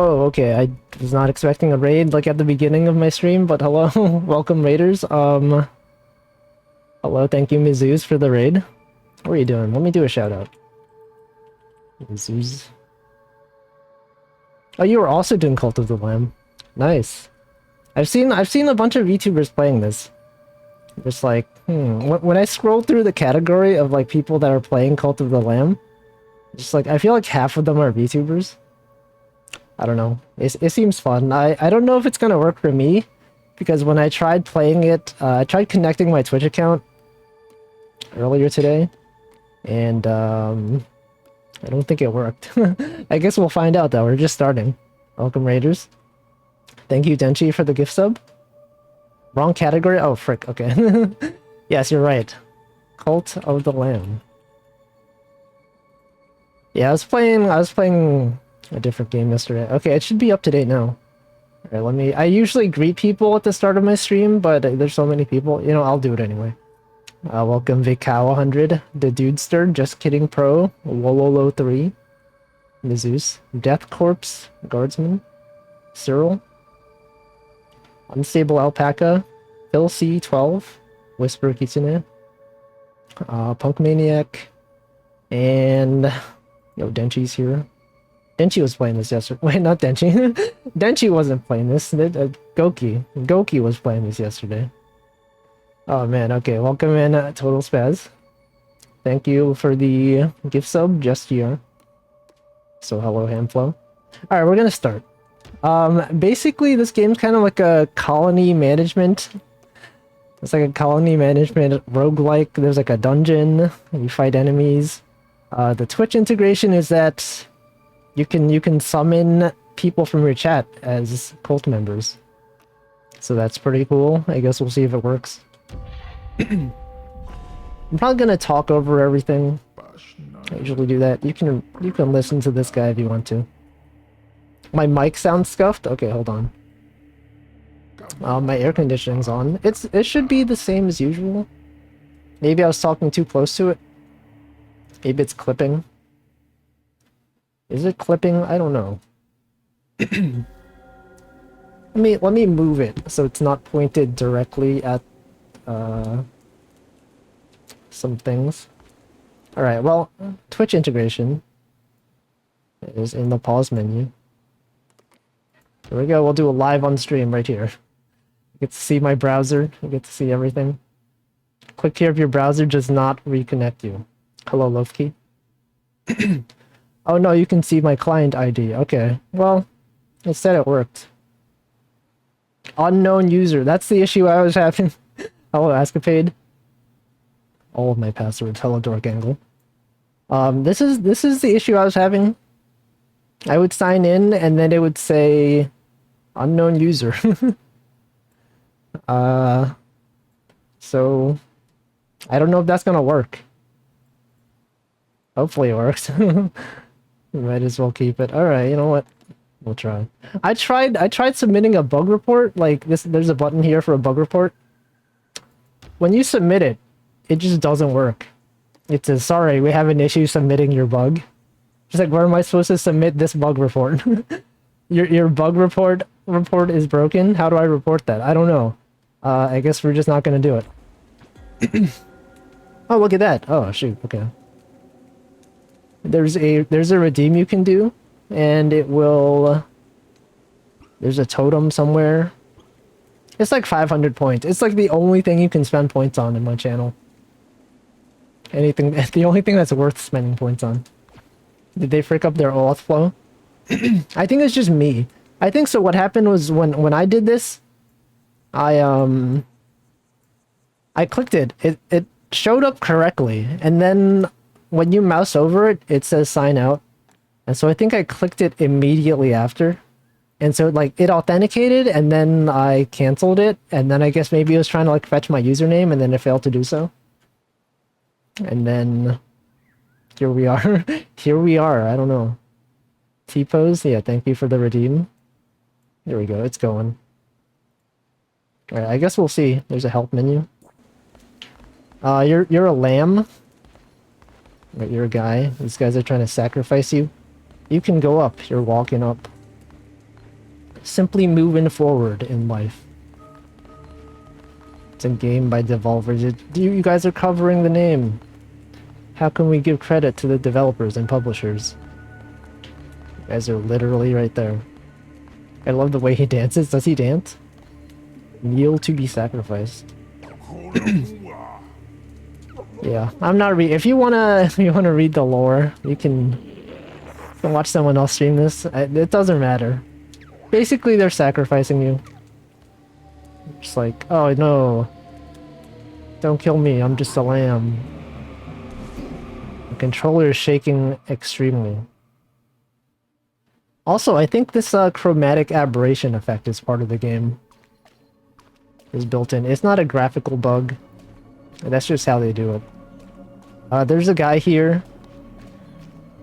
Whoa, okay, I was not expecting a raid like at the beginning of my stream, but hello, welcome raiders. Hello, thank you Mizus for the raid. What are you doing? Let me do a shout out. Mizus. Oh, you were also doing Cult of the Lamb. Nice. I've seen a bunch of YouTubers playing this. Just like, when I scroll through the category of like people that are playing Cult of the Lamb, just like I feel like half of them are VTubers. I don't know. It seems fun. I don't know if it's gonna work for me, because when I tried playing it, I tried connecting my Twitch account earlier today, and I don't think it worked. I guess we'll find out though. We're just starting. Welcome Raiders. Thank you Denchi for the gift sub. Wrong category? Oh frick, okay. Yes, you're right. Cult of the Lamb. Yeah, I was playing a different game yesterday. Okay, it should be up to date now. Alright, I usually greet people at the start of my stream, but there's so many people. You know, I'll do it anyway. Welcome Vicao100, The Dudester, Just Kidding Pro, Wololo3, Mizus, Death Corpse, Guardsman, Cyril, Unstable Alpaca, Phil C12, Whisper Kitsune, Punk Maniac, and yo, Denchi's here. Denchi was playing this yesterday. Wait, not Denchi. Denchi wasn't playing this. Goki. Goki was playing this yesterday. Oh man, okay. Welcome in, Total Spaz. Thank you for the gift sub, just here. So hello, Hamflow. Alright, we're gonna start. Basically, this game's kind of like a colony management. It's like a colony management roguelike. There's like a dungeon, and you fight enemies. The Twitch integration is that you can summon people from your chat as cult members. So that's pretty cool. I guess we'll see if it works. I'm probably gonna talk over everything. I usually do that. You can listen to this guy if you want to. My mic sounds scuffed? Okay, hold on. My air conditioning's on. It should be the same as usual. Maybe I was talking too close to it. Maybe it's clipping. Is it clipping? I don't know. Let me move it so it's not pointed directly at some things. Alright, well, Twitch integration is in the pause menu. Here we go, we'll do a live on stream right here. You get to see my browser, you get to see everything. Click here if your browser does not reconnect you. Hello, Lofkey. Oh no, you can see my client ID. Okay, well, it said it worked. Unknown user, that's the issue I was having. Hello, Escapade. All of my passwords. Hello, Dork Angle. This is the issue I was having. I would sign in and then it would say unknown user. So I don't know if that's gonna work. Hopefully it works. Might as well keep it. Alright, you know what? We'll try. I tried submitting a bug report, like this. There's a button here for a bug report. When you submit it, it just doesn't work. It says, sorry, we have an issue submitting your bug. Just like, where am I supposed to submit this bug report? Your bug report is broken? How do I report that? I don't know. I guess we're just not gonna do it. Oh, look at that. Oh, shoot, okay. There's a redeem you can do, and it will... There's a totem somewhere. It's like 500 points. It's like the only thing you can spend points on in my channel. The only thing that's worth spending points on. Did they frick up their auth flow? I think it's just me. I think so. What happened was when I did this, I clicked it. It showed up correctly, and then when you mouse over it, it says sign out. And so I think I clicked it immediately after. And so like it authenticated and then I canceled it, and then I guess maybe it was trying to like fetch my username and then it failed to do so. And then here we are. Here we are. I don't know. T-pose, yeah, thank you for the redeem. There we go, it's going. Alright, I guess we'll see. There's a help menu. You're a lamb. Right, you're a guy. These guys are trying to sacrifice you. You can go up. You're walking up. simply moving forward in life. It's a game by developers. You guys are covering the name. How can we give credit to the developers and publishers? You guys are literally right there. I love the way he dances. Does he dance? Kneel to be sacrificed. Yeah, I'm not if you wanna read the lore, you can watch someone else stream this. It doesn't matter. Basically, they're sacrificing you. Just like, oh no, don't kill me, I'm just a lamb. The controller is shaking extremely. Also, I think this chromatic aberration effect is part of the game. Is built in. It's not a graphical bug. That's just how they do it. There's a guy here.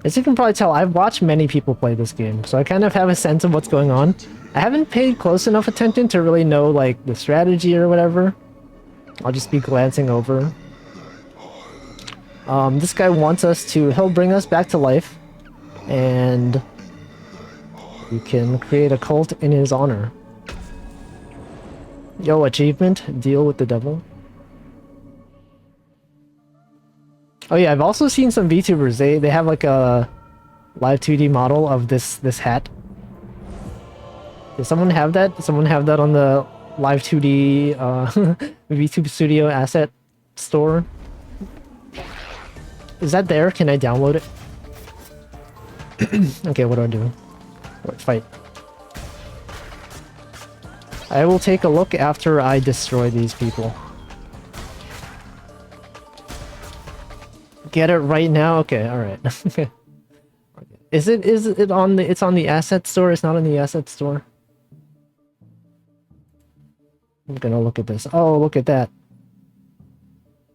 As you can probably tell, I've watched many people play this game, so I kind of have a sense of what's going on. I haven't paid close enough attention to really know, like, the strategy or whatever. I'll just be glancing over. This guy wants us to... He'll bring us back to life, and you can create a cult in his honor. Yo, achievement, deal with the devil. Oh yeah, I've also seen some VTubers. They have like a live 2D model of this hat. Does someone have that? Does someone have that on the live 2D VTube Studio asset store? Is that there? Can I download it? Okay, what do I do? What, fight. I will take a look after I destroy these people. Get it right now? Okay, alright. Okay. Is it on the... It's on the asset store? It's not on the asset store? I'm gonna look at this. Oh, look at that.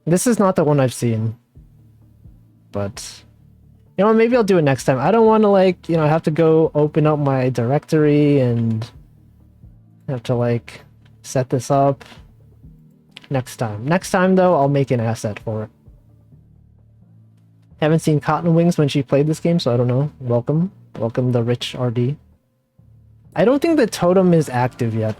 This is not the one I've seen. But... You know, maybe I'll do it next time. I don't want to, like, you know, have to go open up my directory and... have to, like, set this up. Next time. Next time, though, I'll make an asset for it. Haven't seen Cotton Wings when she played this game, so I don't know. Welcome. Welcome, the rich RD. I don't think the totem is active yet.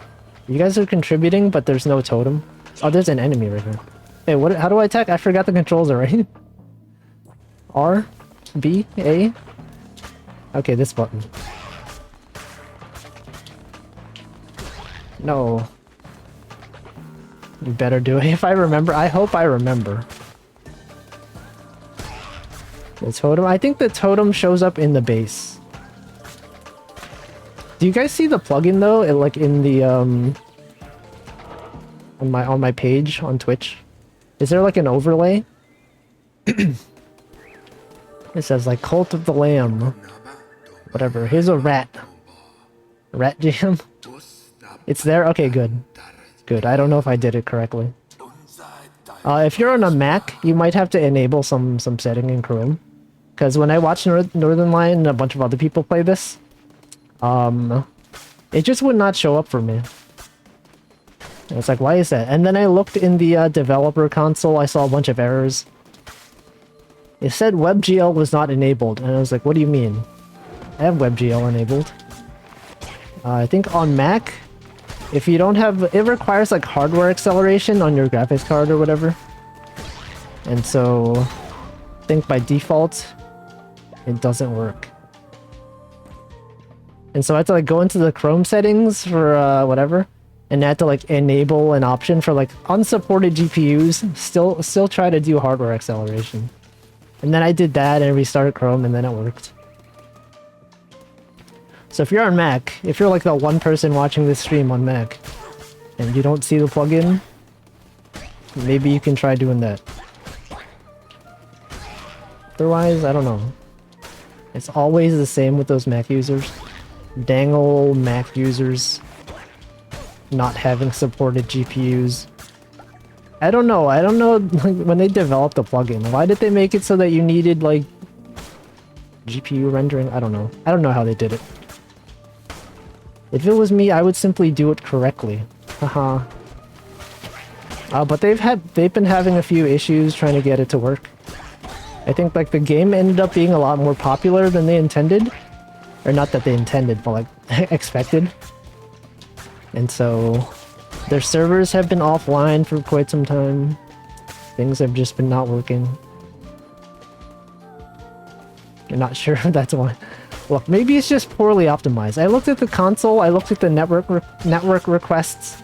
You guys are contributing, but there's no totem. Oh, there's an enemy right here. Hey, what? How do I attack? I forgot the controls already. R? B? A? Okay, this button. No. You better do it if I remember. I hope I remember. The totem? I think the totem shows up in the base. Do you guys see the plugin though? Like in the on my page on Twitch? Is there like an overlay? It says like Cult of the Lamb. Whatever. Here's a rat. Rat jam? It's there? Okay, good. Good. I don't know if I did it correctly. If you're on a Mac, you might have to enable some setting in Chrome. Because when I watched Northernlion and a bunch of other people play this, it just would not show up for me. And it's like, why is that? And then I looked in the developer console, I saw a bunch of errors. It said WebGL was not enabled, and I was like, what do you mean? I have WebGL enabled. I think on Mac, if you don't have... It requires like hardware acceleration on your graphics card or whatever. And so, I think by default, it doesn't work. And so I had to like go into the Chrome settings for whatever, and I had to like enable an option for like unsupported GPUs, still try to do hardware acceleration. And then I did that and restarted Chrome and then it worked. So if you're on Mac, if you're like the one person watching this stream on Mac, and you don't see the plugin, maybe you can try doing that. Otherwise, I don't know. It's always the same with those Mac users. Dang ol' Mac users not having supported GPUs. I don't know like, when they developed the plugin, why did they make it so that you needed like GPU rendering? I don't know how they did it. If it was me, I would simply do it correctly. Haha. But they've been having a few issues trying to get it to work. I think like the game ended up being a lot more popular than they intended. Or not that they intended, but like expected. And so their servers have been offline for quite some time. Things have just been not working. I'm not sure if that's why. Look, maybe it's just poorly optimized. I looked at the console, I looked at the network requests.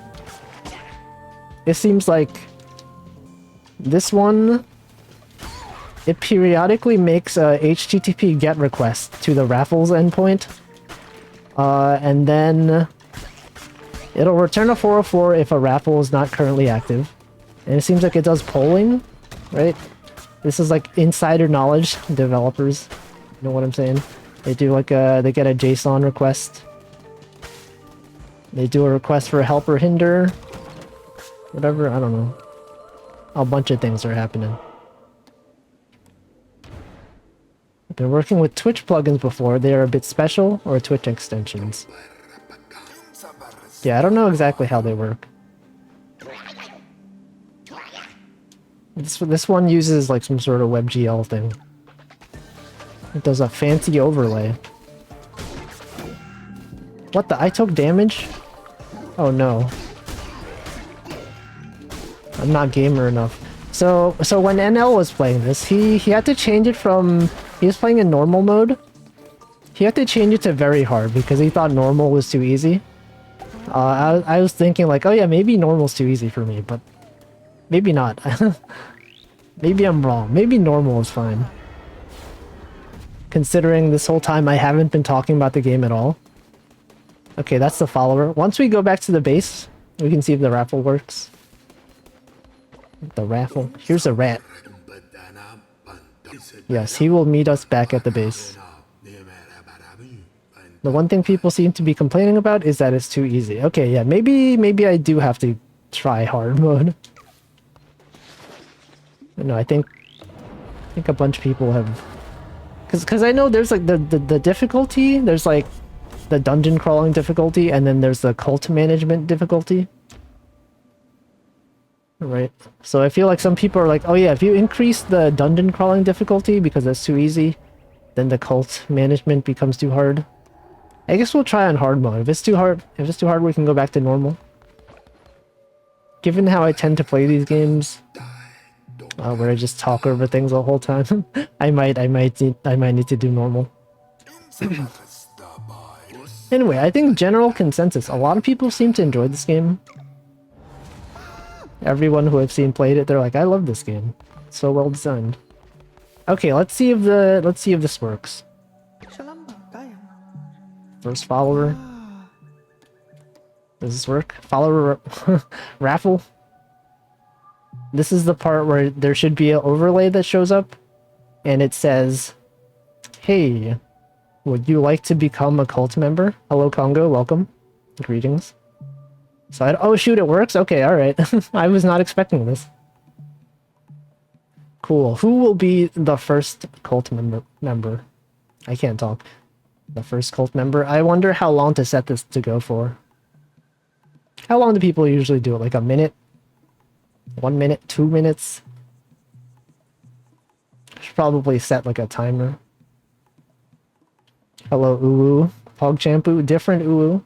It seems like this one, it periodically makes a HTTP GET request to the Raffles endpoint. And then it'll return a 404 if a raffle is not currently active. And it seems like it does polling, right? This is like insider knowledge, developers. You know what I'm saying? They do like they get a JSON request. They do a request for help or hinder. Whatever, I don't know. A bunch of things are happening. I've been working with Twitch plugins before. They are a bit special, or Twitch extensions. Yeah, I don't know exactly how they work. This one uses like some sort of WebGL thing. It does a fancy overlay. What the? I took damage? Oh no. I'm not gamer enough. So when NL was playing this, he had to change it from... He was playing in normal mode. He had to change it to very hard because he thought normal was too easy. I was thinking like, oh yeah, maybe normal's too easy for me, but maybe not. Maybe I'm wrong. Maybe normal is fine. Considering this whole time I haven't been talking about the game at all. Okay, that's the follower. Once we go back to the base, we can see if the raffle works. The raffle. Here's a rat. Yes, he will meet us back at the base. The one thing people seem to be complaining about is that it's too easy. Okay, yeah, maybe I do have to try hard mode. No, I think a bunch of people have... Because I know there's like the difficulty, there's like the dungeon crawling difficulty, and then there's the cult management difficulty. Right. So I feel like some people are like, oh yeah, if you increase the dungeon crawling difficulty because that's too easy, then the cult management becomes too hard. I guess we'll try on hard mode. If it's too hard, we can go back to normal. Given how I tend to play these games, where I just talk over things the whole time, I might need to do normal. Anyway, I think general consensus. A lot of people seem to enjoy this game. Everyone who I've seen played it, they're like, I love this game. It's so well designed. Okay, let's see if this works. First follower. Does this work? Follower raffle. This is the part where there should be an overlay that shows up, and it says, "Hey, would you like to become a cult member? Hello, Congo. Welcome. Greetings." So oh shoot, it works? Okay, alright. I was not expecting this. Cool. Who will be the first cult member? I can't talk. The first cult member. I wonder how long to set this to go for. How long do people usually do it? Like a minute? 1 minute? 2 minutes? I should probably set like a timer. Hello, Uwu. PogChampu. Different Uwu.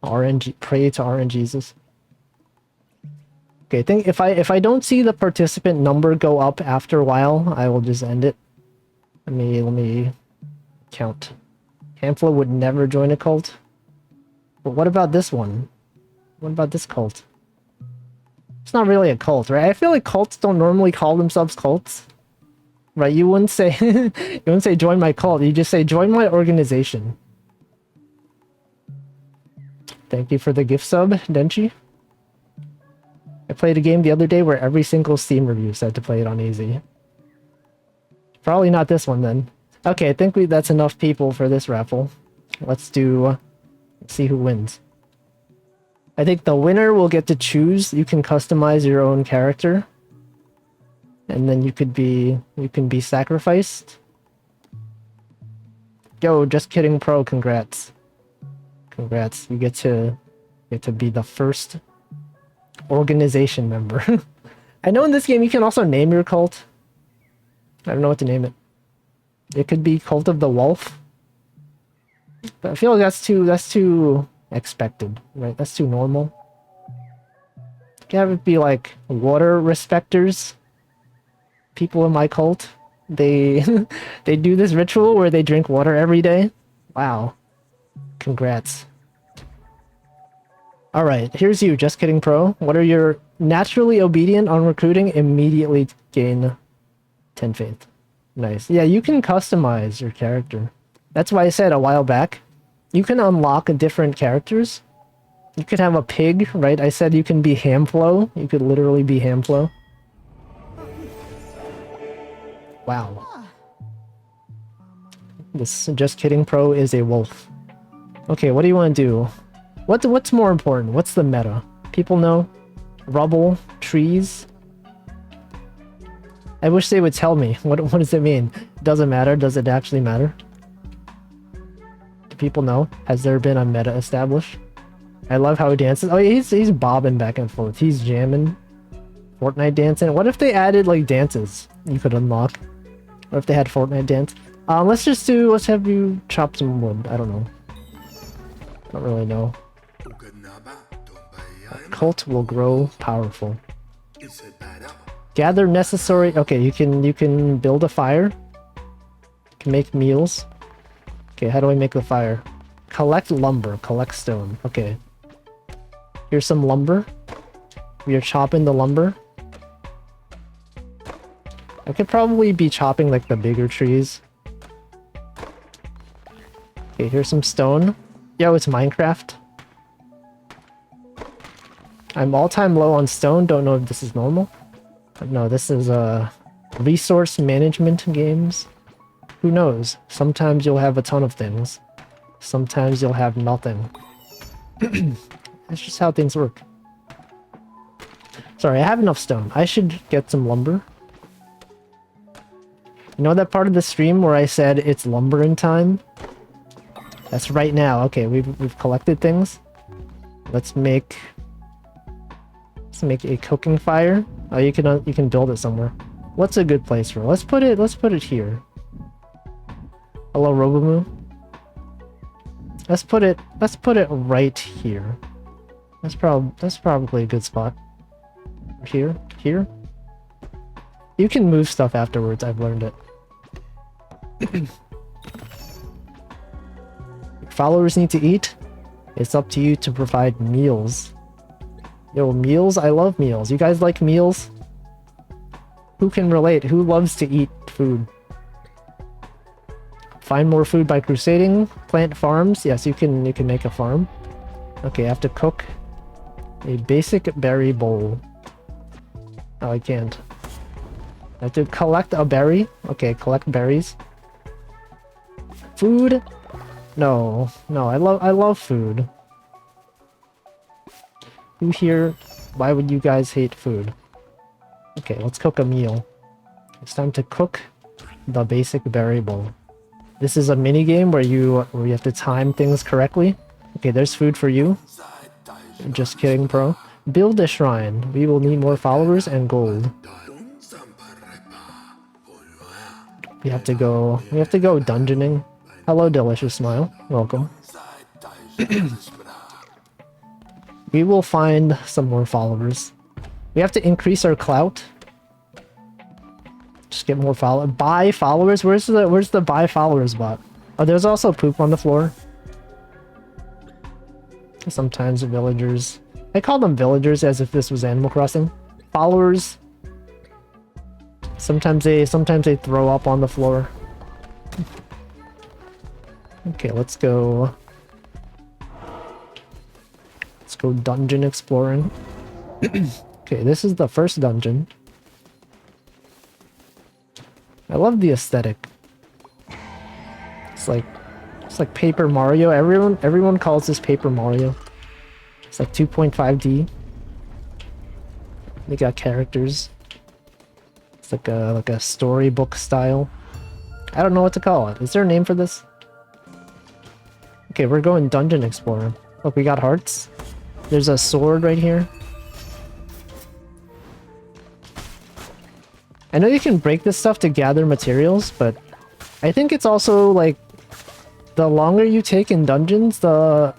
RNG, pray to RNGesus. Okay, I think if I don't see the participant number go up after a while, I will just end it. Let me count. Hamfla would never join a cult. But what about this one? What about this cult? It's not really a cult, right? I feel like cults don't normally call themselves cults. Right? You wouldn't say you wouldn't say join my cult, you just say join my organization. Thank you for the gift sub, Denchi. I played a game the other day where every single Steam review said to play it on easy. Probably not this one then. Okay, I think that's enough people for this raffle. Let's see who wins. I think the winner will get to choose. You can customize your own character. And then you can be sacrificed. Yo, just kidding, pro, congrats. Congrats, you get to be the first organization member. I know in this game you can also name your cult. I don't know what to name it. It could be Cult of the Wolf. But I feel like that's too expected, right? That's too normal. Have it be like water respecters. People in my cult, they they do this ritual where they drink water every day. Wow. Congrats. Alright, here's you, Just Kidding Pro. What are your naturally obedient on recruiting? Immediately gain 10 faith. Nice. Yeah, you can customize your character. That's why I said a while back, you can unlock different characters. You could have a pig, right? I said you can be Hamflow. You could literally be Hamflow. Wow. This Just Kidding Pro is a wolf. Okay, what do you want to do? What's more important? What's the meta? People know? Rubble? Trees? I wish they would tell me. What does it mean? Doesn't matter? Does it actually matter? Do people know? Has there been a meta established? I love how he dances. Oh, he's bobbing back and forth. He's jamming. Fortnite dancing. What if they added like dances you could unlock? What if they had Fortnite dance? Let's have you chop some wood. I don't know. I don't really know. Cult will grow powerful. Gather necessary. Okay, you can build a fire. You can make meals. Okay, how do I make the fire? Collect lumber. Collect stone. Okay. Here's some lumber. We are chopping the lumber. I could probably be chopping like the bigger trees. Okay, here's some stone. Yo, it's Minecraft. I'm all-time low on stone. Don't know if this is normal. But no, this is resource management games. Who knows? Sometimes you'll have a ton of things. Sometimes you'll have nothing. That's just how things work. Sorry, I have enough stone. I should get some lumber. You know that part of the stream where I said it's lumbering time? That's right now. Okay, we've collected things. Let's make a cooking fire. Oh, you can build it somewhere. What's a good place for it? Let's put it here. Hello, Robomoo. Let's put it right here. That's probably a good spot. Here. You can move stuff afterwards. I've learned it. Followers need to eat. It's up to you to provide meals. Yo, meals? I love meals. You guys like meals? Who can relate? Who loves to eat food? Find more food by crusading. Plant farms. Yes, you can make a farm. Okay, I have to cook a basic berry bowl. Oh, I can't. I have to collect a berry. Okay, collect berries. Food? No, I love food. Who here? Why would you guys hate food? Okay, let's cook a meal. It's time to cook the basic berry bowl. This is a mini game where you have to time things correctly. Okay, there's food for you. Just Kidding Pro. Build a shrine. We will need more followers and gold. We have to go dungeoning. Hello, Delicious Smile. Welcome. We will find some more followers. We have to increase our clout. Just get more followers. Buy followers? Where's the buy followers bot? Oh, there's also poop on the floor. Sometimes villagers. I call them villagers as if this was Animal Crossing. Followers. Sometimes they throw up on the floor. Okay, let's go dungeon exploring. Okay, this is the first dungeon. I love the aesthetic. It's like Paper Mario. Everyone calls this Paper Mario. It's like 2.5D. They got characters. It's like a storybook style. I don't know what to call it. Is there a name for this? Okay, we're going dungeon exploring. Look, we got hearts. There's a sword right here. I know you can break this stuff to gather materials, but I think it's also like the longer you take in dungeons, the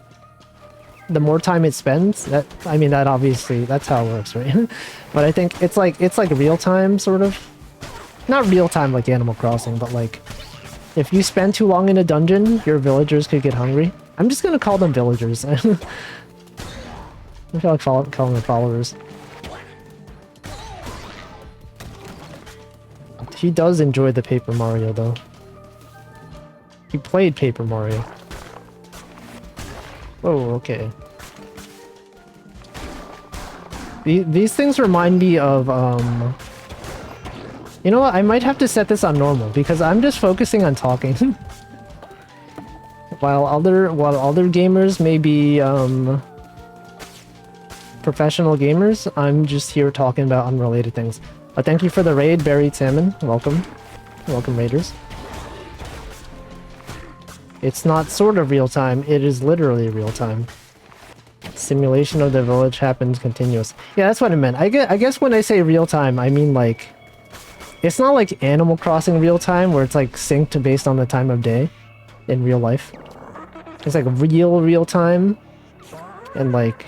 the more time it spends, that I mean that obviously that's how it works, right? But I think it's like real time sort of. Not real time like Animal Crossing, but like if you spend too long in a dungeon, your villagers could get hungry. I'm just gonna call them villagers. I feel like calling them followers. He does enjoy the Paper Mario though. He played Paper Mario. Oh, okay. These things remind me of, you know what? I might have to set this on normal because I'm just focusing on talking. While other gamers may be, professional gamers, I'm just here talking about unrelated things. Thank you for the raid, Buried Salmon. Welcome. Welcome, raiders. It's not sort of real time, it is literally real time. Simulation of the village happens continuous. Yeah, that's what I meant. I guess when I say real time, I mean like... It's not like Animal Crossing real time, where it's like synced based on the time of day in real life. It's like real time, and like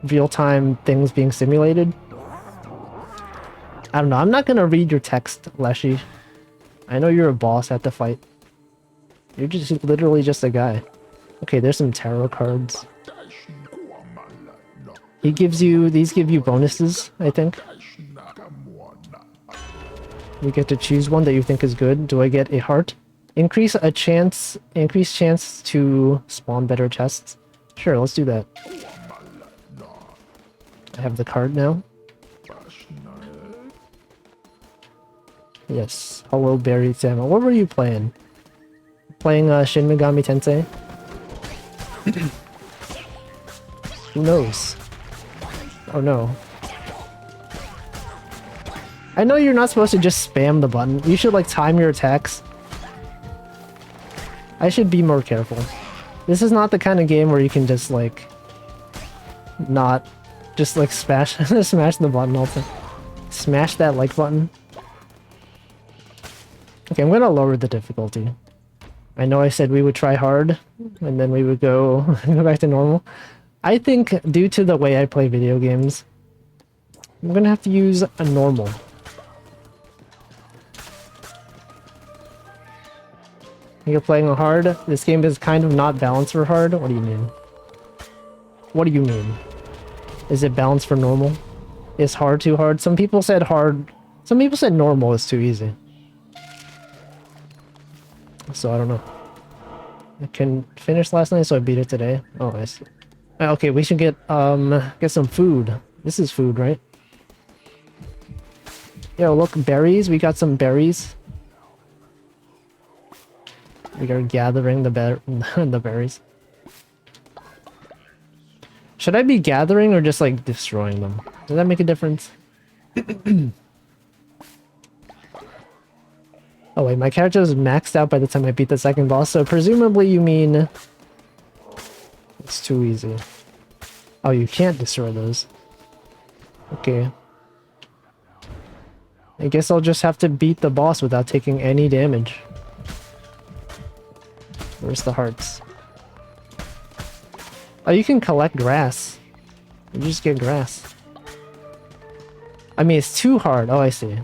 real time things being simulated. I don't know, I'm not gonna read your text, Leshy. I know you're a boss at the fight. You're just literally just a guy. Okay, there's some tarot cards. These give you bonuses, I think. You get to choose one that you think is good. Do I get a heart? Increased chance to spawn better chests. Sure, let's do that. I have the card now. Yes. Hello, Buried Salmon. What were you playing? Playing Shin Megami Tensei? Who knows? Oh no. I know you're not supposed to just spam the button. You should like time your attacks. I should be more careful. This is not the kind of game where you can just like not just like smash smash the button also. Smash that like button. Okay, I'm gonna lower the difficulty. I know I said we would try hard and then we would go back to normal. I think due to the way I play video games, I'm gonna have to use a normal. You're playing a hard? This game is kind of not balanced for hard? What do you mean? What do you mean? Is it balanced for normal? Is hard too hard? Some people said hard. Some people said normal is too easy. So I don't know. I can finish last night, so I beat it today. Oh, I see. Okay, we should get some food. This is food, right? Yo, look, berries. We got some berries. We are gathering the the berries. Should I be gathering or just like destroying them? Does that make a difference? Oh wait, my character was maxed out by the time I beat the second boss, so presumably you mean it's too easy. Oh, you can't destroy those. Okay. I guess I'll just have to beat the boss without taking any damage. Where's the hearts? Oh, you can collect grass. You just get grass. I mean, it's too hard. Oh, I see.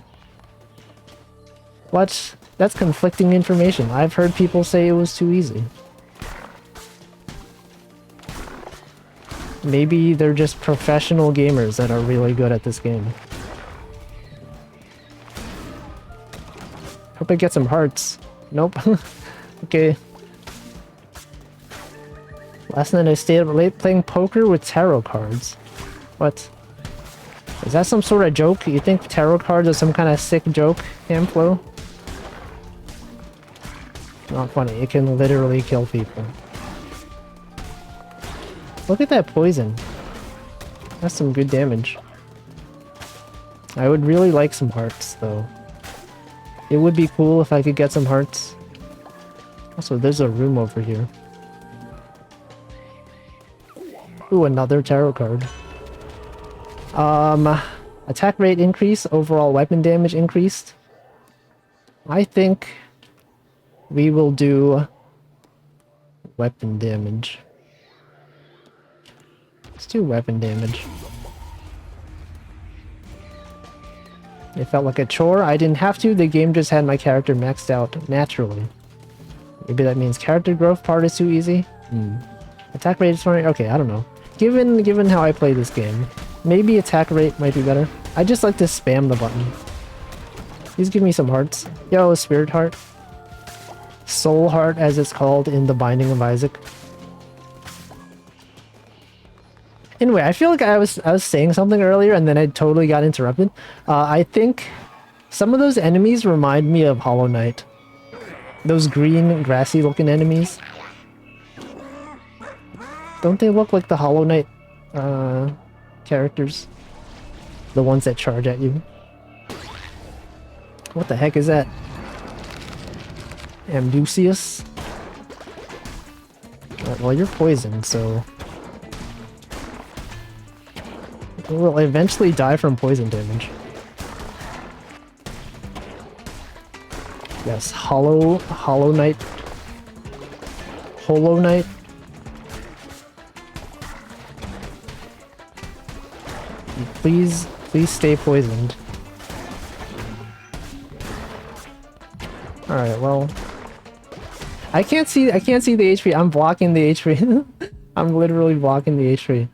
What? That's conflicting information. I've heard people say it was too easy. Maybe they're just professional gamers that are really good at this game. Hope I get some hearts. Nope. Okay. Last night I stayed up late playing poker with tarot cards. What? Is that some sort of joke? You think tarot cards are some kind of sick joke, Hamflow? Not funny. It can literally kill people. Look at that poison. That's some good damage. I would really like some hearts, though. It would be cool if I could get some hearts. Also, there's a room over here. Ooh, another tarot card. Attack rate increase, overall weapon damage increased. I think we will do weapon damage. Let's do weapon damage. It felt like a chore. I didn't have to. The game just had my character maxed out naturally. Maybe that means character growth part is too easy? Attack rate is fine. Okay, I don't know. Given how I play this game, maybe attack rate might be better. I just like to spam the button. Please give me some hearts. Yo, spirit heart. Soul heart, as it's called in The Binding of Isaac. Anyway, I feel like I was saying something earlier and then I totally got interrupted. I think some of those enemies remind me of Hollow Knight. Those green, grassy looking enemies. Don't they look like the Hollow Knight characters? The ones that charge at you. What the heck is that? Ambusius? Well, you're poisoned, so... you will eventually die from poison damage. Yes, Hollow Knight. Hollow Knight. Please stay poisoned. Alright, well... I can't see the HP. I'm blocking the HP. I'm literally blocking the HP.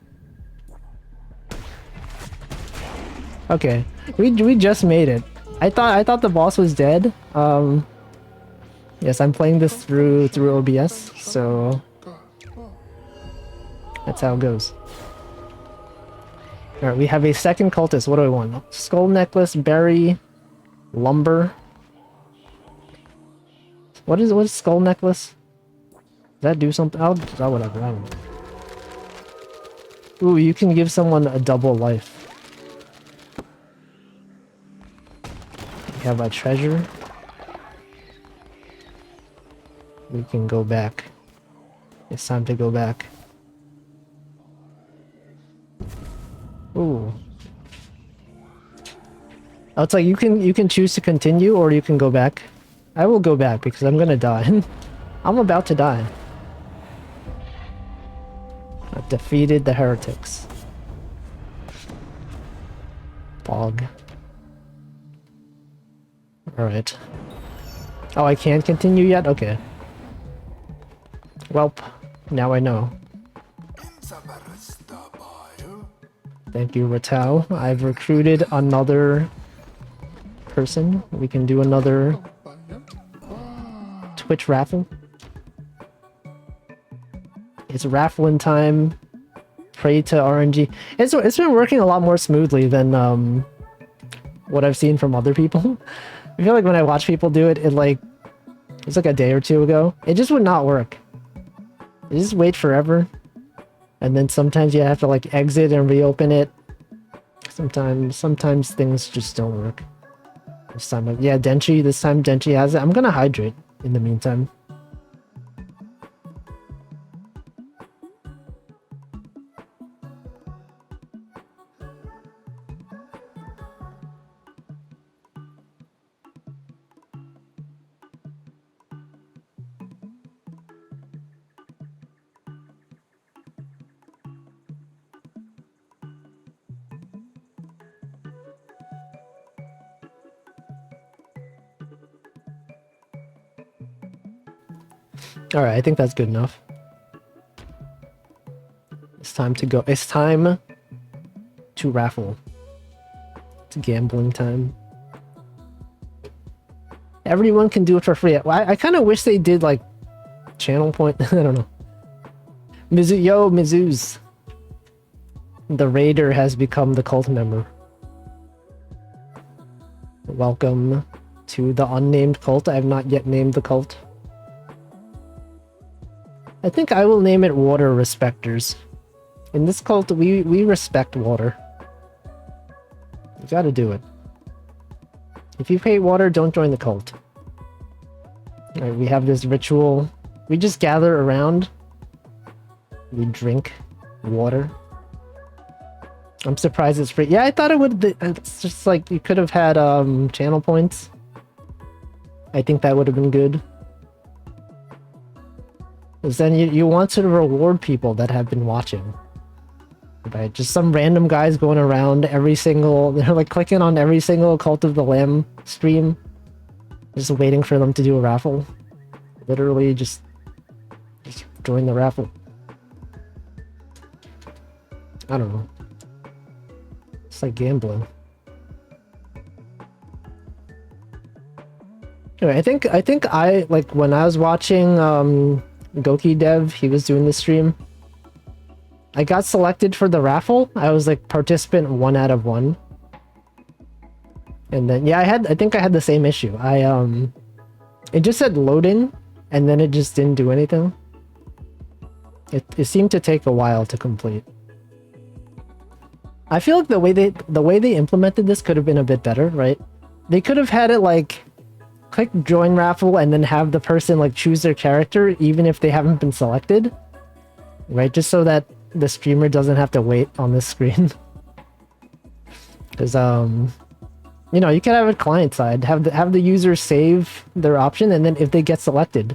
Okay. We just made it. I thought the boss was dead. Yes, I'm playing this through OBS, so that's how it goes. Alright, we have a second cultist. What do I want? Skull necklace, berry, lumber. What is skull necklace? Does that do something? Oh, whatever. I don't know. Ooh, you can give someone a double life. We have a treasure. We can go back. It's time to go back. Ooh. Oh, it's like you can choose to continue or you can go back. I will go back because I'm gonna die. I'm about to die. I've defeated the heretics. Bog. Alright. Oh, I can't continue yet? Okay. Welp. Now I know. Thank you, Ratau. I've recruited another person. We can do another Twitch raffle. It's raffling time. Pray to RNG. It's been working a lot more smoothly than what I've seen from other people. I feel like when I watch people do it, it's like a day or two ago. It just would not work. You just wait forever. And then sometimes you have to like exit and reopen it. Sometimes things just don't work. This time, yeah, Denchi. This time Denchi has it. I'm gonna hydrate in the meantime. Alright, I think that's good enough. It's time to go. It's time to raffle. It's gambling time. Everyone can do it for free. I kind of wish they did like channel point. I don't know. Yo, Mizu's. The raider has become the cult member. Welcome to the unnamed cult. I have not yet named the cult. I think I will name it Water Respecters. In this cult, we respect water. You gotta do it. If you hate water, don't join the cult. Alright, we have this ritual. We just gather around. We drink water. I'm surprised it's free. Yeah, I thought it would. It's just like you could have had channel points. I think that would have been good. Because then you want to reward people that have been watching. Right, just some random guys going around every single, they're like clicking on every single Cult of the Lamb stream, just waiting for them to do a raffle. Literally just join the raffle. I don't know. It's like gambling. Anyway, I think I like when I was watching Goki Dev, he was doing the stream. I got selected for the raffle. I was like participant 1 out of 1. And then yeah, I think I had the same issue. It just said loading and then it just didn't do anything. It seemed to take a while to complete. I feel like the way they implemented this could have been a bit better, right? They could have had it like click join raffle and then have the person like choose their character even if they haven't been selected. Right? Just so that the streamer doesn't have to wait on this screen. Because you know, you can have it client side, have the user save their option, and then if they get selected,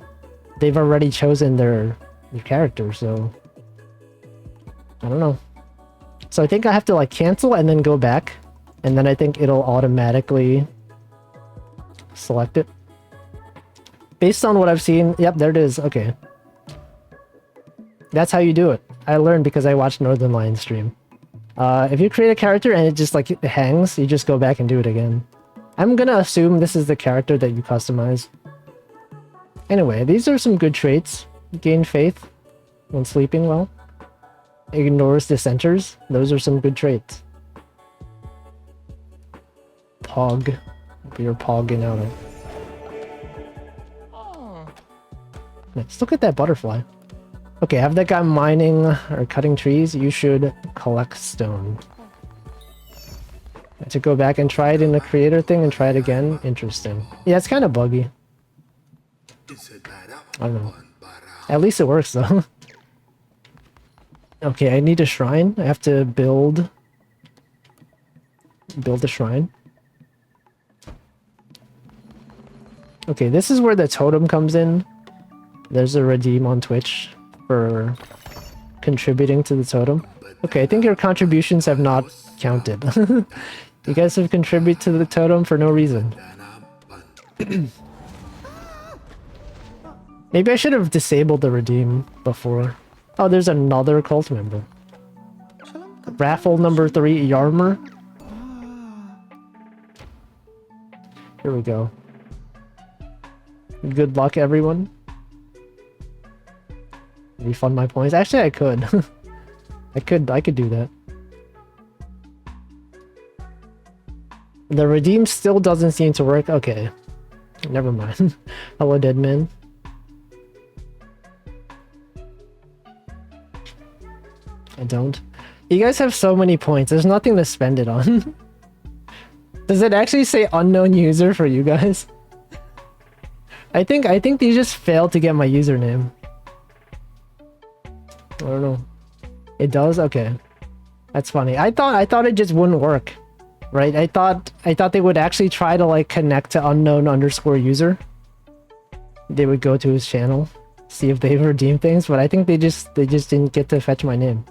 they've already chosen their character. So I don't know. So I think I have to like cancel and then go back, and then I think it'll automatically select it. Based on what I've seen, yep, there it is. Okay. That's how you do it. I learned because I watched Northern Lion stream. If you create a character and it just like it hangs, you just go back and do it again. I'm gonna assume this is the character that you customize. Anyway, these are some good traits. Gain faith when sleeping well. Ignores dissenters. Those are some good traits. Pog. You're pogging out of. Let's look at that butterfly. Okay, have that guy mining or cutting trees. You should collect stone. To go back and try it in the creator thing and try it again. Interesting. Yeah, it's kind of buggy. I don't know. At least it works though. Okay, I need a shrine. I have to build a shrine. Okay, this is where the totem comes in. There's a redeem on Twitch for contributing to the totem. Okay, I think your contributions have not counted. You guys have contributed to the totem for no reason. Maybe I should have disabled the redeem before. Oh, there's another cult member. Raffle number 3, Yarmer. Here we go. Good luck, everyone. Refund my points. Actually, I could. I could do that. The redeem still doesn't seem to work. Okay. Never mind. Hello, dead man. I don't. You guys have so many points. There's nothing to spend it on. Does it actually say unknown user for you guys? I think they just failed to get my username. I don't know. It does? Okay. That's funny. I thought it just wouldn't work. Right? I thought they would actually try to like connect to unknown_user. They would go to his channel, see if they redeem things, but I think they just didn't get to fetch my name.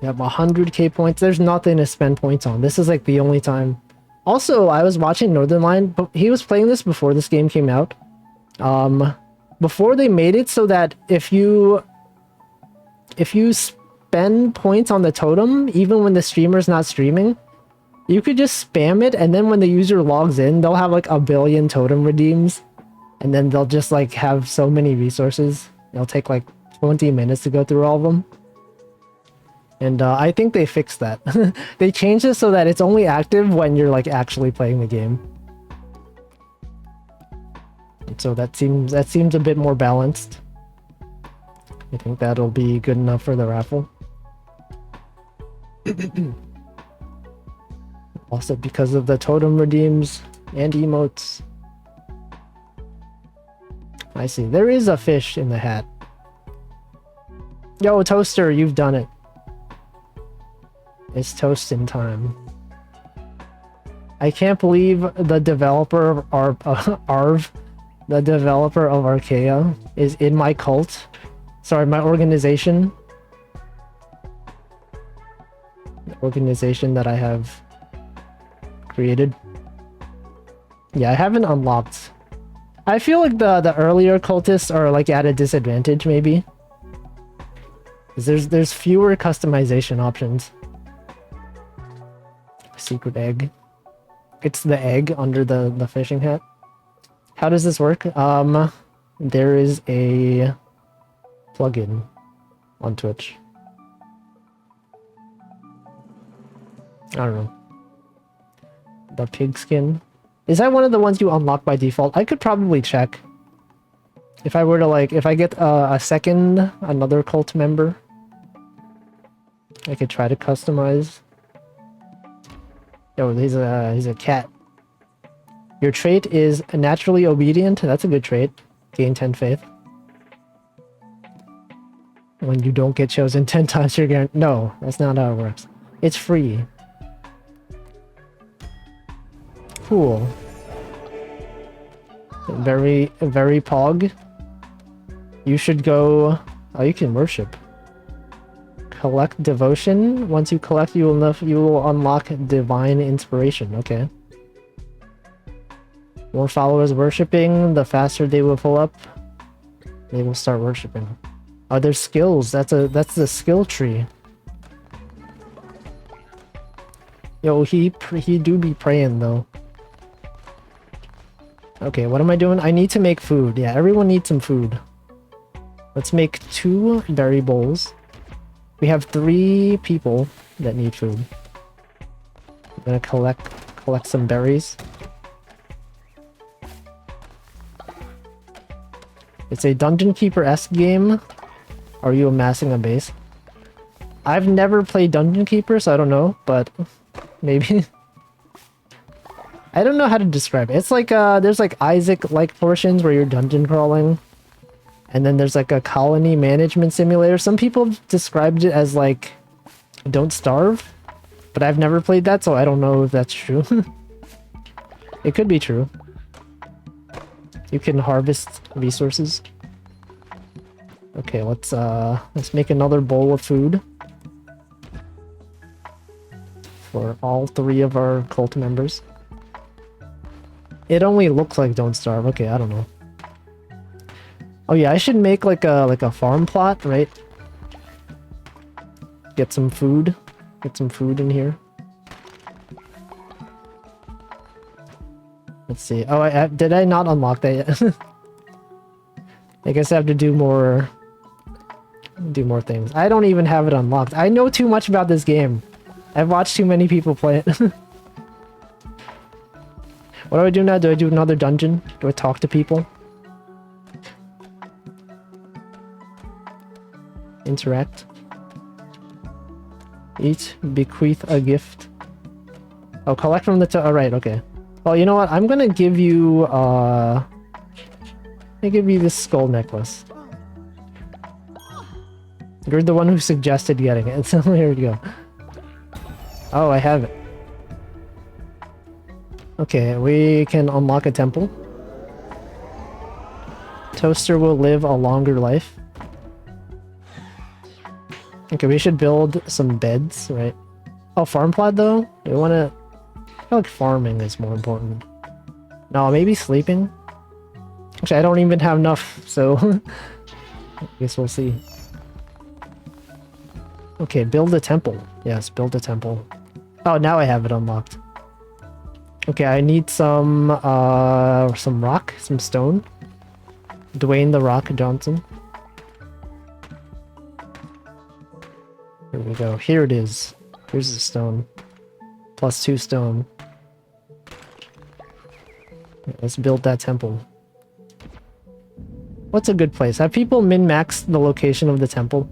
Yep, 100k points. There's nothing to spend points on. This is like the only time. Also, I was watching Northern Lion, but he was playing this before this game came out. Before they made it so that if you spend points on the totem, even when the streamer's not streaming, you could just spam it, and then when the user logs in, they'll have like 1 billion totem redeems, and then they'll just like have so many resources. It'll take like 20 minutes to go through all of them. And I think they fixed that. They changed it so that it's only active when you're like actually playing the game. And so that seems a bit more balanced. I think that'll be good enough for the raffle. Also because of the totem redeems and emotes. I see. There is a fish in the hat. Yo, Toaster, you've done it. It's toasting time. I can't believe the developer of Arv, the developer of Archaea, is in my cult. Sorry, my organization. The organization that I have created. Yeah, I haven't unlocked. I feel like the earlier cultists are like at a disadvantage, maybe. 'Cause there's fewer customization options. Secret egg. It's the egg under the fishing hat. How does this work? There is a plugin on Twitch. I don't know. The pigskin. Is that one of the ones you unlock by default? I could probably check. If I were to like, if I get another cult member, I could try to customize. Oh, he's a cat. Your trait is naturally obedient. That's a good trait. Gain 10 faith. When you don't get chosen 10 times, you're guaranteed. No, that's not how it works. It's free. Cool. Very pog. You should go. Oh, you can worship. Collect devotion. Once you collect, you will unlock divine inspiration. Okay. More followers worshiping, the faster they will pull up. They will start worshiping. Oh, there's skills. That's the skill tree. Yo, he do be praying though. Okay, what am I doing? I need to make food. Yeah, everyone needs some food. Let's make 2 berry bowls. We have 3 people that need food. I'm gonna collect some berries. It's a Dungeon Keeper-esque game. Are you amassing a base? I've never played Dungeon Keeper, so I don't know, but maybe. I don't know how to describe it. It's like there's like Isaac-like portions where you're dungeon crawling. And then there's like a colony management simulator. Some people described it as like Don't Starve, but I've never played that, so I don't know if that's true. It could be true. You can harvest resources. Okay, let's make another bowl of food for all 3 of our cult members. It only looks like Don't Starve. Okay, I don't know. Oh yeah, I should make like a farm plot, right? Get some food. Get some food in here. Let's see. Oh, did I not unlock that yet? I guess I have to do more things. I don't even have it unlocked. I know too much about this game. I've watched too many people play it. What do I do now? Do I do another dungeon? Do I talk to people? Interact. Eat. Bequeath a gift. Oh, collect from the alright, okay. Well, you know what? I'm gonna give you, this skull necklace. You're the one who suggested getting it, so here we go. Oh, I have it. Okay, we can unlock a temple. Toaster will live a longer life. Okay, we should build some beds, right? Oh, farm plot though? Do we wanna... I feel like farming is more important. No, maybe sleeping? Actually, I don't even have enough, so... I guess we'll see. Okay, build a temple. Yes, build a temple. Oh, now I have it unlocked. Okay, I need some rock, some stone. Dwayne the Rock Johnson. Here we go. Here it is. Here's the stone. Plus 2 stone. Let's build that temple. What's a good place? Have people min-maxed the location of the temple?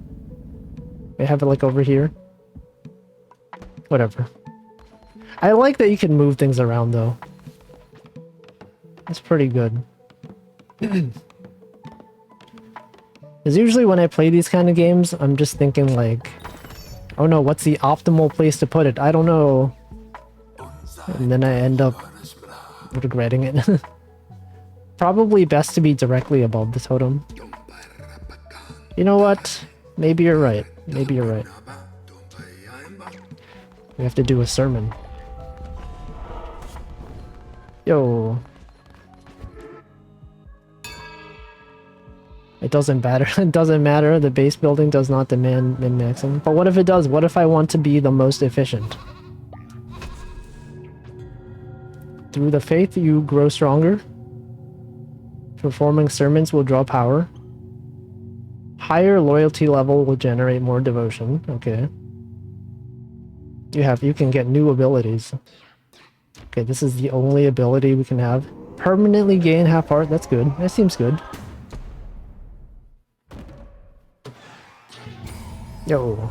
They have it like over here. Whatever. I like that you can move things around though. That's pretty good. Because usually when I play these kind of games, I'm just thinking like, oh no, what's the optimal place to put it? I don't know. And then I end up regretting it. Probably best to be directly above the totem. You know what? Maybe you're right. Maybe you're right. We have to do a sermon. Yo. It doesn't matter. It doesn't matter. The base building does not demand min-maxing. But what if it does? What if I want to be the most efficient? Through the faith, you grow stronger. Performing sermons will draw power. Higher loyalty level will generate more devotion. Okay. You can get new abilities. Okay, this is the only ability we can have. Permanently gain half heart. That's good. That seems good. Yo.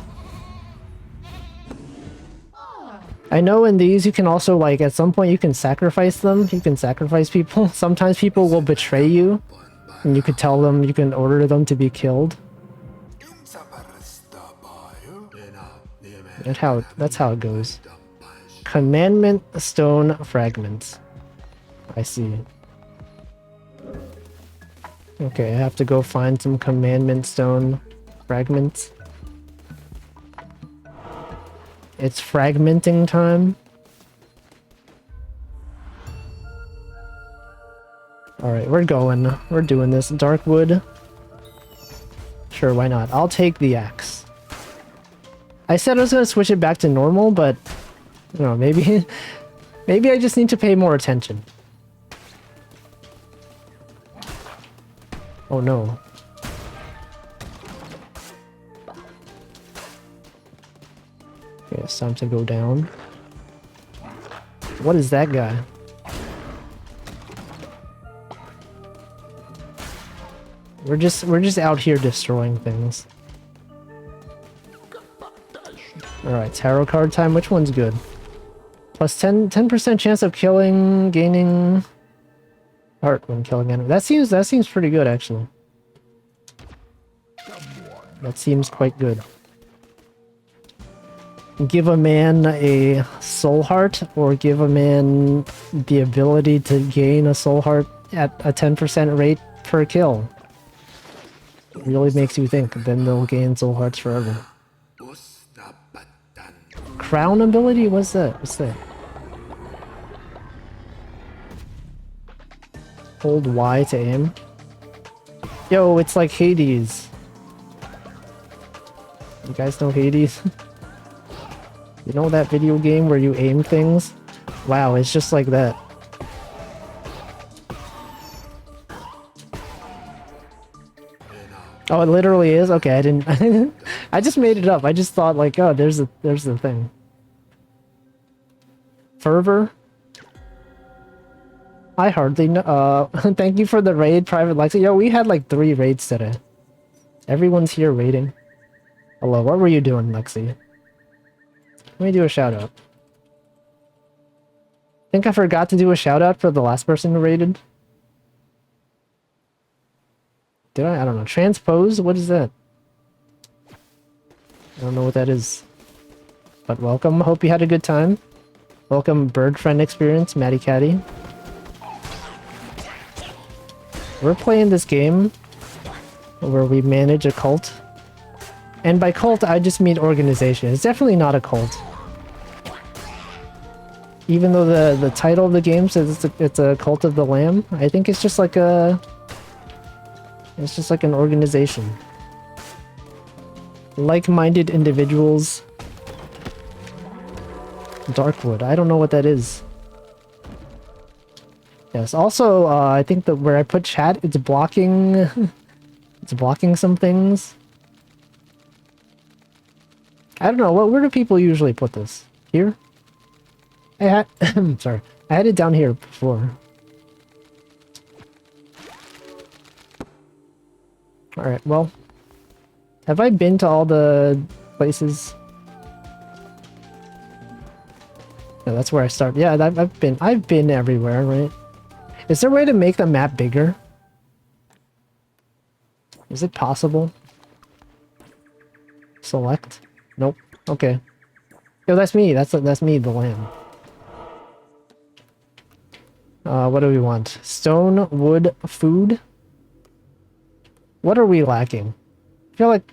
I know in these you can also, like, at some point you can sacrifice them. You can sacrifice people. Sometimes people will betray you. And you could tell them, you can order them to be killed. That's how it goes. Commandment stone fragments. I see. Okay, I have to go find some commandment stone fragments. It's fragmenting time. Alright, we're going. We're doing this. Darkwood. Sure, why not? I'll take the axe. I said I was gonna switch it back to normal, but you know, maybe maybe I just need to pay more attention. Oh no. Okay, it's time to go down. What is that guy? We're just out here destroying things. Alright, tarot card time. Which one's good? Plus 10% chance of gaining heart when killing enemy. That seems pretty good actually. That seems quite good. Give a man a soul heart, or give a man the ability to gain a soul heart at a 10% rate per kill. It really makes you think. Then they'll gain soul hearts forever. Crown ability? What's that? What's that? Hold Y to aim. Yo, it's like Hades. You guys know Hades? You know that video game where you aim things? Wow, it's just like that. Oh, it literally is? Okay, I didn't I just made it up. I just thought like, oh, there's the thing. Fervor? I hardly know. Thank you for the raid, Private Lexi. Yo, we had like 3 raids today. Everyone's here raiding. Hello, what were you doing, Lexi? Let me do a shout out. I think I forgot to do a shout out for the last person who raided. Did I? I don't know. Transpose? What is that? I don't know what that is. But welcome. Hope you had a good time. Welcome, Bird Friend Experience, Matty Catty. We're playing this game where we manage a cult. And by cult, I just mean organization. It's definitely not a cult. Even though the title of the game says it's a Cult of the Lamb, I think it's just like a... It's just like an organization. Like-minded individuals. Darkwood. I don't know what that is. Yes, also, I think that where I put chat, it's blocking... it's blocking some things. I don't know, where do people usually put this? Here? I had... sorry. I had it down here before. Alright, well... Have I been to all the places? No, that's where I start. Yeah, I've been everywhere, right? Is there a way to make the map bigger? Is it possible? Select? Nope. Okay. Yo, that's me. That's me, the lamb. What do we want? Stone, wood, food? What are we lacking? I feel like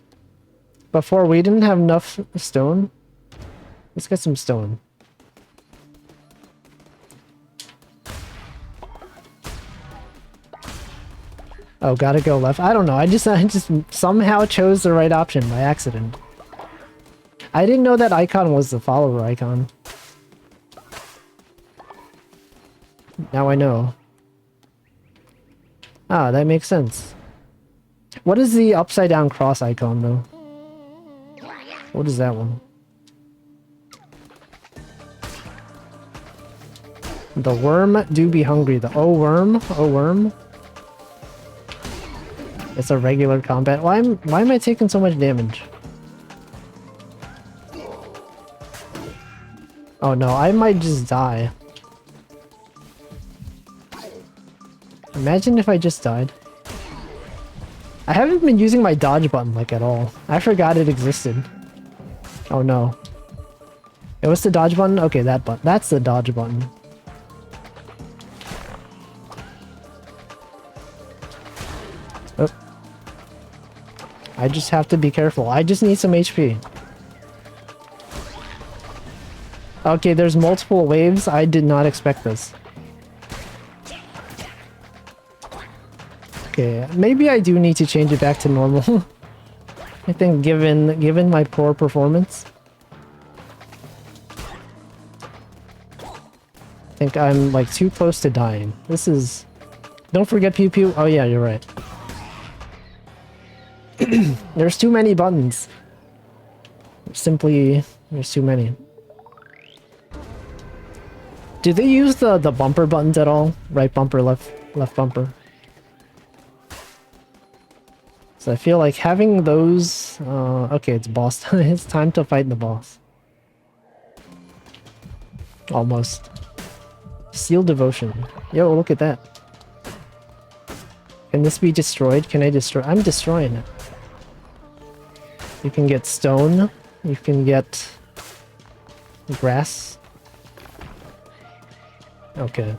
before we didn't have enough stone. Let's get some stone. Oh, gotta go left. I don't know. I just somehow chose the right option by accident. I didn't know that icon was the follower icon. Now I know. Ah, that makes sense. What is the upside down cross icon though? What is that one? The worm do be hungry. The oh worm, oh worm. It's a regular combat. Why am I taking so much damage? Oh no, I might just die. Imagine if I just died. I haven't been using my dodge button like at all. I forgot it existed. Oh no. It was the dodge button? Okay, that button. That's the dodge button. Oh. I just have to be careful. I just need some HP. Okay, there's multiple waves. I did not expect this. Okay, maybe I do need to change it back to normal. I think given my poor performance. I think I'm like too close to dying. This is... Don't forget pew pew. Oh yeah, you're right. There's too many buttons. Simply, there's too many. Do they use the bumper buttons at all? Right bumper, left bumper. So I feel like having those... okay, it's boss time. It's time to fight the boss. Almost. Seal Devotion. Yo, look at that. Can this be destroyed? Can I destroy? I'm destroying it. You can get stone. You can get grass. Okay.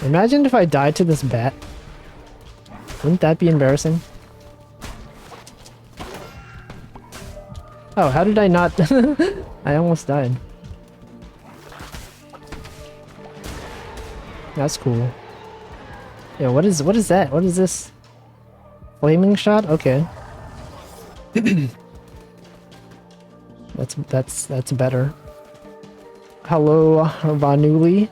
Imagine if I died to this bat. Wouldn't that be embarrassing? Oh, how did I not... I almost died. That's cool. Yeah, what is that? What is this? Flaming shot? Okay. That's better. Hello, Vanuli.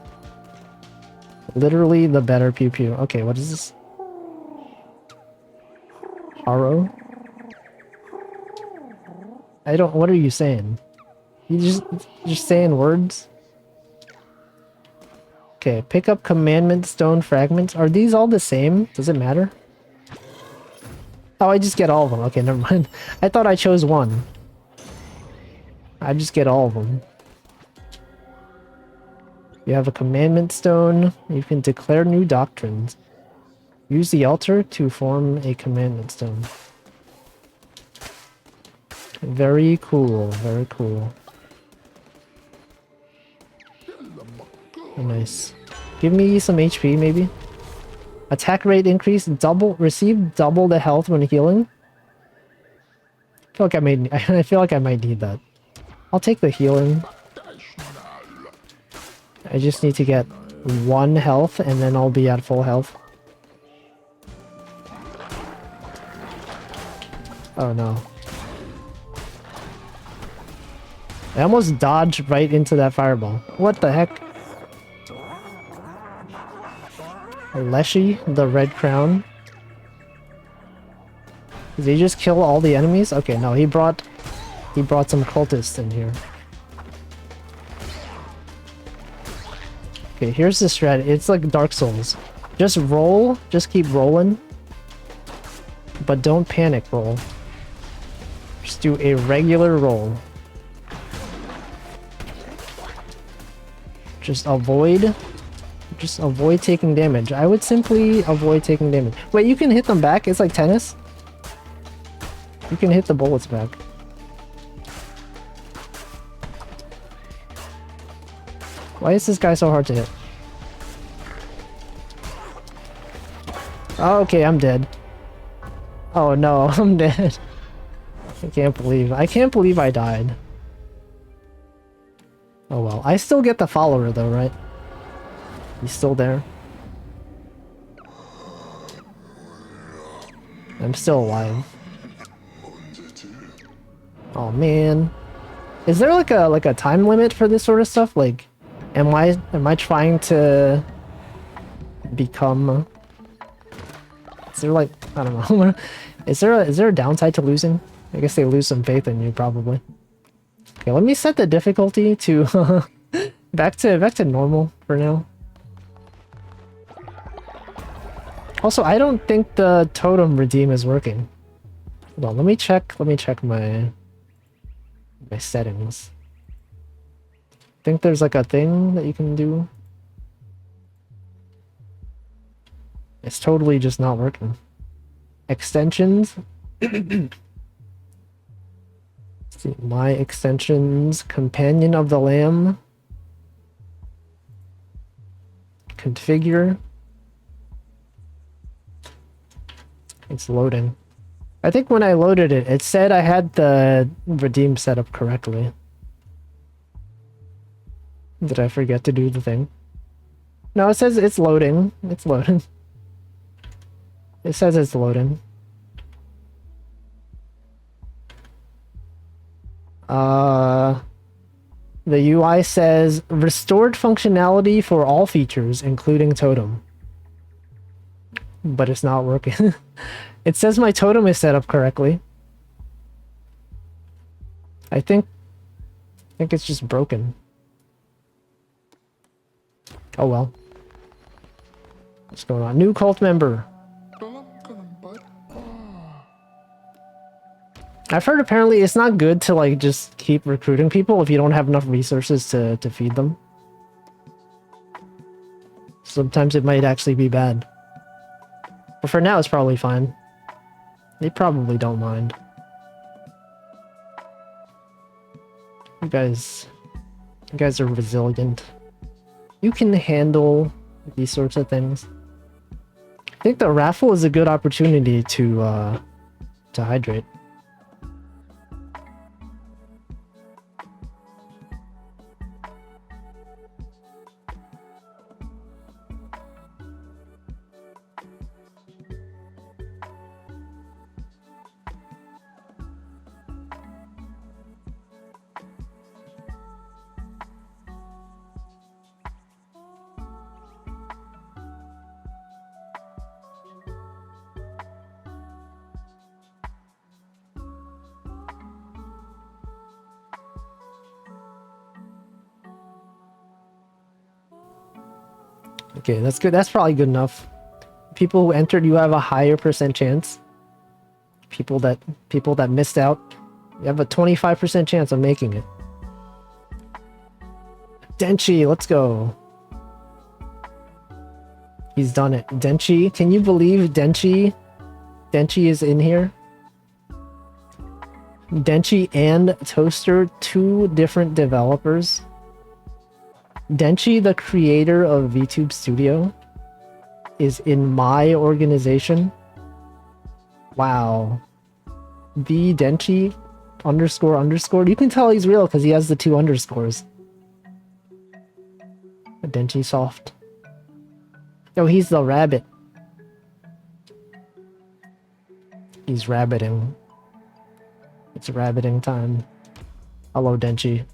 Literally the better pew pew. Okay, what is this? Haro? I don't... What are you saying? You just saying words? Okay, pick up commandment stone fragments. Are these all the same? Does it matter? Oh, I just get all of them. Okay, never mind. I thought I chose one. I just get all of them. You have a commandment stone. You can declare new doctrines. Use the altar to form a commandment stone. Very cool, very cool. Nice. Give me some HP, maybe. Attack rate increase, receive double the health when healing. I feel like I might need that. I'll take the healing. I just need to get 1 health and then I'll be at full health. Oh no. I almost dodged right into that fireball. What the heck? Leshy, the Red Crown. Did he just kill all the enemies? Okay, no, he brought some cultists in here. Okay, here's the strat. It's like Dark Souls. Just roll, just keep rolling. But don't panic roll. Just do a regular roll. Just avoid taking damage. I would simply avoid taking damage. Wait, you can hit them back? It's like tennis? You can hit the bullets back. Why is this guy so hard to hit? Oh, okay, I'm dead. Oh no, I'm dead. I can't believe I died. Oh well, I still get the follower though, right? He's still there. I'm still alive. Oh man. Is there like a time limit for this sort of stuff? Like, am I trying to become? Is there like, I don't know. Is there a downside to losing? I guess they lose some faith in you probably. Okay, let me set the difficulty to back to normal for now. Also, I don't think the totem redeem is working. Hold on, let me check my settings. I think there's like a thing that you can do. It's totally just not working. Extensions. Let's see, my extensions, Companion of the Lamb. Configure. It's loading. I think when I loaded it, it said I had the redeem set up correctly. Did I forget to do the thing? No, it says it's loading. It's loading. It says it's loading. The UI says restored functionality for all features, including totem. But it's not working. It says my totem is set up correctly. I think it's just broken. Oh well. What's going on? New cult member. I've heard apparently it's not good to like just keep recruiting people if you don't have enough resources to feed them. Sometimes it might actually be bad. But for now it's probably fine. They probably don't mind. You guys are resilient. You can handle these sorts of things. I think the raffle is a good opportunity to hydrate. Okay, that's good. That's probably good enough. People who entered, you have a higher % chance. People that missed out, you have a 25% chance of making it. Denchi, let's go. He's done it. Denchi, can you believe Denchi? Denchi is in here. Denchi and Toaster, 2 different developers. Denchi, the creator of VTube Studio, is in my organization. Wow. V Denchi __. You can tell he's real because he has the 2 underscores. Denchi Soft. Oh, he's the rabbit. He's rabbiting. It's rabbiting time. Hello, Denchi.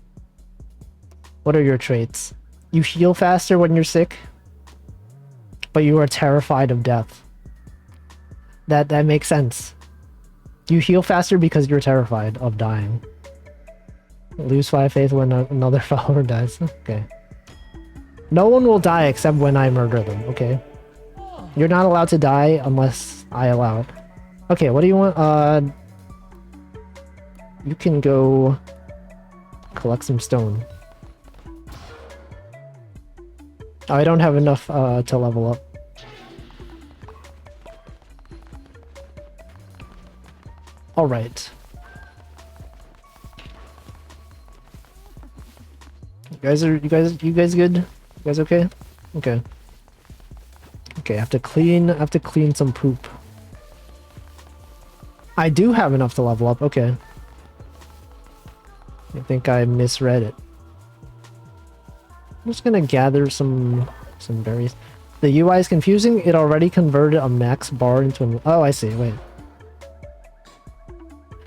What are your traits? You heal faster when you're sick, but you are terrified of death. That makes sense. You heal faster because you're terrified of dying. Lose 5 faith when another follower dies. Okay. No one will die except when I murder them, okay? You're not allowed to die unless I allow it. Okay, what do you want? You can go collect some stone. Oh, I don't have enough to level up. All right. You guys good? You guys okay? Okay. Okay, I have to clean some poop. I do have enough to level up, okay. I think I misread it. I'm just gonna gather some berries. The UI is confusing. It already converted a max bar into an... Oh, I see. Wait.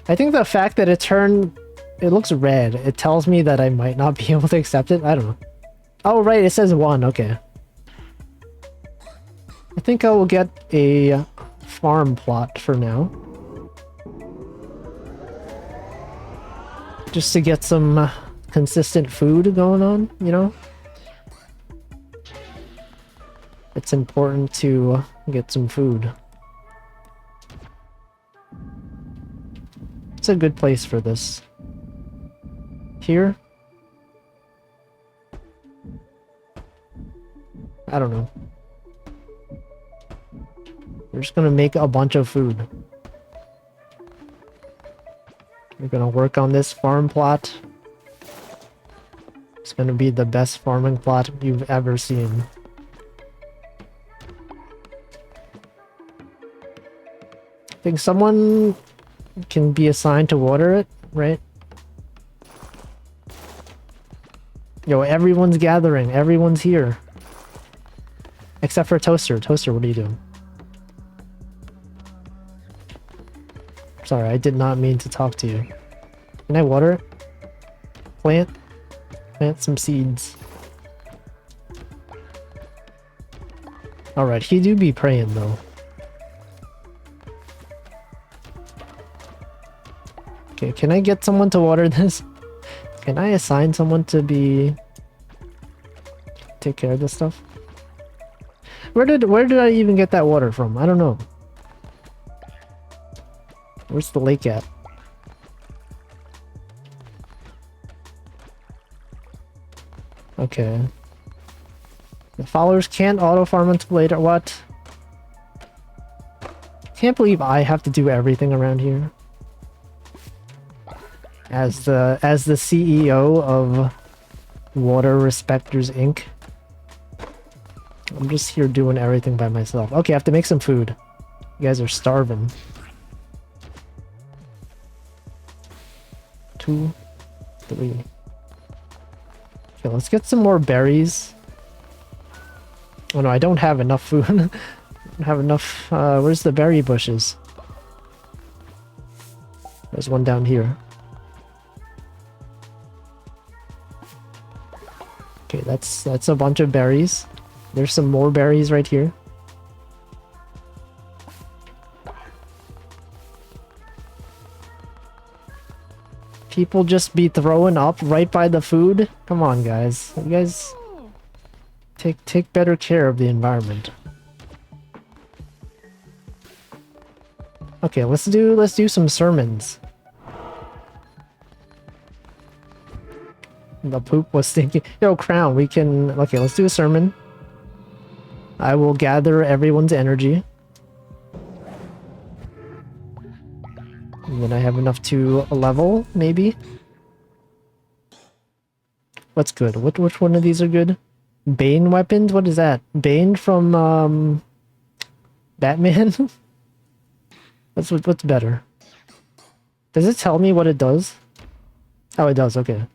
I think the fact that it looks red, it tells me that I might not be able to accept it. I don't know. Oh, right. It says 1. Okay. I think I will get a farm plot for now. Just to get some consistent food going on, you know? It's important to get some food. It's a good place for this. Here? I don't know. We're just gonna make a bunch of food. We're gonna work on this farm plot. It's gonna be the best farming plot you've ever seen. I think someone can be assigned to water it, right? Yo, everyone's gathering. Everyone's here. Except for Toaster. Toaster, what are you doing? Sorry, I did not mean to talk to you. Can I water it? Plant some seeds. Alright, he do be praying though. Okay, can I get someone to water this? Can I assign someone to take care of this stuff? Where did I even get that water from? I don't know. Where's the lake at? Okay. The followers can't auto-farm until later. What? Can't believe I have to do everything around here. As the CEO of Water Respecters Inc. I'm just here doing everything by myself. Okay, I have to make some food. You guys are starving. 2, 3. Okay, let's get some more berries. Oh no, I don't have enough food. I don't have enough. Where's the berry bushes? There's one down here. Okay, that's a bunch of berries. There's some more berries right here. People just be throwing up right by the food. Come on, guys. You guys take better care of the environment. Okay, let's do some sermons. The poop was thinking, yo, Crown, we can... Okay, let's do a sermon. I will gather everyone's energy. And then I have enough to level, maybe? What's good? Which one of these are good? Bane weapons? What is that? Bane from, Batman? What's better? Does it tell me what it does? Oh, it does, okay.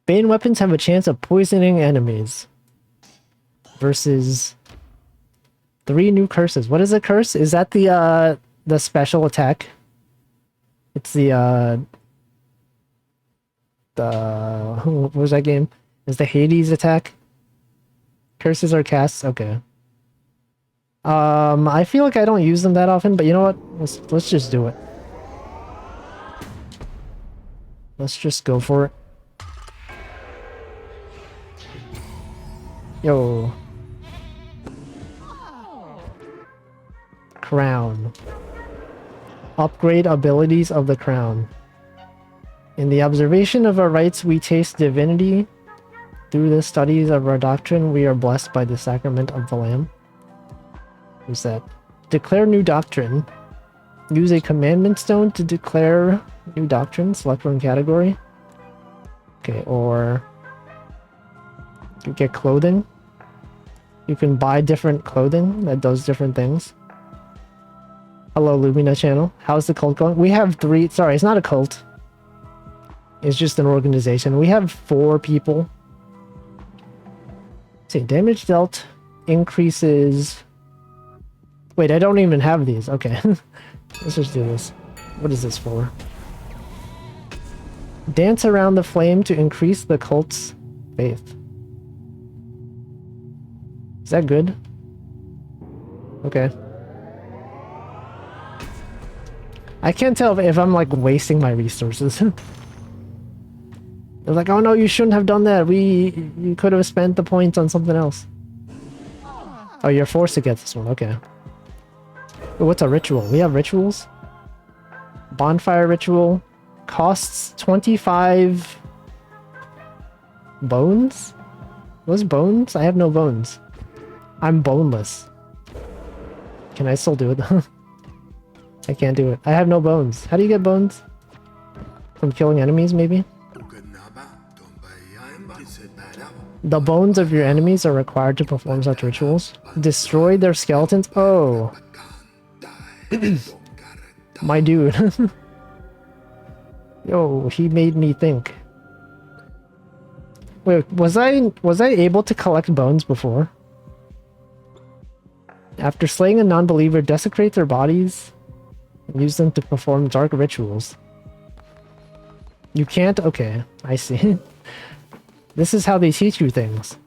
Bane weapons have a chance of poisoning enemies. Versus 3 new curses. What is a curse? Is that the special attack? It's the what was that game? Is the Hades attack? Curses are cast? Okay. I feel like I don't use them that often, but you know what? Let's just do it. Let's just go for it. Yo. Crown. Upgrade abilities of the crown. In the observation of our rites, we taste divinity. Through the studies of our doctrine, we are blessed by the sacrament of the Lamb. What's that? Declare new doctrine. Use a commandment stone to declare new doctrine. Select one category. Okay, or... You get clothing. You can buy different clothing that does different things. Hello, Lumina channel. How's the cult going? We have 3... Sorry, it's not a cult. It's just an organization. We have 4 people. Let's see, damage dealt increases... Wait, I don't even have these. Okay. Let's just do this. What is this for? Dance around the flame to increase the cult's faith. Is that good? Okay. I can't tell if I'm like wasting my resources. They're like, oh no, you shouldn't have done that. You could have spent the points on something else. Oh, you're forced to get this one. Okay. What's a ritual? We have rituals? Bonfire ritual. Costs 25 bones? What's bones? I have no bones. I'm boneless. Can I still do it? I can't do it. I have no bones. How do you get bones? From killing enemies, maybe? The bones of your enemies are required to perform such rituals. Destroy their skeletons? Oh. My dude. Yo, he made me think. Wait, was I able to collect bones before? After slaying a non-believer, desecrate their bodies and use them to perform dark rituals. You can't? Okay, I see. This is how they teach you things.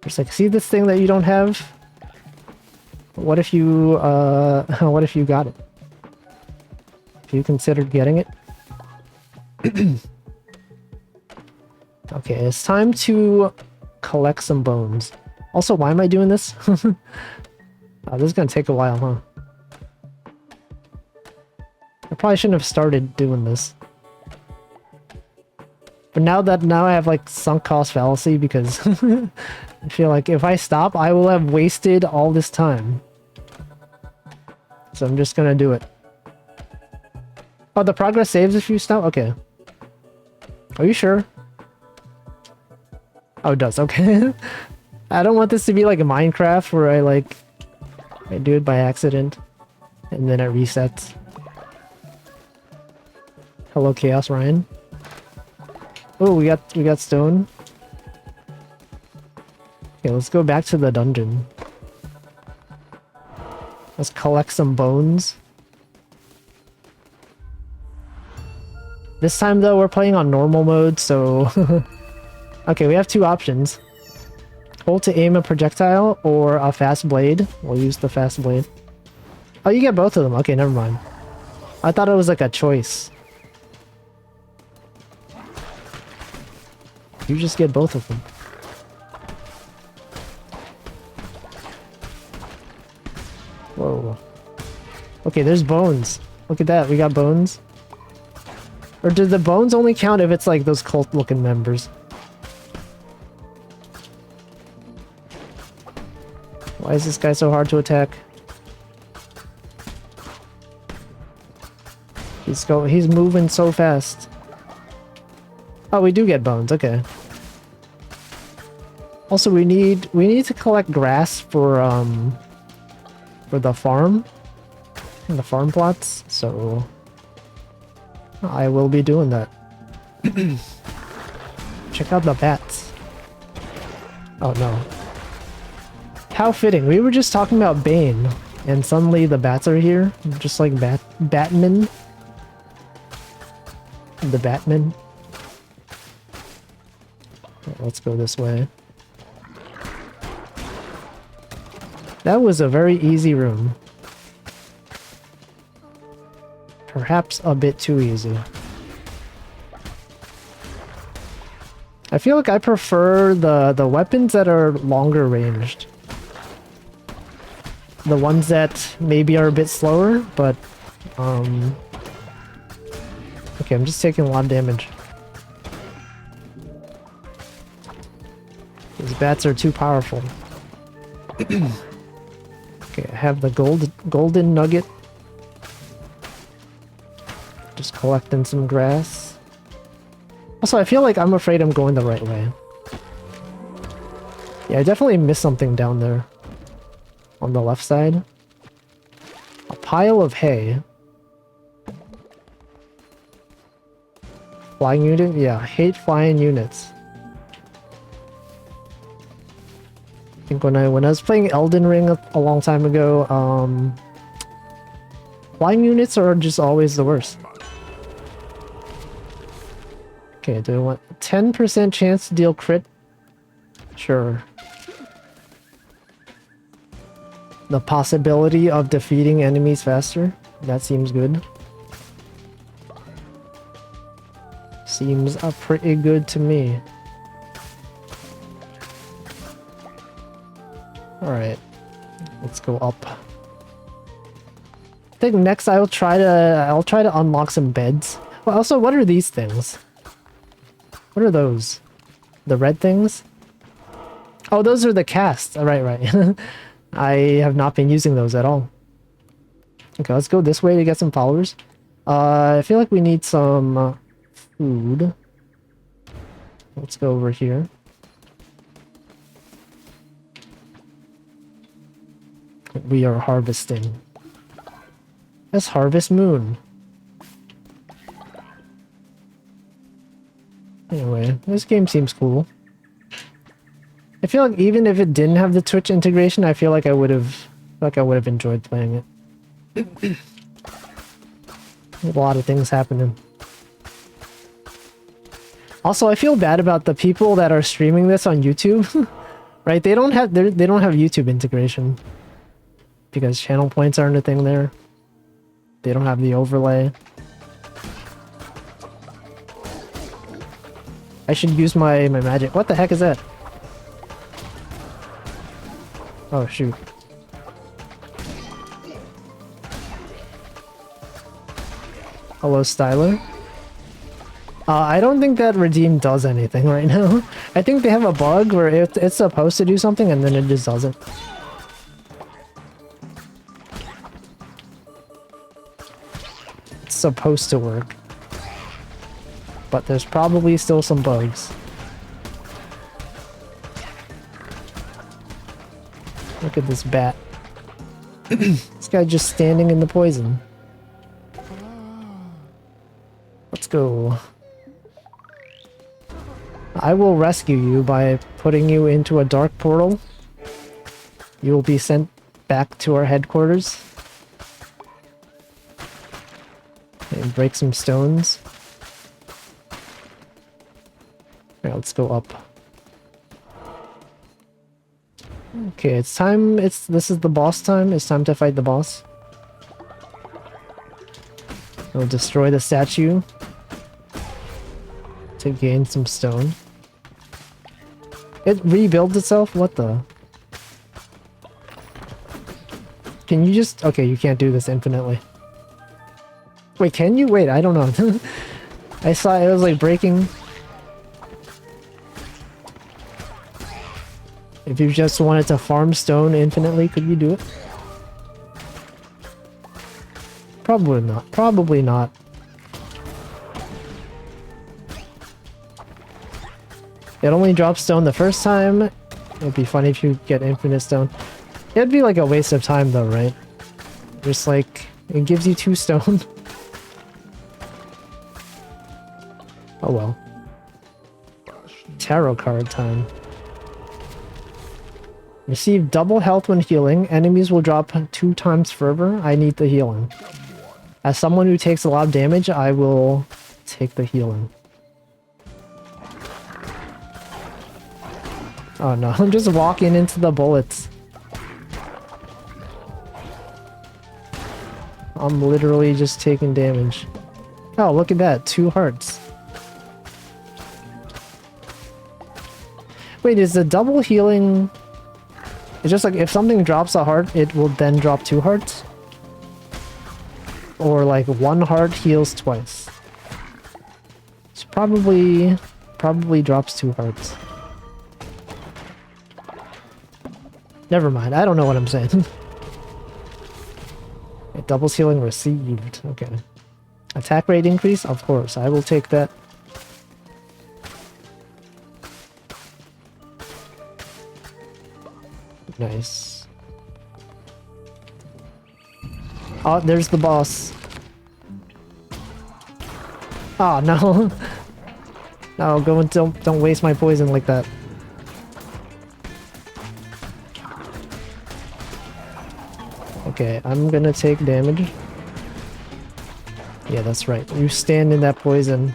It's like, see this thing that you don't have? What if you, what if you got it? If you considered getting it? Okay, it's time to collect some bones. Also, why am I doing this? This is gonna take a while, huh? I probably shouldn't have started doing this. But now I have like sunk cost fallacy because I feel like if I stop, I will have wasted all this time. So I'm just gonna do it. Oh, the progress saves if you stop? Okay. Are you sure? Oh, it does. Okay. I don't want this to be like a Minecraft where I do it by accident and then it resets. Hello, Chaos Ryan. Oh, we got stone. Okay, let's go back to the dungeon. Let's collect some bones. This time though, we're playing on normal mode, so okay, we have 2 options. Hold to aim a projectile or a fast blade. We'll use the fast blade. Oh, you get both of them. Okay, never mind. I thought it was like a choice. You just get both of them. Whoa. Okay, there's bones. Look at that, we got bones. Or do the bones only count if it's like those cult-looking members? Why is this guy so hard to attack? He's moving so fast. Oh, we do get bones, okay. Also, we need to collect grass for the farm. The farm plots, so I will be doing that. Check out the bats. Oh no. How fitting. We were just talking about Bane, and suddenly the bats are here. Just like Batman. The Batman. Let's go this way. That was a very easy room. Perhaps a bit too easy. I feel like I prefer the weapons that are longer ranged. The ones that maybe are a bit slower, but okay, I'm just taking a lot of damage. These bats are too powerful. Okay, I have the golden nugget. Just collecting some grass. Also, I feel like I'm afraid I'm going the right way. Yeah, I definitely missed something down there. On the left side. A pile of hay. Flying unit? Yeah, hate flying units. I think when I was playing Elden Ring a long time ago, flying units are just always the worst. Okay, do I want 10% chance to deal crit? Sure. The possibility of defeating enemies faster? That seems good. Seems pretty good to me. Alright. Let's go up. I think next I'll try to unlock some beds. Well, also, what are these things? What are those? The red things? Oh, those are the casts. Oh, right. I have not been using those at all. Okay, let's go this way to get some followers. I feel like we need some food. Let's go over here. We are harvesting. Let's harvest moon. Anyway, this game seems cool. I feel like even if it didn't have the Twitch integration, I feel like I would have enjoyed playing it. A lot of things happening. Also, I feel bad about the people that are streaming this on YouTube. Right? They don't have YouTube integration because channel points aren't a thing there. They don't have the overlay. I should use my magic. What the heck is that? Oh shoot. Hello, Styler. I don't think that redeem does anything right now. I think they have a bug where it's supposed to do something and then it just doesn't. It's supposed to work. But there's probably still some bugs. Look at this bat. This guy just standing in the poison. Let's go. I will rescue you by putting you into a dark portal. You will be sent back to our headquarters. And break some stones. Alright, let's go up. Okay, it's time. This is the boss time. It's time to fight the boss. We'll destroy the statue to gain some stone. It rebuilds itself? What the? Can you just... Okay, you can't do this infinitely. Wait, can you? Wait, I don't know. I saw it was like breaking... If you just wanted to farm stone infinitely, could you do it? Probably not. Probably not. It only drops stone the first time. It'd be funny if you get infinite stone. It'd be like a waste of time though, right? Just like, it gives you 2 stone. Oh well. Tarot card time. Receive double health when healing. Enemies will drop 2 times fervor. I need the healing. As someone who takes a lot of damage, I will take the healing. Oh no, I'm just walking into the bullets. I'm literally just taking damage. Oh, look at that. 2 hearts. Wait, is the double healing... It's just like if something drops a heart, it will then drop 2 hearts? Or like 1 heart heals twice. So probably drops 2 hearts. Never mind, I don't know what I'm saying. It doubles healing received. Okay. Attack rate increase? Of course, I will take that. Nice. Oh, there's the boss. Oh no. No, go and don't waste my poison like that. Okay, I'm gonna take damage. Yeah, that's right. You stand in that poison.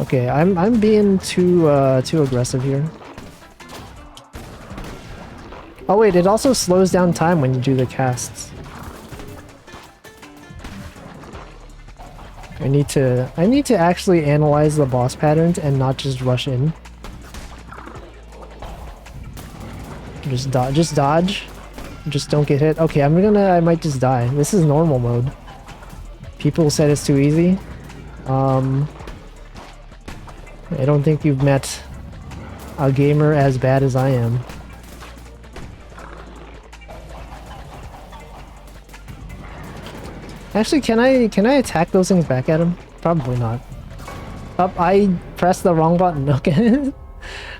Okay, I'm being too aggressive here. Oh wait, it also slows down time when you do the casts. I need to actually analyze the boss patterns and not just rush in. Just dodge. Just don't get hit. Okay, I might just die. This is normal mode. People said it's too easy. I don't think you've met a gamer as bad as I am. Actually, can I attack those things back at him? Probably not. Oh, I pressed the wrong button. Okay.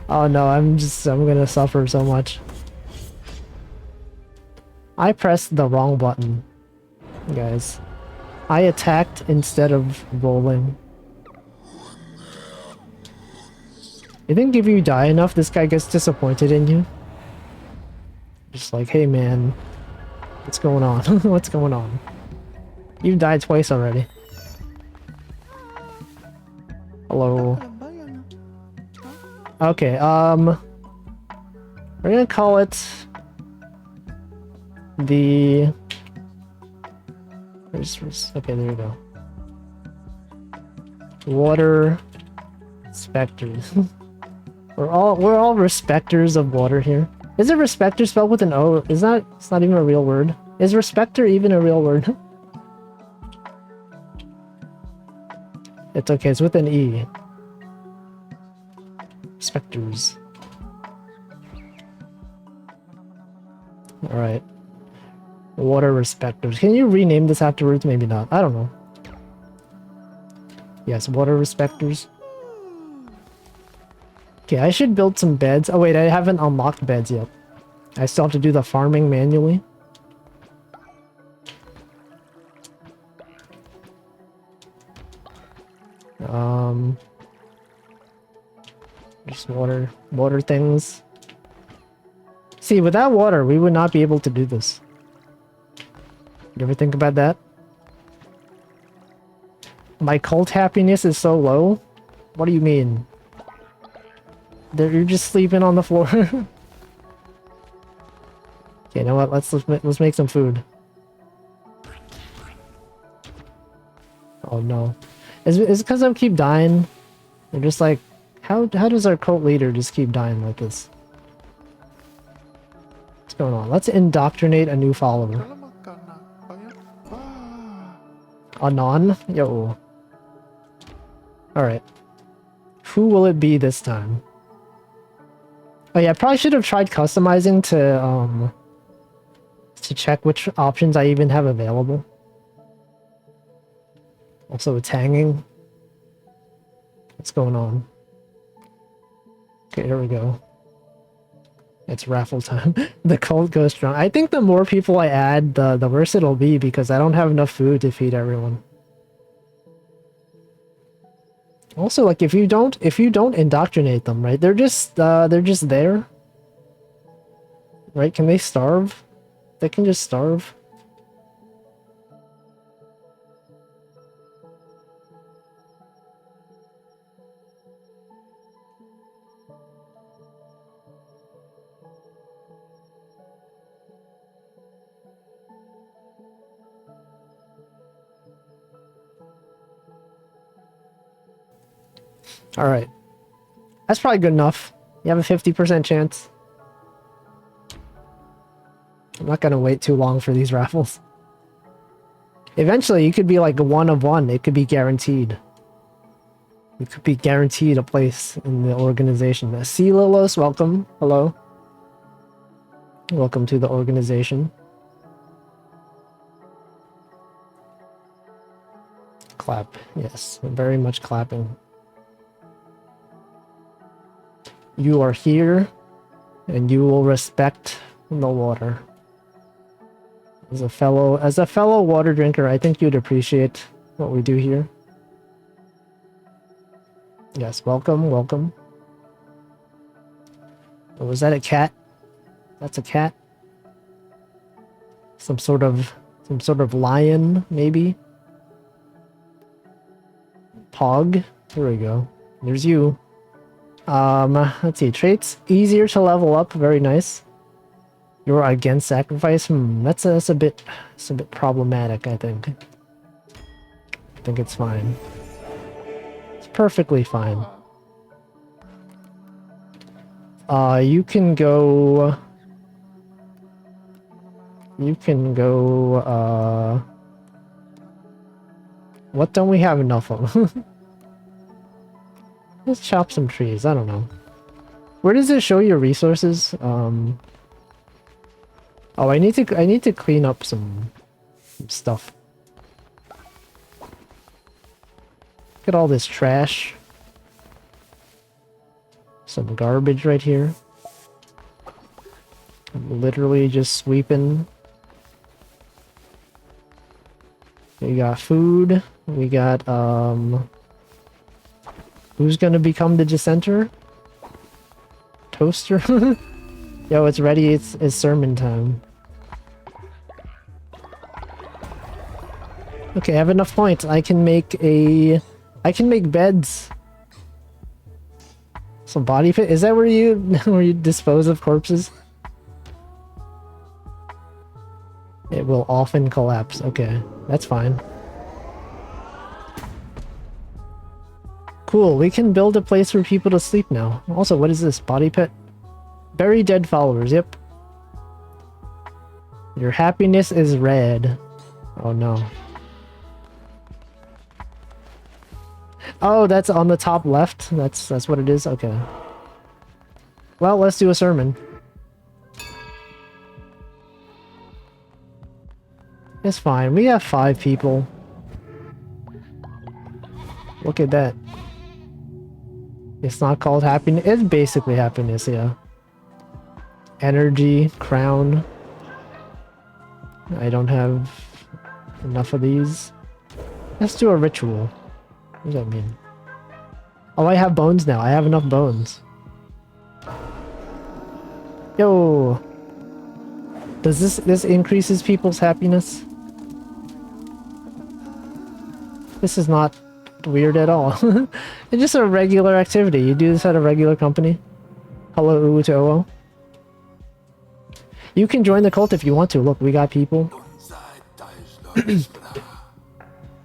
Oh no, I'm gonna suffer so much. I pressed the wrong button, guys. I attacked instead of rolling. You think if you die enough, this guy gets disappointed in you? Just like, hey man, what's going on? What's going on? You died twice already. Hello. Okay, we're gonna call it the... Okay, there we go. Water specters. We're all respecters of water here. Is it respecter spelled with an O? It's not even a real word. Is respecter even a real word? It's okay, it's with an E. Specters. Alright. Water respecters. Can you rename this afterwards? Maybe not. I don't know. Yes, water respecters. Okay, I should build some beds. Oh wait, I haven't unlocked beds yet. I still have to do the farming manually. Just water things. See, without water, we would not be able to do this. You ever think about that? My cult happiness is so low? What do you mean? You're just sleeping on the floor? Okay, you know what? Let's make some food. Oh no. Is it because I keep dying? They're just like, how does our cult leader just keep dying like this? What's going on? Let's indoctrinate a new follower. Anon? Yo. Alright. Who will it be this time? Oh yeah, I probably should have tried customizing to check which options I even have available. Also, it's hanging. What's going on? Okay, here we go. It's raffle time. The cult goes strong. I think the more people I add, the worse it'll be because I don't have enough food to feed everyone. Also, like if you don't indoctrinate them, right? They're just there. Right? Can they starve? They can just starve. Alright. That's probably good enough. You have a 50% chance. I'm not gonna wait too long for these raffles. Eventually, you could be like a 1 of 1. It could be guaranteed. You could be guaranteed a place in the organization. C. Lilos, welcome. Hello. Welcome to the organization. Clap. Yes, very much clapping. You are here, and you will respect the water. As a fellow water drinker, I think you'd appreciate what we do here. Yes, welcome, welcome. Oh, was that a cat? That's a cat. Some sort of lion, maybe. Pog. Here we go. There's you. Let's see. Traits easier to level up. Very nice. You're against sacrifice. That's a bit problematic. I think. I think it's fine. It's perfectly fine. You can go. What don't we have enough of? Let's chop some trees. I don't know. Where does it show your resources? Oh, I need to clean up some stuff. Look at all this trash. Some garbage right here. I'm literally just sweeping. We got food. We got, who's gonna become the dissenter? Toaster? Yo, it's ready. It's sermon time. Okay, I have enough points. I can make beds. Some body pit. Is that where you dispose of corpses? It will often collapse. Okay, that's fine. Cool, we can build a place for people to sleep now. Also, what is this? Body pit? Bury dead followers, yep. Your happiness is red. Oh no. Oh, that's on the top left? That's what it is? Okay. Well, let's do a sermon. It's fine. We have 5 people. Look at that. It's not called happiness. It's basically happiness, yeah. Energy, crown. I don't have enough of these. Let's do a ritual. What does that mean? Oh, I have bones now. I have enough bones. Yo! Does this increases people's happiness? This is not weird at all. It's just a regular activity. You do this at a regular company. Hello, Uwu to Oo. You can join the cult if you want to. Look, we got people.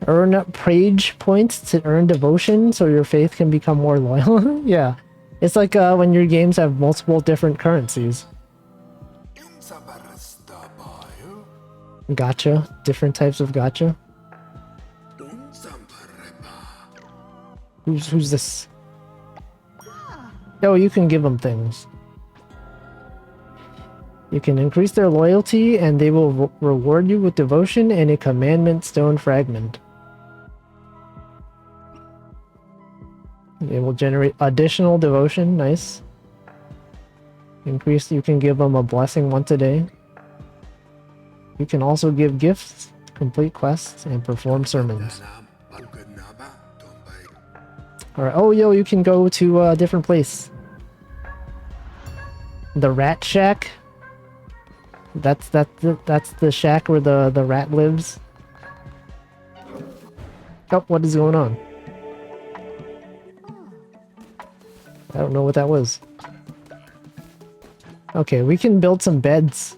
Earn page points to earn devotion so your faith can become more loyal. Yeah. It's like when your games have multiple different currencies. Gacha. Different types of gacha. Who's this? Oh, you can give them things. You can increase their loyalty and they will reward you with devotion and a commandment stone fragment. They will generate additional devotion. Nice. You can give them a blessing once a day. You can also give gifts, complete quests, and perform sermons. Alright, oh yo, you can go to a different place. The Rat Shack. That's the shack where the rat lives. Oh, what is going on? I don't know what that was. Okay, we can build some beds.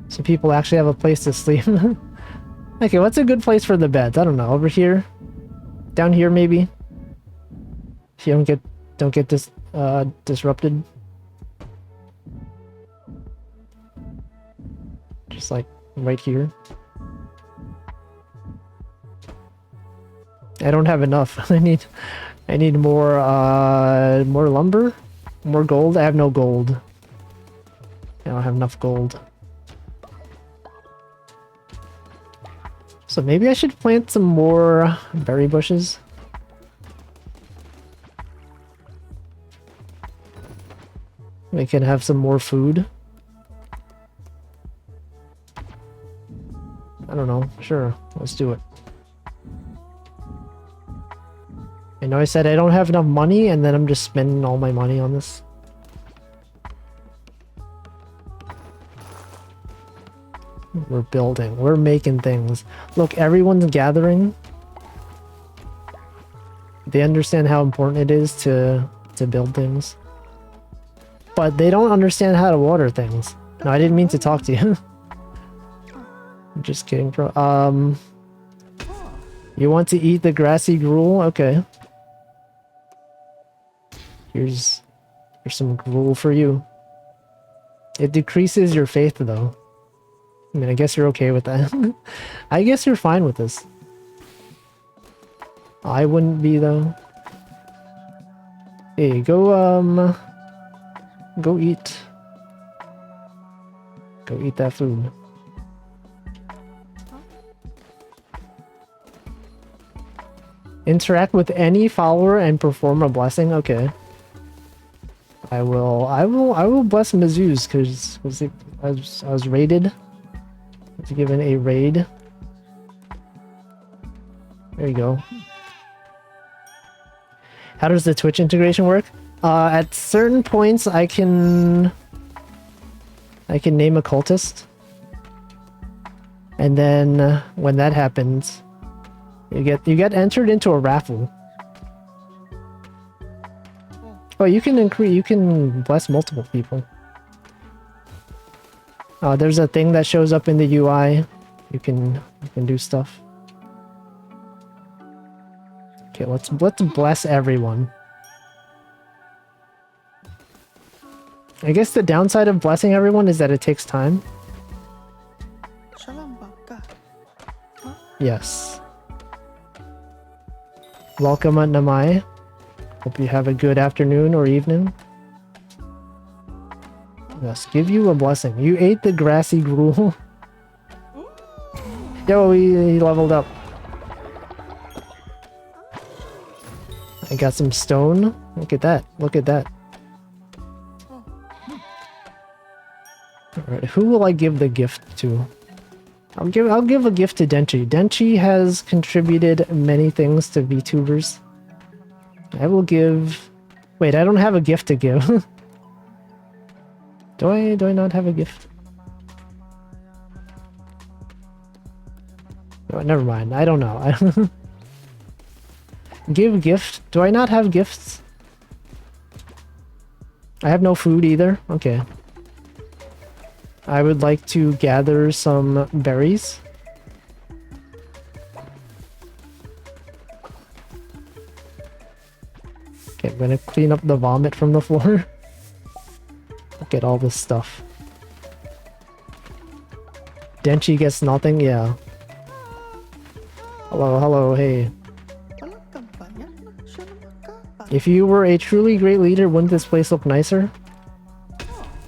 So people actually have a place to sleep. Okay, what's a good place for the beds? I don't know. Over here? Down here, maybe? If you don't get disrupted. Just like right here. I don't have enough. I need more lumber, more gold. I have no gold. I don't have enough gold. So maybe I should plant some more berry bushes. We can have some more food. I don't know. Sure, let's do it. I know I said I don't have enough money, and then I'm just spending all my money on this. We're building. We're making things. Look, everyone's gathering. They understand how important it is to build things. But they don't understand how to water things. No, I didn't mean to talk to you. I'm just kidding, bro. You want to eat the grassy gruel? Okay. Here's some gruel for you. It decreases your faith, though. I mean, I guess you're okay with that. I guess you're fine with this. I wouldn't be, though. Hey, go, go eat. Go eat that food. Interact with any follower and perform a blessing? Okay. I will bless Mizzou's because I was raided. I was given a raid. There you go. How does the Twitch integration work? At certain points, I can name a cultist, and then when that happens, you get entered into a raffle. Oh, you can bless multiple people. There's a thing that shows up in the UI. You can do stuff. Okay, let's bless everyone. I guess the downside of blessing everyone is that it takes time. Yes. Welcome, Namai. Hope you have a good afternoon or evening. Yes, give you a blessing. You ate the grassy gruel. Yo, he leveled up. I got some stone. Look at that. Look at that. Alright, who will I give the gift to? I'll give a gift to Denchi. Denchi has contributed many things to VTubers. I will give... Wait, I don't have a gift to give. Do I not have a gift? Oh, never mind. I don't know. Give gift? Do I not have gifts? I have no food either? Okay. I would like to gather some berries. Okay, I'm gonna clean up the vomit from the floor. Look at all this stuff. Denchi gets nothing? Yeah. Hello, hello, hey. If you were a truly great leader, wouldn't this place look nicer?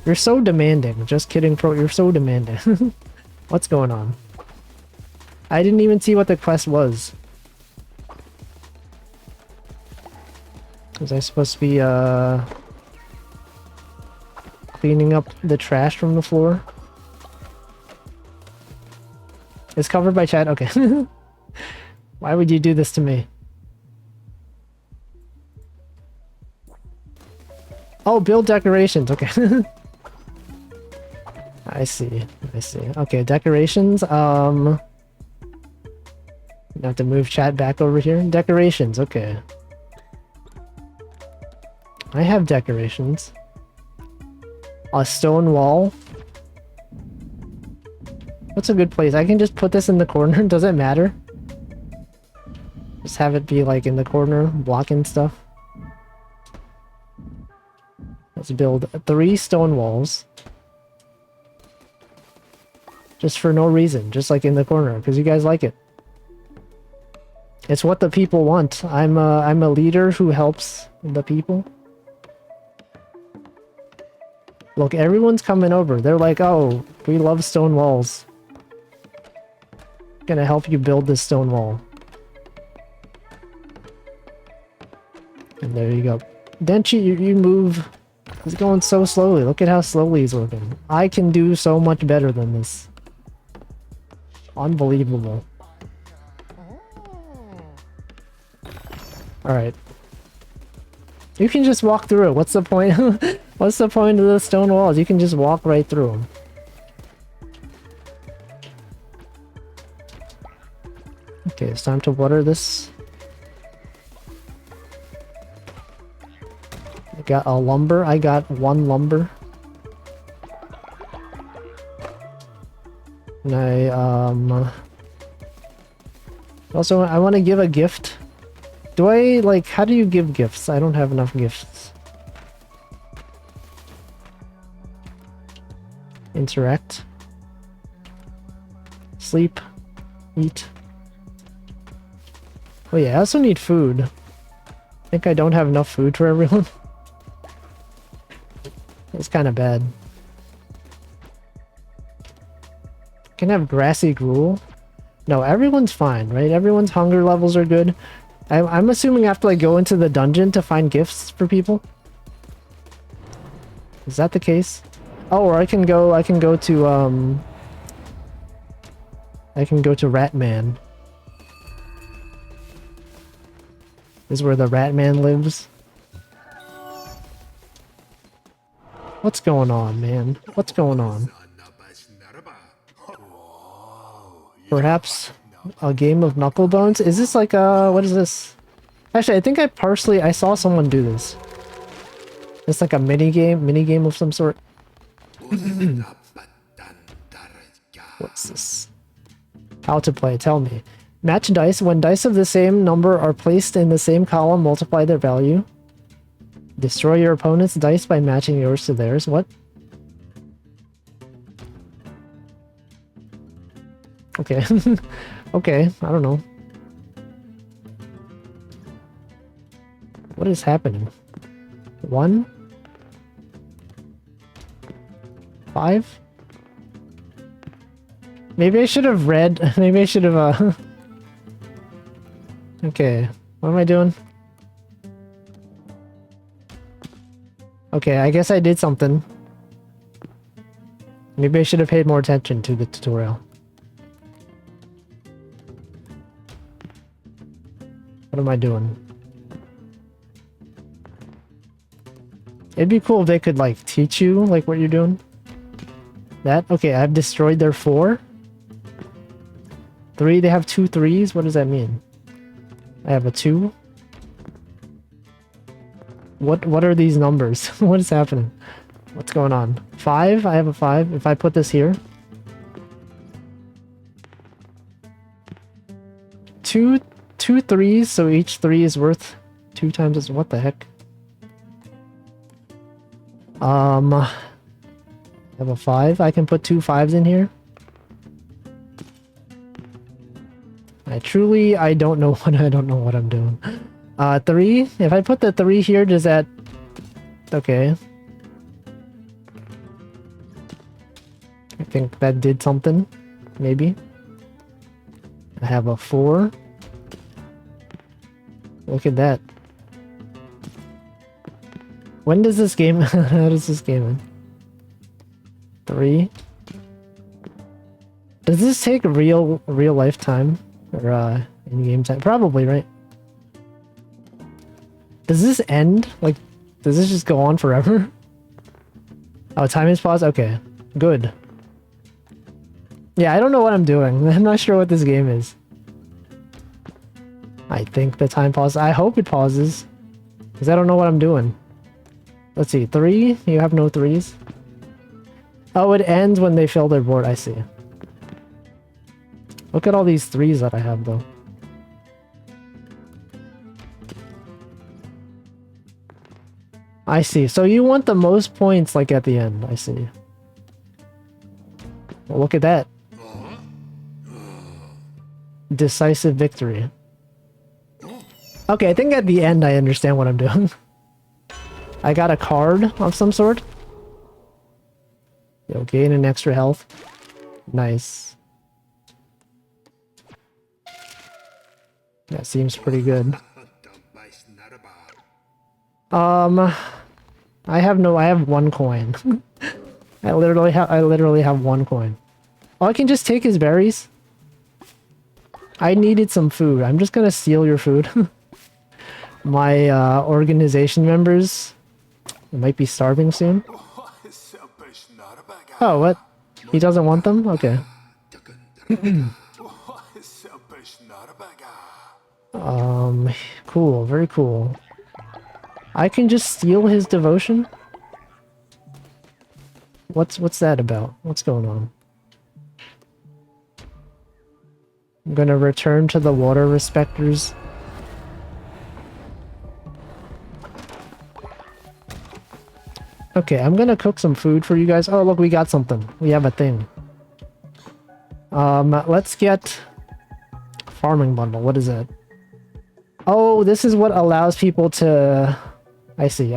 You're so demanding. Just kidding, bro. You're so demanding. What's going on? I didn't even see what the quest was. Was I supposed to be, cleaning up the trash from the floor? It's covered by chat? Okay. Why would you do this to me? Oh, build decorations. Okay. I see. I see. Okay, decorations. I have to move chat back over here. Decorations. Okay. I have decorations. A stone wall. What's a good place? I can just put this in the corner. Does it matter? Just have it be like in the corner, blocking stuff. Let's build 3 stone walls. Just for no reason, just like in the corner, because you guys like it. It's what the people want. I'm a leader who helps the people. Look, everyone's coming over. They're like, oh, we love stone walls. Gonna help you build this stone wall. And there you go. Denchi, you move He's going so slowly. Look at how slowly he's working. I can do so much better than this. Unbelievable. Alright. You can just walk through it. What's the point? What's the point of the stone walls? You can just walk right through them. Okay, it's time to water this. I got a lumber. I got 1 lumber. And also, I want to give a gift. Do I, like, how do you give gifts? I don't have enough gifts. Interact. Sleep. Eat. Oh yeah, I also need food. I think I don't have enough food for everyone. It's kind of bad. Can I have grassy gruel? No, everyone's fine, right? Everyone's hunger levels are good. I'm assuming I have to like go into the dungeon to find gifts for people. Is that the case? Oh, or I can go to Ratman. This is where the Ratman lives. What's going on, man? What's going on? Perhaps a game of Knucklebones? Is this like what is this? Actually, I think I saw someone do this. It's like a mini game of some sort. What's this? How to play, tell me. Match dice. When dice of the same number are placed in the same column, multiply their value. Destroy your opponent's dice by matching yours to theirs. What? Okay. Okay, I don't know. What is happening? 1? 5? Maybe I should have read. Maybe I should have, Okay, what am I doing? Okay, I guess I did something. Maybe I should have paid more attention to the tutorial. What am I doing? It'd be cool if they could, like, teach you, like, what you're doing. That? Okay, I've destroyed their 4. 3, they have 2 3s? What does that mean? I have a 2. What are these numbers? What is happening? What's going on? 5? I have a 5. If I put this here. 2 3s, so each 3 is worth 2 times as what the heck? I have a 5. I can put 2 5s in here. I don't know what I'm doing. 3. If I put the 3 here, does that... Okay. I think that did something. Maybe. I have a 4. Look at that. When does this game... How does this game end? 3. Does this take real life time? Or, in-game time? Probably, right? Does this end? Like, does this just go on forever? Oh, time is paused? Okay. Good. Yeah, I don't know what I'm doing. I'm not sure what this game is. I think the time pauses. I hope it pauses. Because I don't know what I'm doing. Let's see. 3? You have no 3s? Oh, it ends when they fill their board. I see. Look at all these 3s that I have, though. I see. So you want the most points, like, at the end. I see. Well, look at that. Decisive victory. Okay, I think at the end I understand what I'm doing. I got a card of some sort. You'll gain an extra health. Nice. That seems pretty good. I have 1 coin. I literally have 1 coin. Oh, I can just take his berries. I needed some food. I'm just gonna steal your food. My organization members might be starving soon. Oh, what? He doesn't want them? Okay. Cool, very cool. I can just steal his devotion? What's that about? What's going on? I'm gonna return to the water respecters. Okay, I'm gonna cook some food for you guys. Oh, look, we got something. We have a thing. Let's get farming bundle. What is it? Oh, this is what allows people to... I see.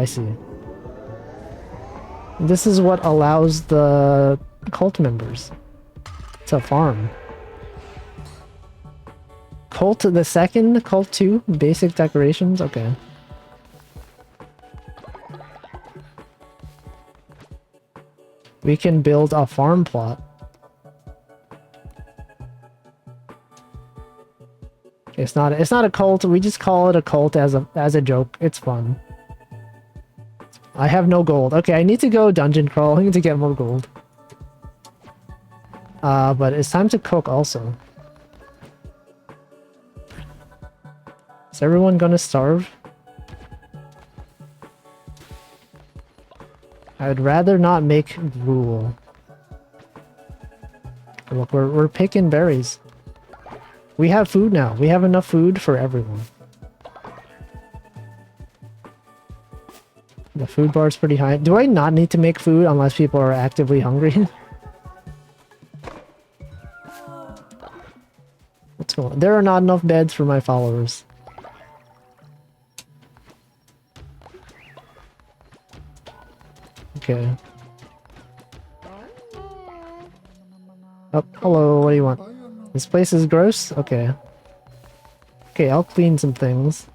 This is what allows the cult members to farm. Cult the second, cult 2, basic decorations, okay. We can build a farm plot. It's not a cult, we just call it a cult as a joke. It's fun. I have no gold. Okay, I need to go dungeon crawling to get more gold. But it's time to cook also. Is everyone gonna starve? I'd rather not make gruel. Look, we're picking berries. We have food now. We have enough food for everyone. The food bar is pretty high. Do I not need to make food unless people are actively hungry? What's going on? There are not enough beds for my followers. Okay. Oh, hello, what do you want? This place is gross? Okay. Okay, I'll clean some things.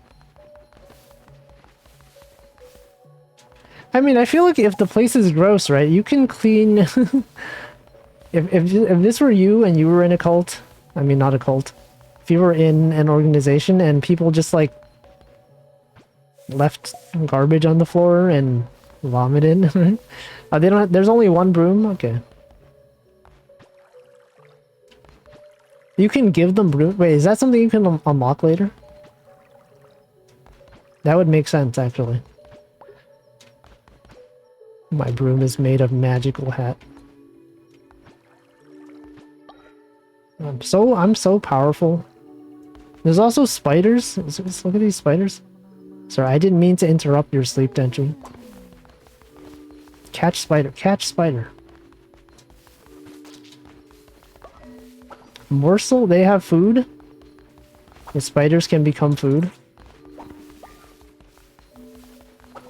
I mean, I feel like if the place is gross, right, you can clean... if this were you and you were in a cult, I mean, not a cult, if you were in an organization and people just, like, left garbage on the floor and vomited, right? They don't have, there's only one broom? Okay. You can give them broom... Wait, is that something you can unlock later? That would make sense, actually. My broom is made of magical hat. I'm so powerful. There's also spiders. Look at these spiders. Sorry, I didn't mean to interrupt your sleep, Denchi. Catch spider, catch spider. Morsel, they have food. The spiders can become food.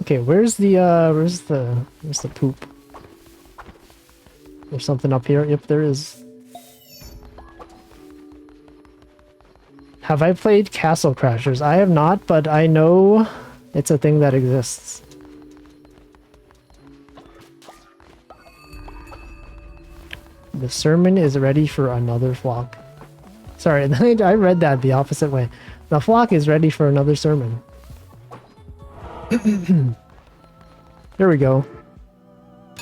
Okay, where's the poop? There's something up here. Yep, there is. Have I played Castle Crashers? I have not, but I know it's a thing that exists. The sermon is ready for another flock. Sorry, I read that the opposite way. The flock is ready for another sermon. There we go.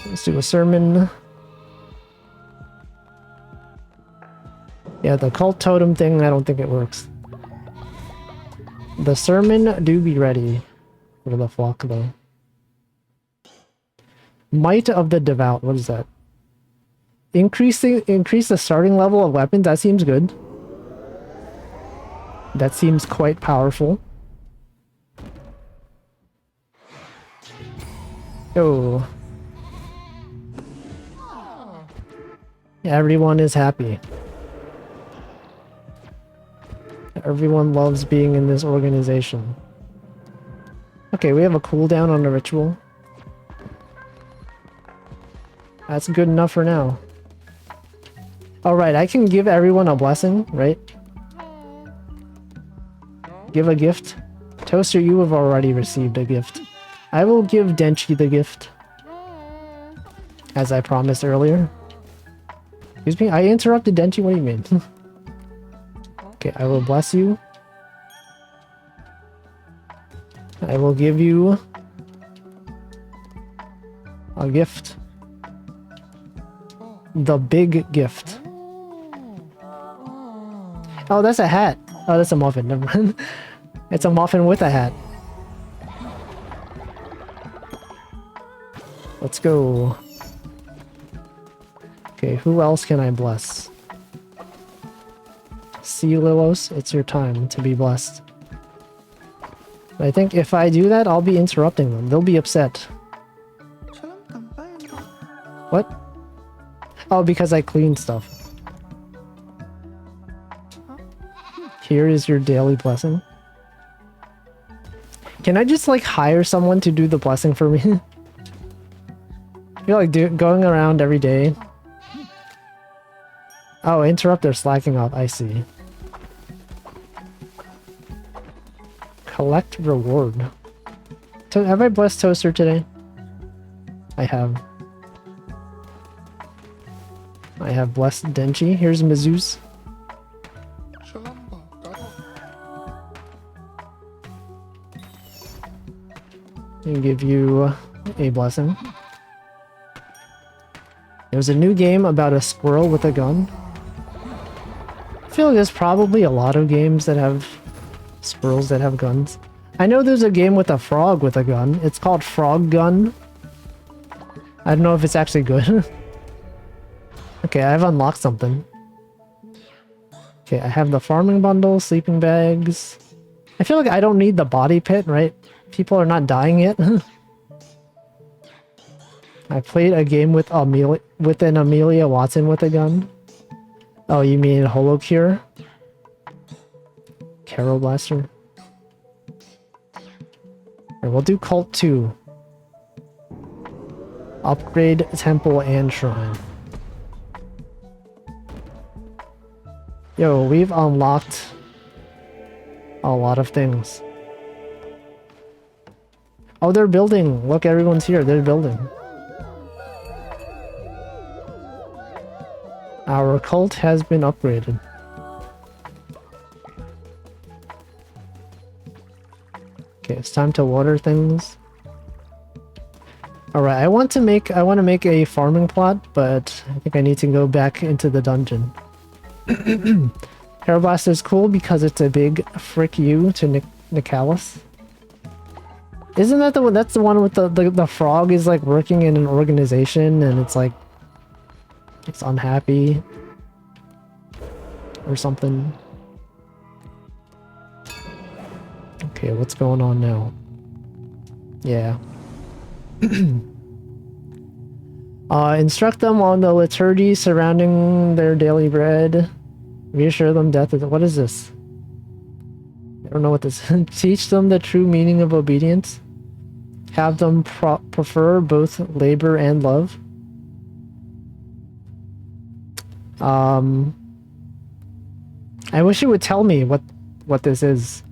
Let's do a sermon. Yeah, the cult totem thing, I don't think it works. The sermon do be ready for the flock, though. Might of the Devout, what is that? Increase the starting level of weapons, that seems good. That seems quite powerful. Oh. Everyone is happy. Everyone loves being in this organization. Okay, we have a cooldown on the ritual. That's good enough for now. Alright, I can give everyone a blessing, right? Give a gift. Toaster, you have already received a gift. I will give Denchi the gift. As I promised earlier. Excuse me, I interrupted Denchi? What do you mean? Okay, I will bless you. I will give you a gift. The big gift. Oh, that's a hat. Oh, that's a muffin. Never mind. It's a muffin with a hat. Let's go. Okay, who else can I bless? Sea Lillos, it's your time to be blessed. I think if I do that, I'll be interrupting them. They'll be upset. What? Oh, because I cleaned stuff. Here is your daily blessing. Can I just like hire someone to do the blessing for me? I feel like going around every day. Oh, interrupt, they're slacking off. I see. Collect reward. Have I blessed Toaster today? I have. I have blessed Denchi. Here's Mizu's. And give you a blessing. There's a new game about a squirrel with a gun. I feel like there's probably a lot of games that have squirrels that have guns. I know there's a game with a frog with a gun. It's called Frog Gun. I don't know if it's actually good. Okay, I've unlocked something. Okay, I have the farming bundle, sleeping bags. I feel like I don't need the body pit, right? People are not dying yet. I played a game with an Amelia Watson with a gun. Oh, you mean Holocure? Carol Blaster. Alright, we'll do Cult 2. Upgrade Temple and Shrine. Yo, we've unlocked a lot of things. Oh, they're building. Look, everyone's here. They're building. Our cult has been upgraded. Okay, it's time to water things. All right, I want to make a farming plot, but I think I need to go back into the dungeon. Aeroblast is cool because it's a big frick you to Nicalis. Isn't that the one? That's the one with the frog is like working in an organization and it's like it's unhappy or something. Okay, what's going on now? Yeah. Instruct them on the liturgy surrounding their daily bread. Reassure them death is... What is this? I don't know what this is. Teach them the true meaning of obedience. Have them prefer both labor and love. I wish it would tell me what this is.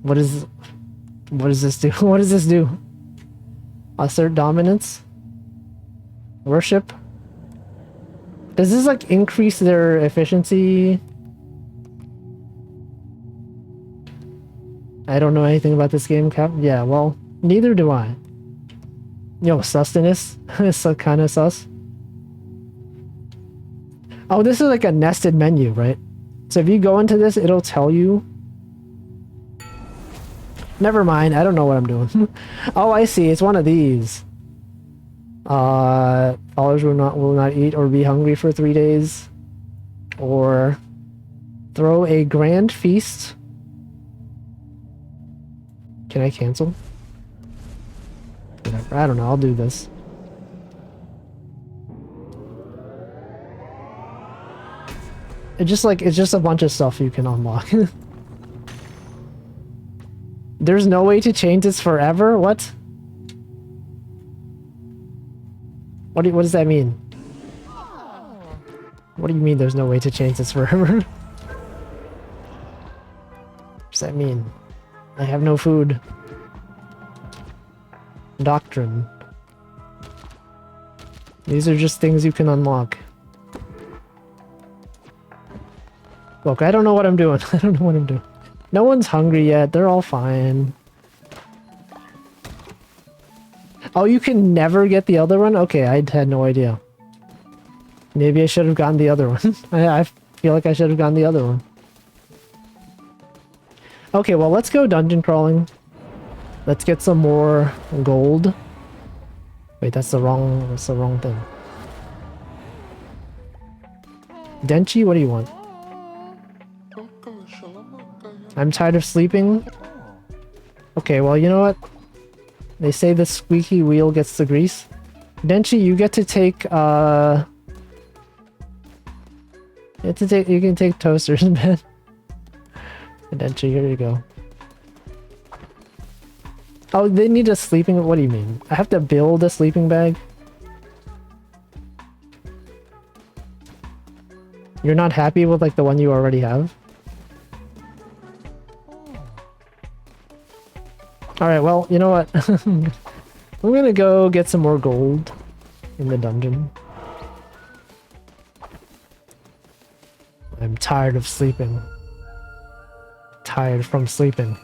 What does this do? What does this do? Assert dominance? Worship? Does this like increase their efficiency? I don't know anything about this game, Cap. Yeah, well, neither do I. Yo, sustenance? It's kind of sus. Oh, this is like a nested menu, right? So if you go into this, it'll tell you. Never mind, I don't know what I'm doing. Oh, I see, it's one of these. Followers will not eat or be hungry for 3 days. Or throw a grand feast. Can I cancel? Whatever, I don't know, I'll do this. It's just a bunch of stuff you can unlock. There's no way to change this forever? What? What does that mean? What do you mean there's no way to change this forever? What does that mean? I have no food. Doctrine. These are just things you can unlock. Look, I don't know what I'm doing. I don't know what I'm doing. No one's hungry yet. They're all fine. Oh, you can never get the other one? Okay, I had no idea. Maybe I should have gotten the other one. I feel like I should have gotten the other one. Okay, well, let's go dungeon crawling. Let's get some more gold. Wait, that's the wrong thing. Denchi, what do you want? I'm tired of sleeping. Okay, well, you know what? They say the squeaky wheel gets the grease. Denchi, you get to take, you can take toasters in bed. Denchi, here you go. Oh, they need a sleeping... What do you mean? I have to build a sleeping bag? You're not happy with, like, the one you already have? Alright, well, you know what? I'm gonna go get some more gold in the dungeon. I'm tired of sleeping. Tired from sleeping.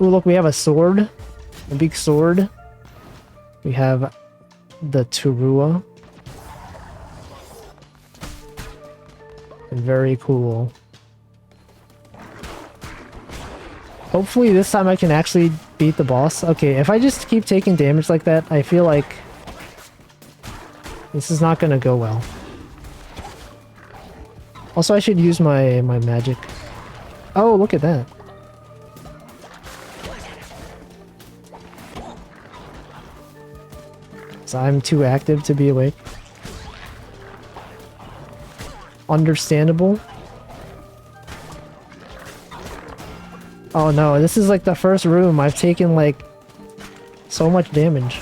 Ooh, look, we have a sword. A big sword. We have the Turua. Very cool. Hopefully this time I can actually beat the boss. Okay, if I just keep taking damage like that, I feel like this is not gonna go well. Also, I should use my magic. Oh, look at that. So I'm too active to be awake. Understandable. Oh no, this is like the first room I've taken like so much damage.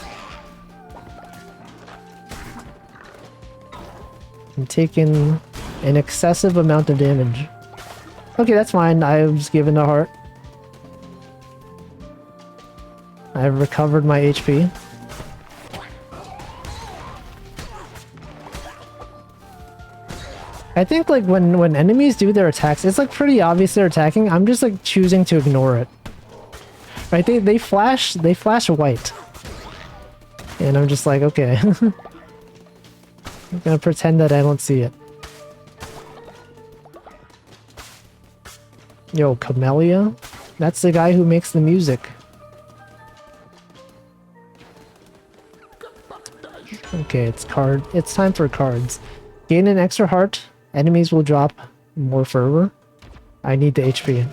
I'm taking an excessive amount of damage. Okay, that's fine. I was given a heart. I've recovered my HP. I think like when enemies do their attacks, it's like pretty obvious they're attacking. I'm just like choosing to ignore it. Right? They flash white. And I'm just like, okay. I'm gonna pretend that I don't see it. Yo, Camellia? That's the guy who makes the music. Okay, it's time for cards. Gain an extra heart. Enemies will drop more fervor. I need the HP.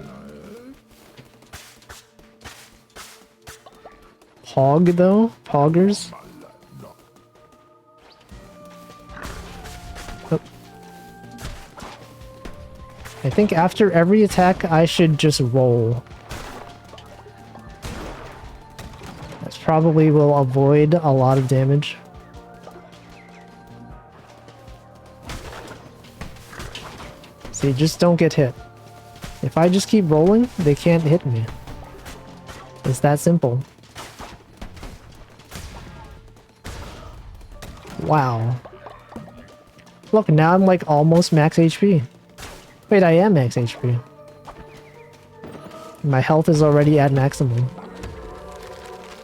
Pog though? Poggers? Oh. I think after every attack I should just roll. That probably will avoid a lot of damage. See, just don't get hit. If I just keep rolling, they can't hit me. It's that simple. Wow. Look, now I'm like almost max HP. Wait, I am max HP. My health is already at maximum.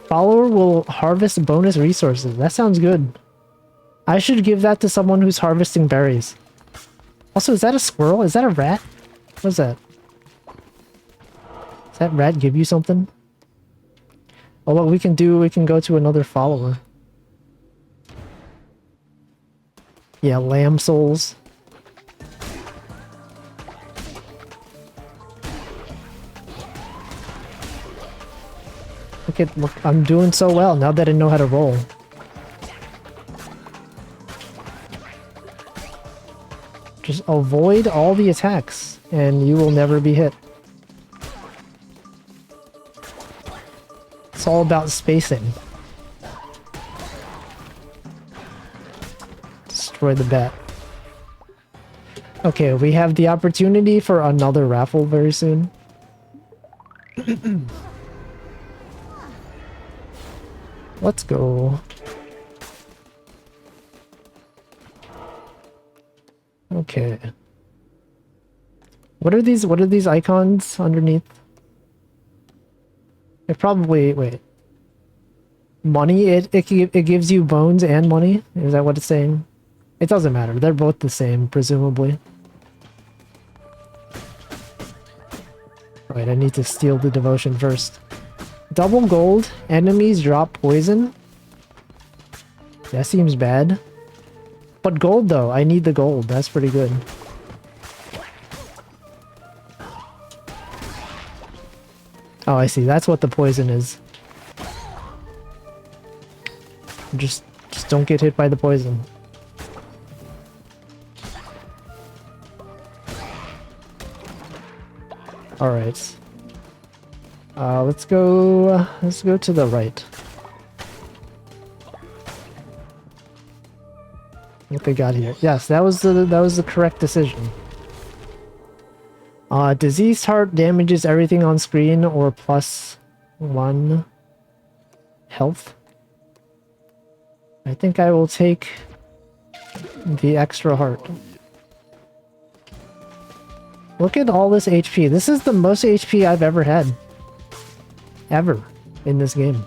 Follower will harvest bonus resources. That sounds good. I should give that to someone who's harvesting berries. Also, is that a squirrel? Is that a rat? What's that? Does that rat give you something? Oh, what we can do, we can go to another follower. Yeah, lamb souls. Look, I'm doing so well now that I know how to roll. Just avoid all the attacks, and you will never be hit. It's all about spacing. Destroy the bat. Okay, we have the opportunity for another raffle very soon. Let's go. Okay. What are these icons underneath? It probably, wait. Money? It gives you bones and money? Is that what it's saying? It doesn't matter. They're both the same, presumably. Right, I need to steal the devotion first. Double gold. Enemies drop poison. That seems bad. But gold, though. I need the gold. That's pretty good. Oh, I see. That's what the poison is. Just don't get hit by the poison. Alright. Let's go to the right. What they got here? Yes, that was the correct decision. Diseased heart damages everything on screen or +1 health. I think I will take the extra heart. Look at all this HP. This is the most HP I've ever had. Ever in this game.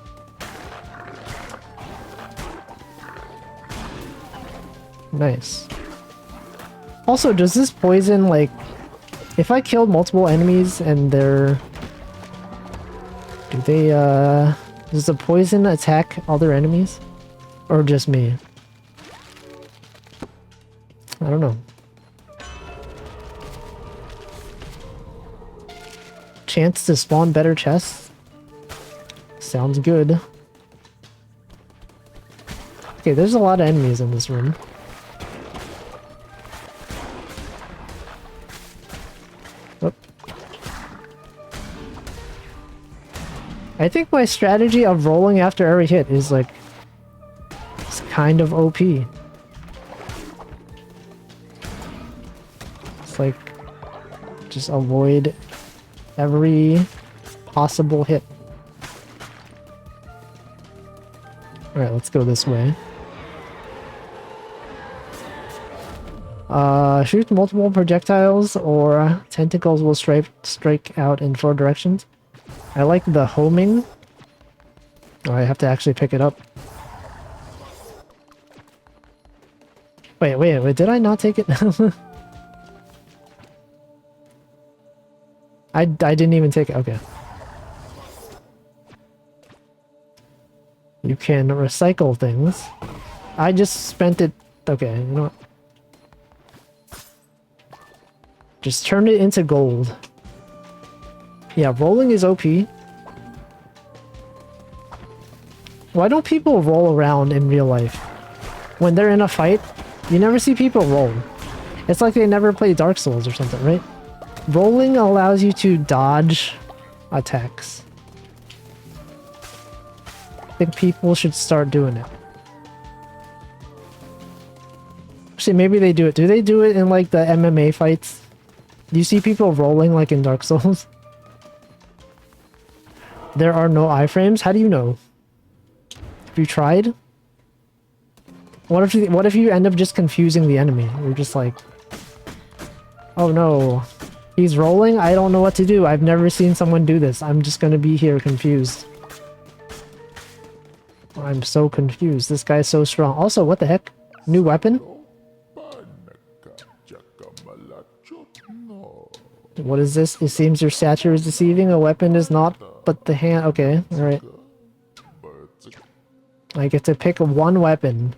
Nice. Also, does this poison, like... If I killed multiple enemies and they're... Do they, Does the poison attack other enemies? Or just me? I don't know. Chance to spawn better chests? Sounds good. Okay, there's a lot of enemies in this room. Oh. I think my strategy of rolling after every hit is like... It's kind of OP. It's like... Just avoid every possible hit. Alright, let's go this way. Shoot multiple projectiles or tentacles will strike out in 4 directions. I like the homing. Oh, I have to actually pick it up. Wait, did I not take it? I didn't even take it. Okay. You can recycle things. I just spent it. Okay, you know what? Just turn it into gold. Yeah, rolling is OP. Why don't people roll around in real life? When they're in a fight, you never see people roll. It's like they never play Dark Souls or something, right? Rolling allows you to dodge attacks. I think people should start doing it. Actually, maybe they do it. Do they do it in like the MMA fights? Do you see people rolling like in Dark Souls? There are no iframes? How do you know? Have you tried? What if you end up just confusing the enemy? You're just like, oh no, he's rolling? I don't know what to do. I've never seen someone do this. I'm just gonna be here confused. I'm so confused. This guy's so strong. Also, what the heck? New weapon? What is this? It seems your stature is deceiving. A weapon is not but the hand. Okay, alright. I get to pick one weapon.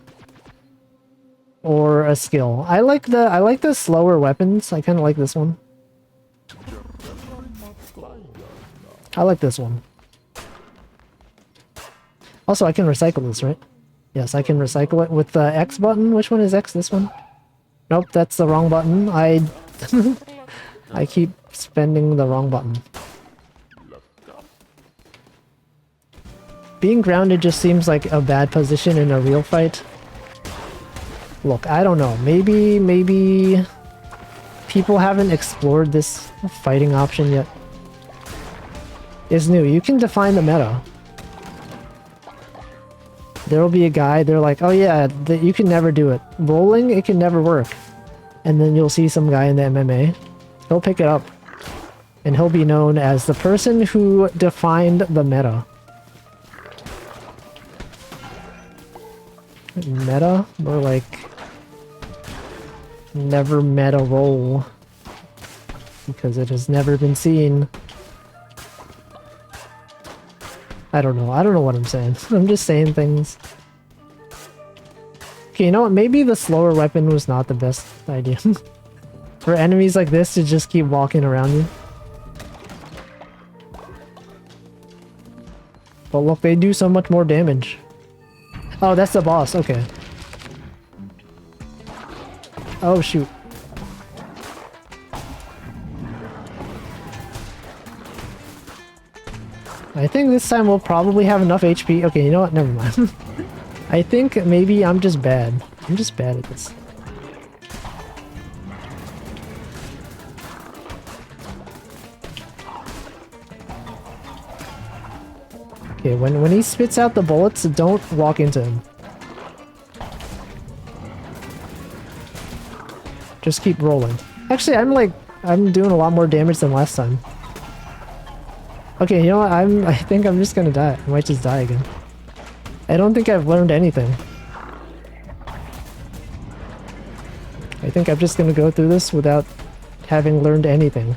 Or a skill. I like the slower weapons. I kinda like this one. I like this one. Also, I can recycle this, right? Yes, I can recycle it with the X button. Which one is X? This one? Nope, that's the wrong button. I keep spending the wrong button. Being grounded just seems like a bad position in a real fight. Look, I don't know. Maybe people haven't explored this fighting option yet. It's new. You can define the meta. There'll be a guy, they're like, oh yeah, you can never do it. Rolling, it can never work. And then you'll see some guy in the MMA. He'll pick it up. And he'll be known as the person who defined the meta. Meta? More like... never meta roll. Because it has never been seen. I don't know. I don't know what I'm saying. I'm just saying things. Okay, you know what? Maybe the slower weapon was not the best idea. For enemies like this to just keep walking around you. But look, they do so much more damage. Oh, that's the boss. Okay. Oh, shoot. I think this time we'll probably have enough HP. Okay, you know what? Never mind. I think maybe I'm just bad. I'm just bad at this. Okay, when he spits out the bullets, don't walk into him. Just keep rolling. Actually, I'm doing a lot more damage than last time. Okay, you know what? I think I'm just gonna die. I might just die again. I don't think I've learned anything. I think I'm just gonna go through this without having learned anything.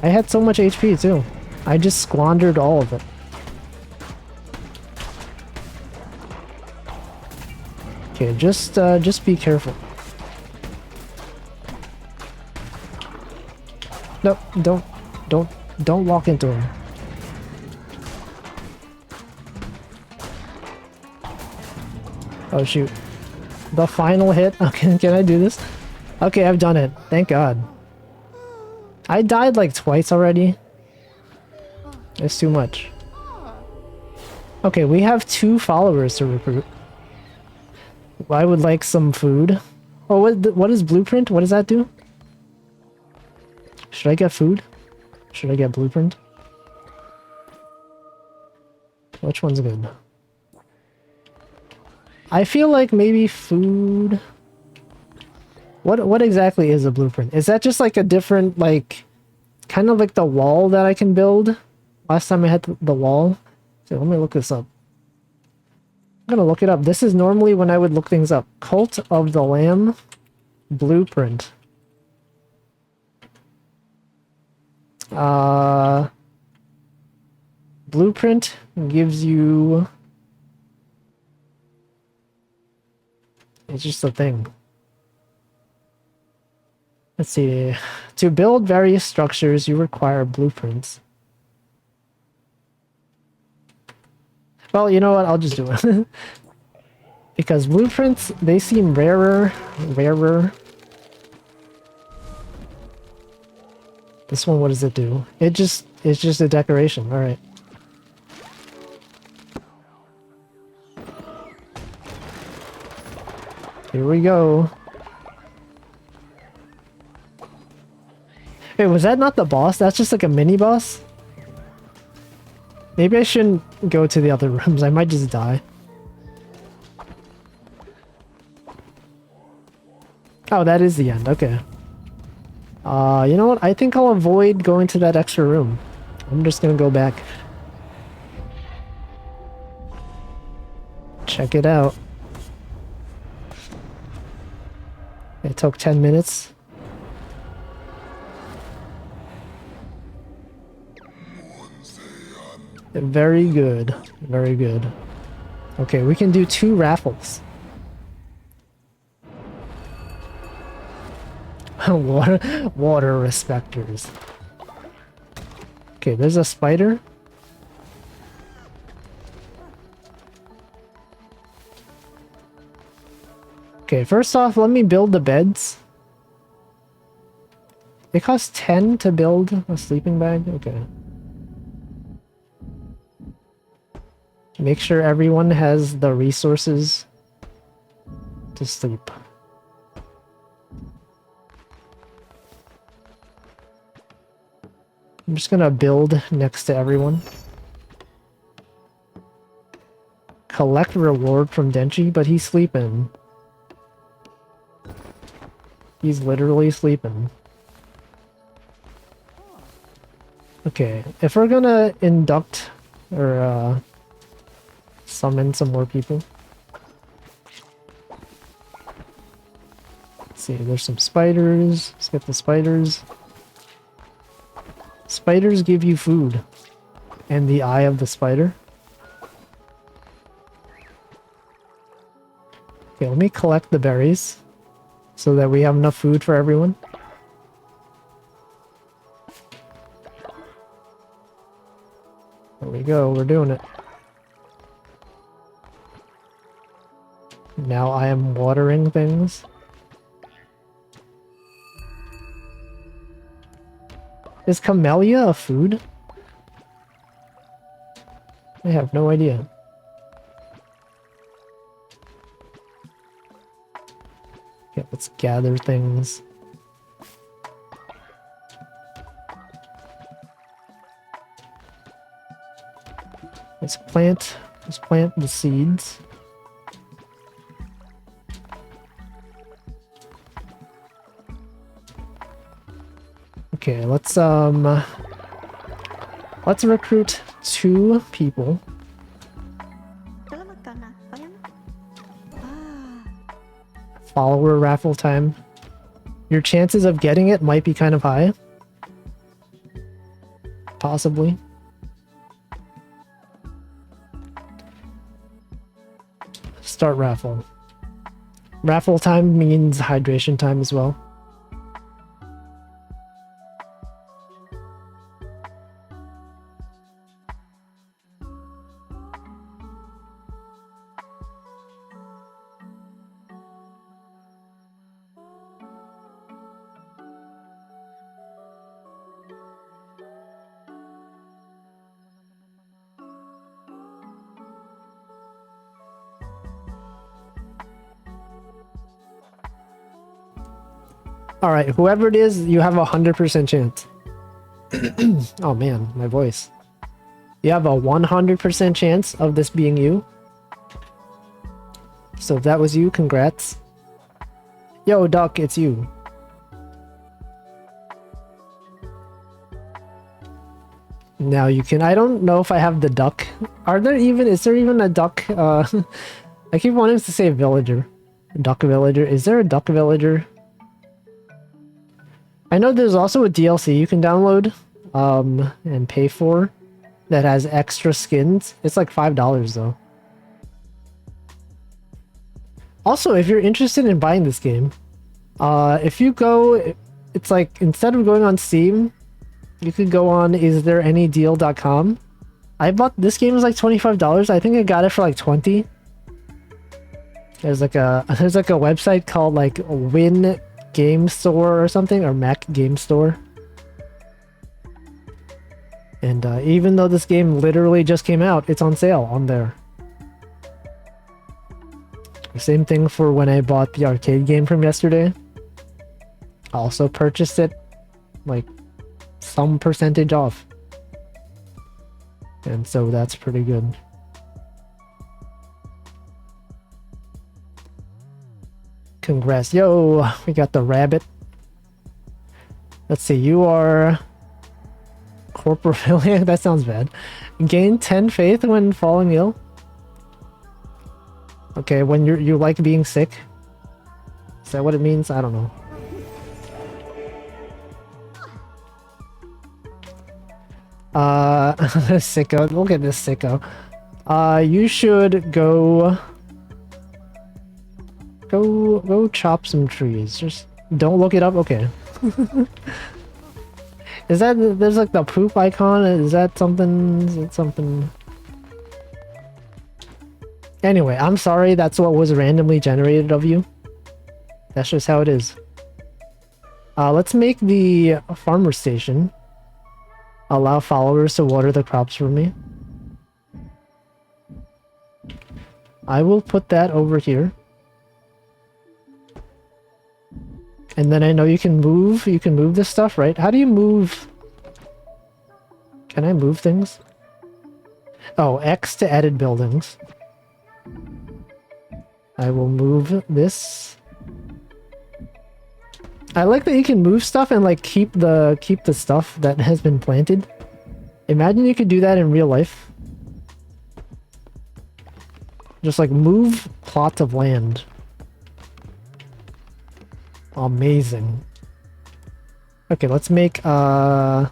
I had so much HP too. I just squandered all of it. Okay, just be careful. Nope, don't walk into him. Oh shoot. The final hit? Okay, can I do this? Okay, I've done it. Thank God. I died like twice already. It's too much. Okay, we have 2 followers to recruit. I would like some food. Oh, what is blueprint? What does that do? Should I get food? Should I get blueprint? Which one's good? I feel like maybe food... What exactly is a blueprint? Is that just like a different, like... kind of like the wall that I can build? Last time I had the wall. So let me look this up. I'm gonna look it up. This is normally when I would look things up. Cult of the Lamb blueprint. Blueprint gives you... It's just a thing. Let's see. To build various structures, you require blueprints. Well, you know what? I'll just do it. Because blueprints, they seem rarer. This one, what does it do? It's just a decoration. All right. Here we go. Wait, was that not the boss? That's just like a mini boss? Maybe I shouldn't go to the other rooms. I might just die. Oh, that is the end. Okay. You know what? I think I'll avoid going to that extra room. I'm just gonna go back. Check it out. It took 10 minutes. Very good. Very good. Okay, we can do 2 raffles. Water respecters. Okay, there's a spider. Okay, first off, let me build the beds. It costs 10 to build a sleeping bag? Okay. Make sure everyone has the resources to sleep. I'm just gonna build next to everyone. collect reward from Denchi, but he's sleeping. He's literally sleeping. Okay, if we're gonna induct or summon some more people. Let's see, there's some spiders. Let's get the spiders. Spiders give you food. And the eye of the spider. Okay, let me collect the berries. So that we have enough food for everyone. There we go, we're doing it. Now I am watering things. Is camellia a food? I have no idea. Okay, let's gather things. Let's plant the seeds. Okay, let's recruit 2 people. Follower raffle time. Your chances of getting it might be kind of high. Possibly. Start raffle. Raffle time means hydration time as well. Alright, whoever it is, you have a 100% chance. Oh man, my voice. You have a 100% chance of this being you. So if that was you, congrats. Yo, Duck, it's you. Now you can... I don't know if I have the duck. Is there even a duck? I keep wanting to say villager. Duck villager. Is there a duck villager? I know there's also a DLC you can download and pay for that has extra skins. It's like $5 though. Also, if you're interested in buying this game, if you go, it's like instead of going on Steam, you could go on isthereanydeal.com. I bought this game, is like $25. I think I got it for like 20. There's like a website called like Win Game Store or something, or Mac Game Store. And even though this game literally just came out, it's on sale on there. Same thing for when I bought the arcade game from yesterday. I also purchased it like some percentage off. And so that's pretty good. Congrats. Yo, we got the rabbit. Let's see, you are corporeal. That sounds bad. Gain 10 faith when falling ill. Okay, when you like being sick. Is that what it means? I don't know. Sicko. Look at this sicko. You should go chop some trees. Just don't look it up. Okay. Is that, there's like the poop icon? Is that something? Is it something? Anyway, I'm sorry that's what was randomly generated of you. That's just how it is. Let's make the farmer station. Allow followers to water the crops for me. I will put that over here. And then I know you can move this stuff, right? How do you move? Can I move things? Oh, X to edit buildings. I will move this. I like that you can move stuff and like keep the stuff that has been planted. Imagine you could do that in real life. Just like move plot of land. Amazing. Okay, let's make a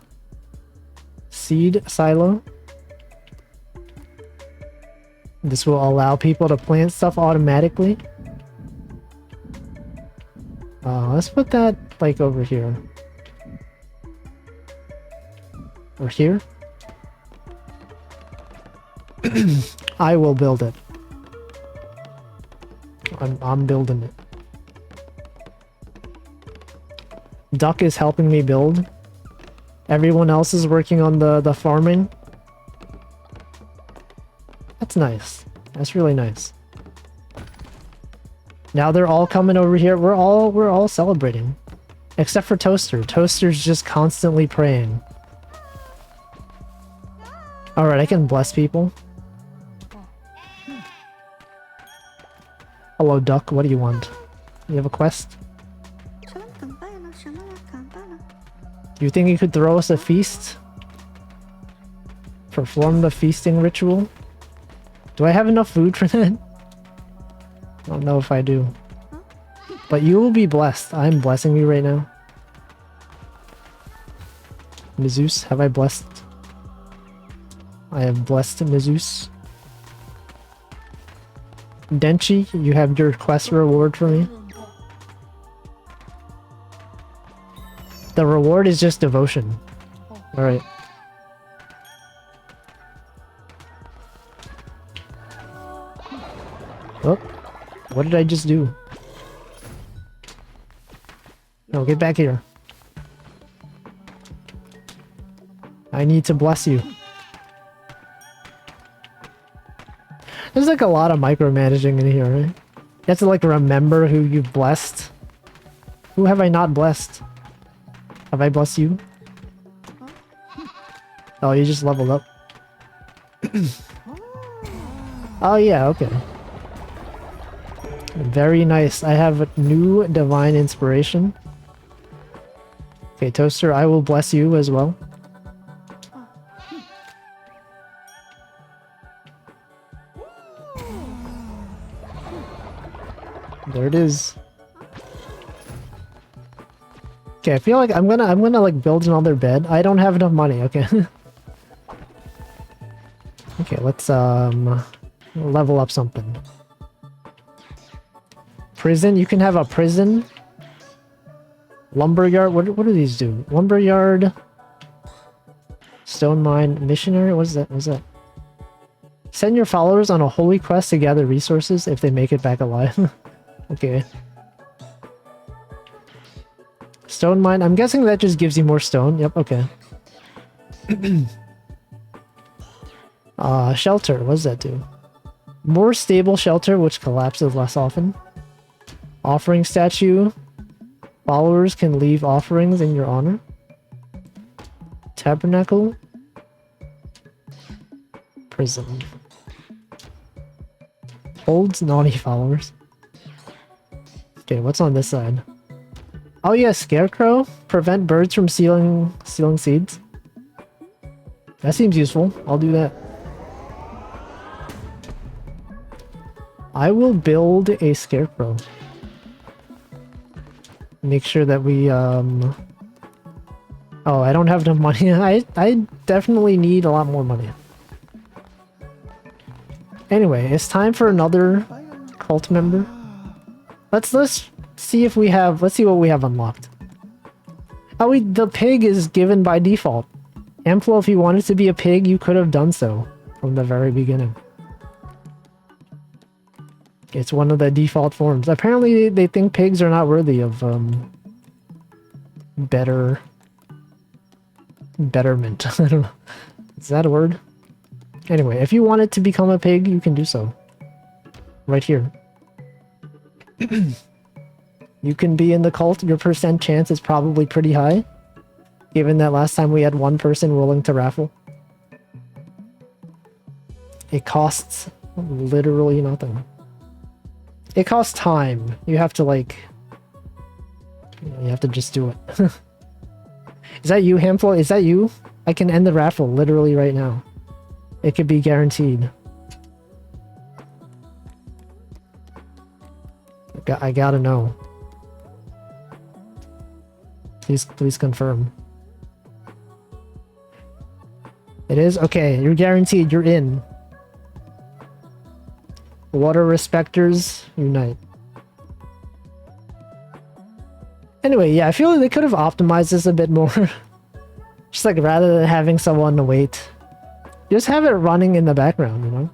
seed silo. This will allow people to plant stuff automatically. Let's put that like over here. Or here. I will build it. I'm building it. Duck is helping me build. Everyone else is working on the farming. That's nice. That's really nice. Now they're all coming over here. We're all celebrating. Except for Toaster. Toaster's just constantly praying. Alright, I can bless people. Hello, Duck. What do you want? You have a quest? You think you could throw us a feast? Perform the feasting ritual? Do I have enough food for that? I don't know if I do. But you will be blessed. I'm blessing you right now. Mizus, have I blessed? I have blessed Mizus. Denchi, you have your quest reward for me. The reward is just devotion. Alright. Oh, what did I just do? No, get back here. I need to bless you. There's like a lot of micromanaging in here, right? You have to like remember who you've blessed. Who have I not blessed? Have I blessed you? Oh, you just leveled up. Oh yeah, okay. Very nice. I have a new divine inspiration. Okay, Toaster, I will bless you as well. There it is. Okay, I feel like I'm gonna like build another bed. I don't have enough money, okay. Okay, let's level up something. Prison, you can have a prison. Lumberyard, what do these do? Lumberyard. Stone mine, missionary, what is that? What is that? Send your followers on a holy quest to gather resources if they make it back alive. Okay. Stone mine. I'm guessing that just gives you more stone. Yep, okay. Shelter. What does that do? More stable shelter, which collapses less often. Offering statue. Followers can leave offerings in your honor. Tabernacle. Prison. Holds naughty followers. Okay, what's on this side? Oh yeah, Scarecrow. Prevent birds from stealing seeds. That seems useful. I'll do that. I will build a Scarecrow. Make sure that we Oh, I don't have enough money. I definitely need a lot more money. Anyway, it's time for another cult member. Let's see if we have, let's see what we have unlocked. Oh, the pig is given by default. Amplo, if you wanted to be a pig, you could have done so from the very beginning. It's one of the default forms. Apparently, they think pigs are not worthy of betterment. I don't know. Is that a word? Anyway, if you wanted to become a pig, you can do so. Right here. You can be in the cult. Your percent chance is probably pretty high, given that last time we had one person willing to raffle. It costs literally nothing. It costs time. You have to like... You have to just do it. Is that you, Hamflo? Is that you? I can end the raffle literally right now. It could be guaranteed. I gotta know. Please confirm. It is? Okay, you're guaranteed. You're in. Water respecters, unite. Anyway, yeah, I feel like they could have optimized this a bit more. Just like rather than having someone wait. Just have it running in the background, you know?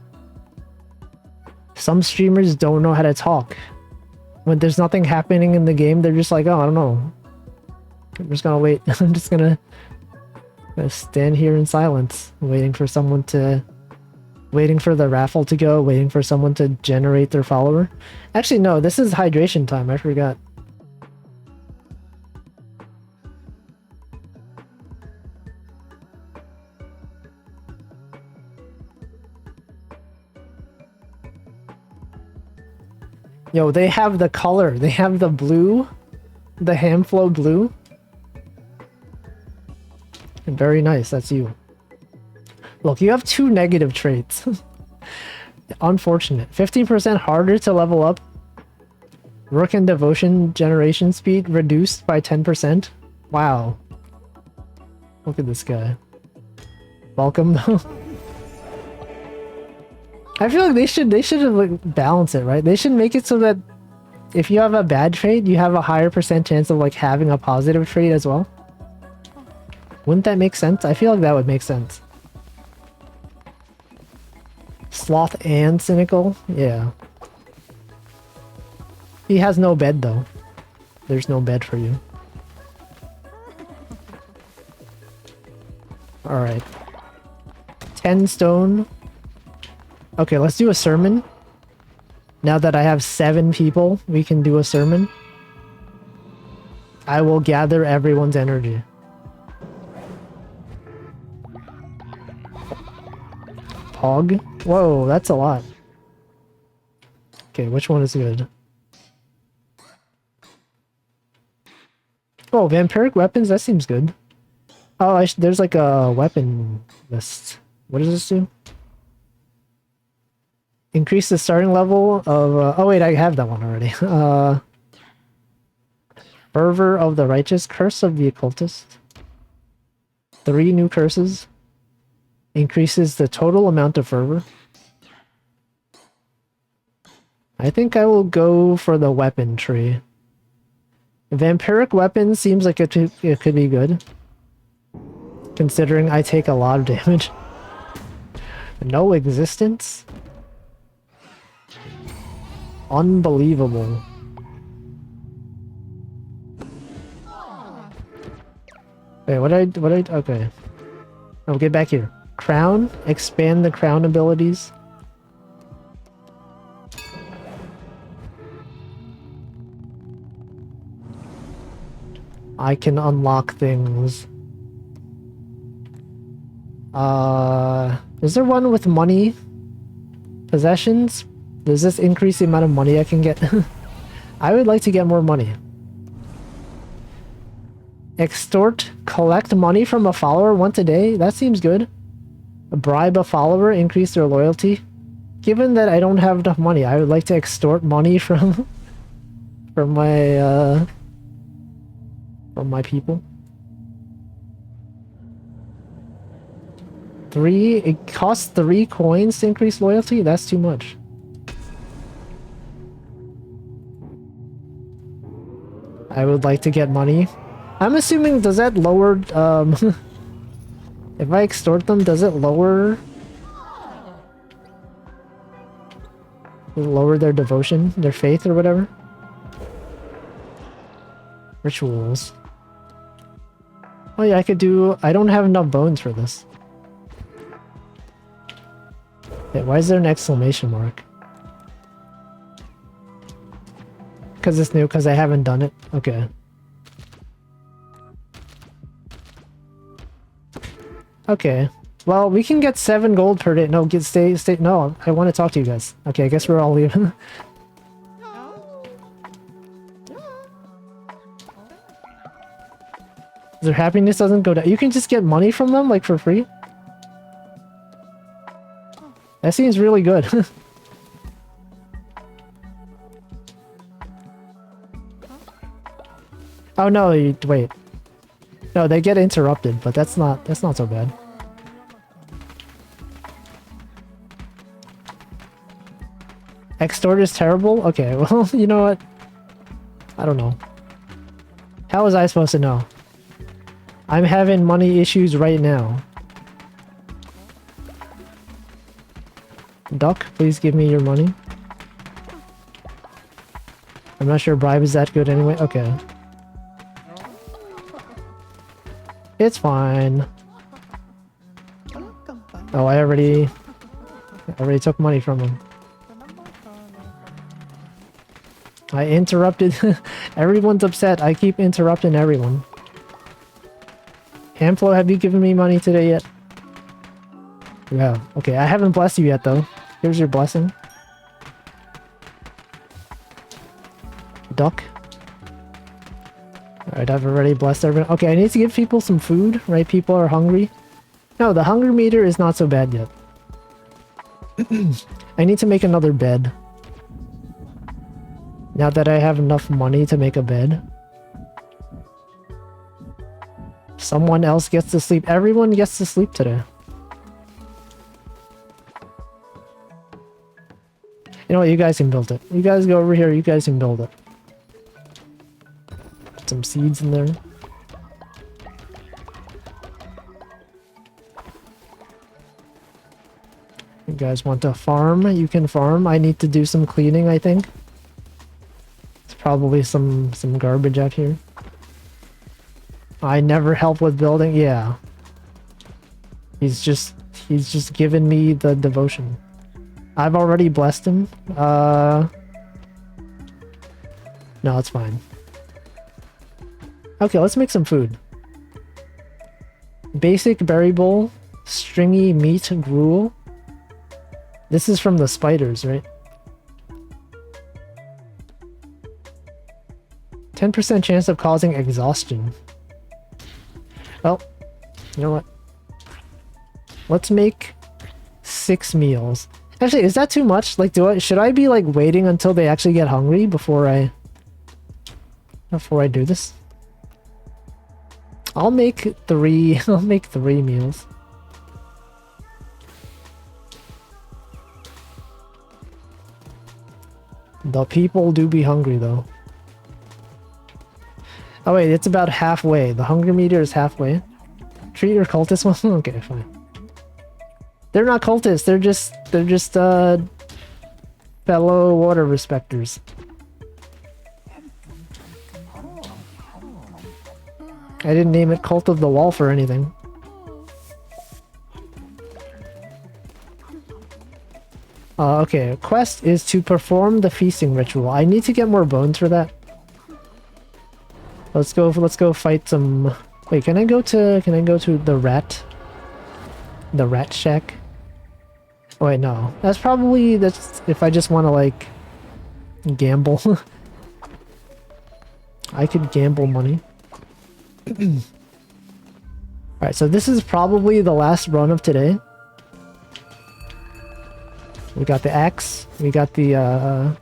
Some streamers don't know how to talk. When there's nothing happening in the game, they're just like, oh, I don't know. I'm just gonna wait. I'm just gonna stand here in silence, waiting for someone to... Waiting for the raffle to go, waiting for someone to generate their follower. Actually, no, this is hydration time. I forgot. Yo, they have the color. They have the blue. The Hamflo blue. Very nice. That's you. Look, you have 2 negative traits. Unfortunate. 15% harder to level up. Rook and Devotion generation speed reduced by 10%. Wow. Look at this guy. Welcome though. I feel like they should have like balance it, right? They should make it so that if you have a bad trait, you have a higher percent chance of like having a positive trait as well. Wouldn't that make sense? I feel like that would make sense. Sloth and cynical? Yeah. He has no bed though. There's no bed for you. Alright. 10 stone. Okay, let's do a sermon. Now that I have 7 people, we can do a sermon. I will gather everyone's energy. Pog? Whoa, that's a lot. Okay, which one is good? Oh, vampiric weapons? That seems good. Oh, there's like a weapon list. What does this do? Increase the starting level of... oh wait, I have that one already. Fervor of the Righteous, Curse of the Occultist. 3 new curses. Increases the total amount of fervor. I think I will go for the weapon tree. Vampiric weapon seems like it could be good. Considering I take a lot of damage. No existence? Unbelievable. Wait, okay. Oh, get back here. Crown? Expand the crown abilities. I can unlock things. Is there one with money? Possessions? Does this increase the amount of money I can get? I would like to get more money. Extort, collect money from a follower once a day? That seems good. Bribe a follower, increase their loyalty. Given that I don't have enough money, I would like to extort money from my people. 3, it costs 3 coins to increase loyalty? That's too much. I would like to get money. I'm assuming, does that lower, if I extort them, does it lower their devotion, their faith or whatever? Rituals. Oh yeah, I don't have enough bones for this. Wait, why is there an exclamation mark? Because it's new, because I haven't done it? Okay. Okay. Well, we can get 7 gold per day. No, stay. No, I want to talk to you guys. Okay, I guess we're all leaving. Their happiness doesn't go down. You can just get money from them, like, for free? That seems really good. Oh no, wait. No, they get interrupted, but that's not so bad. Extort is terrible? Okay, well, you know what? I don't know. How was I supposed to know? I'm having money issues right now. Duck, please give me your money. I'm not sure bribe is that good anyway. Okay. It's fine. Oh, I already took money from him. I interrupted. Everyone's upset. I keep interrupting everyone. Hamflo, have you given me money today yet? Yeah. Okay, I haven't blessed you yet though. Here's your blessing. Duck. Alright, I've already blessed everyone. Okay, I need to give people some food, right? People are hungry. No, the hunger meter is not so bad yet. I need to make another bed. Now that I have enough money to make a bed. Someone else gets to sleep. Everyone gets to sleep today. You know what? You guys can build it. You guys go over here. You guys can build it. Put some seeds in there. You guys want to farm? You can farm. I need to do some cleaning, I think. It's probably some garbage out here. I never help with building. Yeah. He's just given me the devotion. I've already blessed him. No, it's fine. Okay, let's make some food. Basic berry bowl, stringy meat gruel. This is from the spiders, right? 10% chance of causing exhaustion. Well, you know what? Let's make 6 meals. Actually, is that too much? Like, should I be like waiting until they actually get hungry before I do this? I'll make 3. I'll make 3 meals. The people do be hungry though. Oh wait, it's about halfway. The hunger meter is halfway. Treat your cultists well. Okay, fine. They're not cultists. They're just fellow water respecters. I didn't name it Cult of the Wall for anything. Okay, quest is to perform the feasting ritual. I need to get more bones for that. Let's go fight some. Wait, can I go to the rat shack? Oh, wait, no. That's if I just want to like gamble. I could gamble money. Alright, so this is probably the last run of today. We got the axe. We got the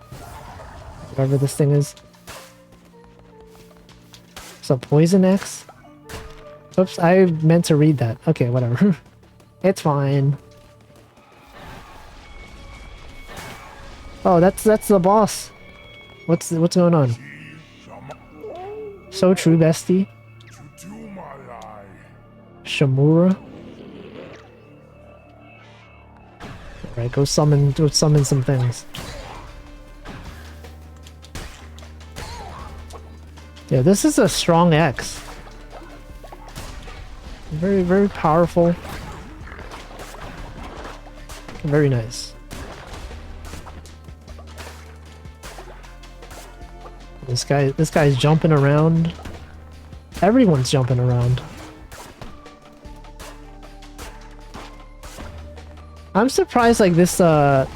whatever this thing is. It's a poison axe? Oops, I meant to read that. Okay, whatever. It's fine. Oh, that's the boss. What's going on? So true, bestie. Shamura. Alright, go summon some things. Yeah, this is a strong axe. Very, very powerful. Very nice. This guy's jumping around. Everyone's jumping around. I'm surprised, like, this, the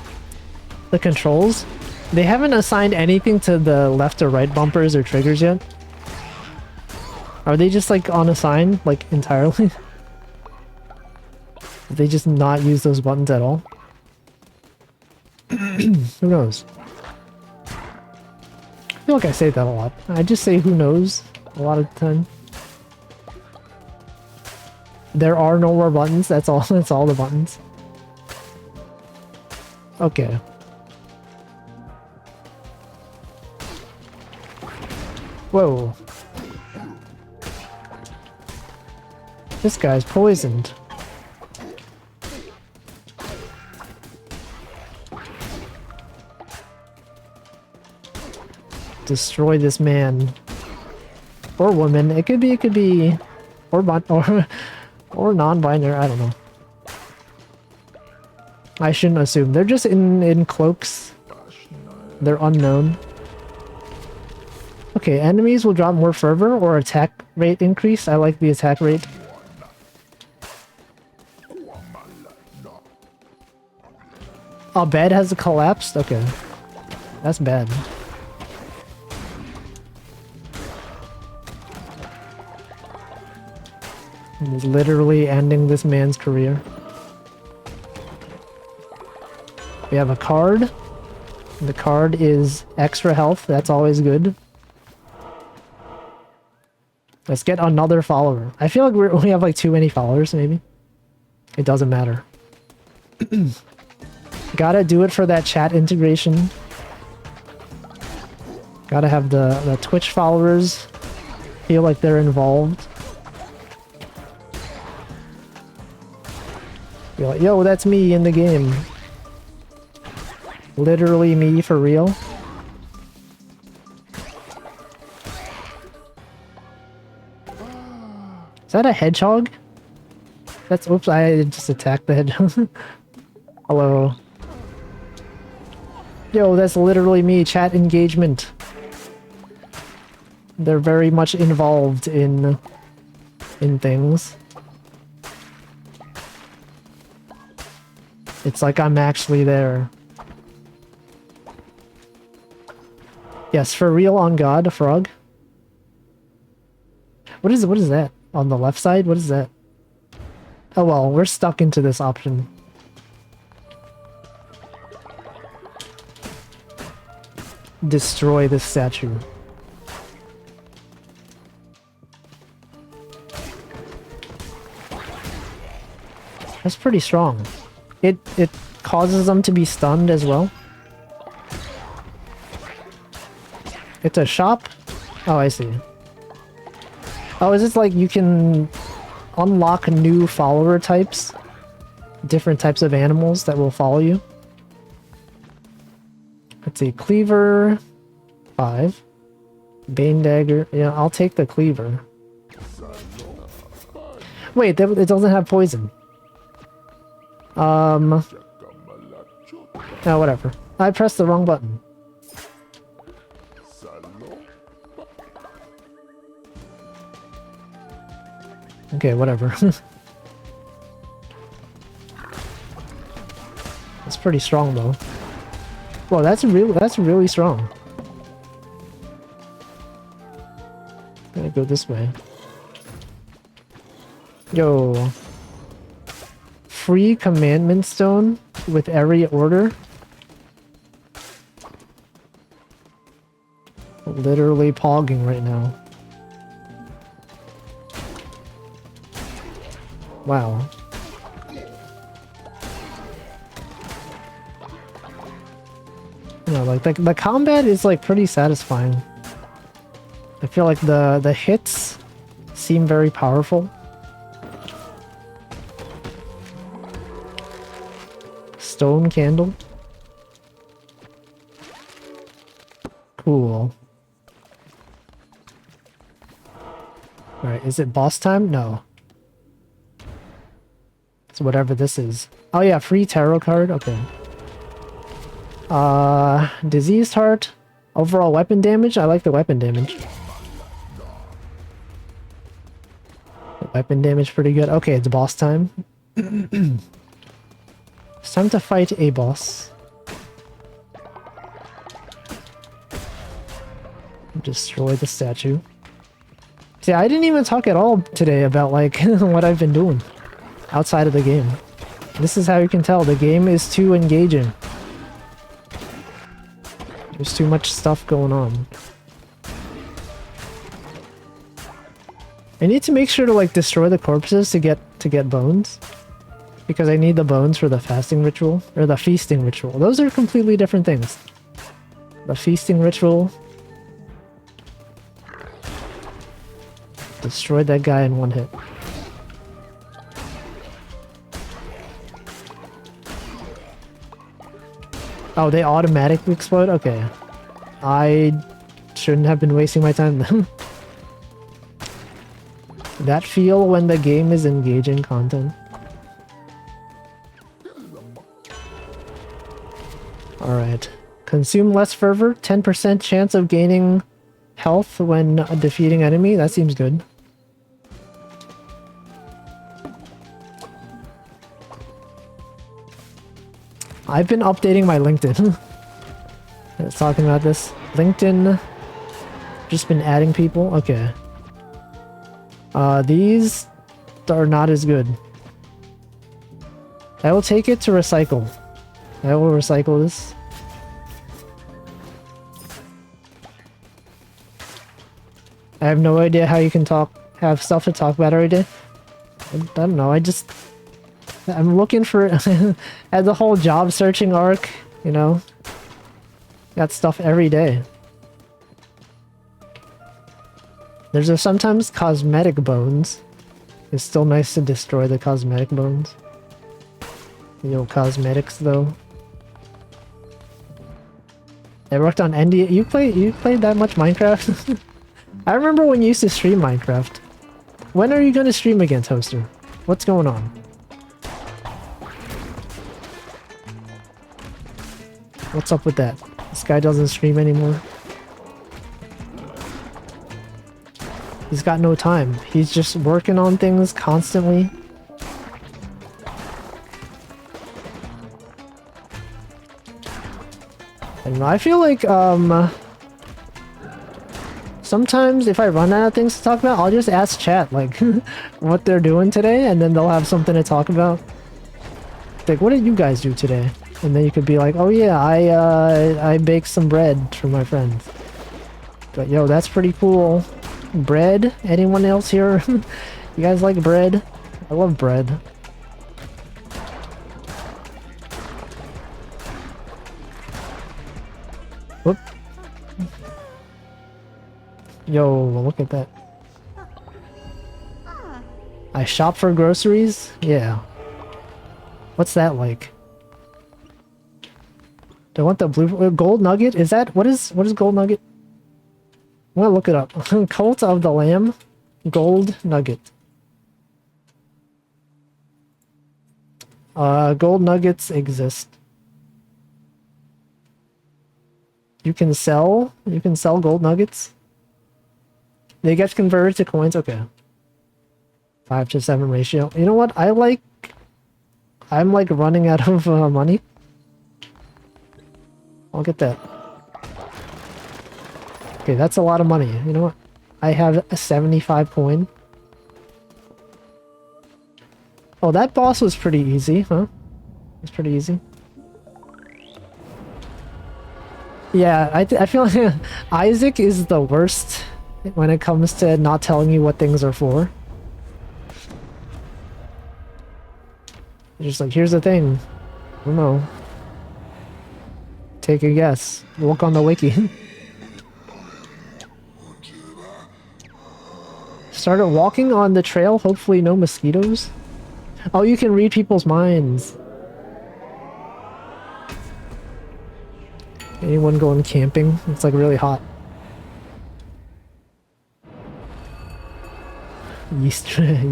controls, they haven't assigned anything to the left or right bumpers or triggers yet. Are they just like on a sign, like entirely? Did they just not use those buttons at all? Who knows? I feel like I say that a lot. I just say who knows a lot of the time. There are no more buttons, that's all. That's all the buttons. Okay. Whoa. This guy's poisoned. Destroy this man. Or woman. It could be... Or non-binary, I don't know. I shouldn't assume. They're just in cloaks. They're unknown. Okay, enemies will drop more fervor or attack rate increase. I like the attack rate. Oh, bed has collapsed? Okay. That's bad. He's literally ending this man's career. We have a card. The card is extra health. That's always good. Let's get another follower. I feel like we have like too many followers, maybe. It doesn't matter. Gotta do it for that chat integration. Gotta have the Twitch followers feel like they're involved. Be like, yo, that's me in the game. Literally me for real. Is that a hedgehog? That's, oops, I just attacked the hedgehog. Hello. Yo, that's literally me, chat engagement. They're very much involved in things. It's like I'm actually there. Yes, for real on God, frog. What is that? On the left side? What is that? Oh well, we're stuck into this option. Destroy this statue. That's pretty strong. It causes them to be stunned as well. It's a shop? Oh, I see. Oh, is this like you can unlock new follower types? Different types of animals that will follow you? Let's see, Cleaver, 5. Bane Dagger, yeah, I'll take the Cleaver. Wait, it doesn't have poison. Oh, whatever. I pressed the wrong button. Okay, whatever. It's pretty strong though. Whoa, that's really strong. Gotta go this way. Yo. Free commandment stone with every order. Literally pogging right now. Wow. You know, like the combat is like pretty satisfying. I feel like the hits seem very powerful. Stone candle. Cool. Alright, is it boss time? No. It's whatever this is. Oh yeah, free tarot card? Okay. Diseased heart. Overall weapon damage? I like the weapon damage. The weapon damage pretty good. Okay, it's boss time. It's time to fight a boss. Destroy the statue. See, I didn't even talk at all today about, like, what I've been doing outside of the game. This is how you can tell the game is too engaging. There's too much stuff going on. I need to make sure to, like, destroy the corpses to get bones. Because I need the bones for the fasting ritual, or the feasting ritual. Those are completely different things. The feasting ritual. Destroyed that guy in one hit. Oh, they automatically explode? Okay. I shouldn't have been wasting my time then. That feel when the game is engaging content. Alright. Consume less fervor, 10% chance of gaining health when defeating enemy. That seems good. I've been updating my LinkedIn. I was talking about this. LinkedIn. Just been adding people. Okay. These are not as good. I will take it to recycle. I will recycle this. I have no idea how you can have stuff to talk about every day. I don't know, I'm looking for at the whole job searching arc, you know. Got stuff every day. There's sometimes cosmetic bones. It's still nice to destroy the cosmetic bones. You know, cosmetics though. I worked on ND. You played that much Minecraft? I remember when you used to stream Minecraft. When are you gonna stream again, Toaster? What's going on? What's up with that? This guy doesn't stream anymore. He's got no time. He's just working on things constantly. I don't know, I feel like, sometimes if I run out of things to talk about, I'll just ask chat, like, what they're doing today, and then they'll have something to talk about. Like, what did you guys do today? And then you could be like, oh yeah, I baked some bread for my friends. But yo, that's pretty cool. Bread? Anyone else here? You guys like bread? I love bread. Whoop. Yo, look at that. I shop for groceries? Yeah. What's that like? Do I want the blue gold nugget? Is that what is gold nugget? I'm gonna look it up. Cult of the Lamb, gold nugget. Gold nuggets exist. You can sell gold nuggets. They get converted to coins. Okay. 5-to-7 ratio. You know what? I'm like running out of money. I'll get that. Okay, that's a lot of money. You know what? I have a 75 coin. Oh, that boss was pretty easy, huh? It's pretty easy. Yeah, I feel like Isaac is the worst when it comes to not telling you what things are for. Just like, here's the thing. I don't know. Take a guess. Look on the wiki. Started walking on the trail, hopefully no mosquitoes. Oh, you can read people's minds. Anyone going camping? It's like really hot. Yeasters.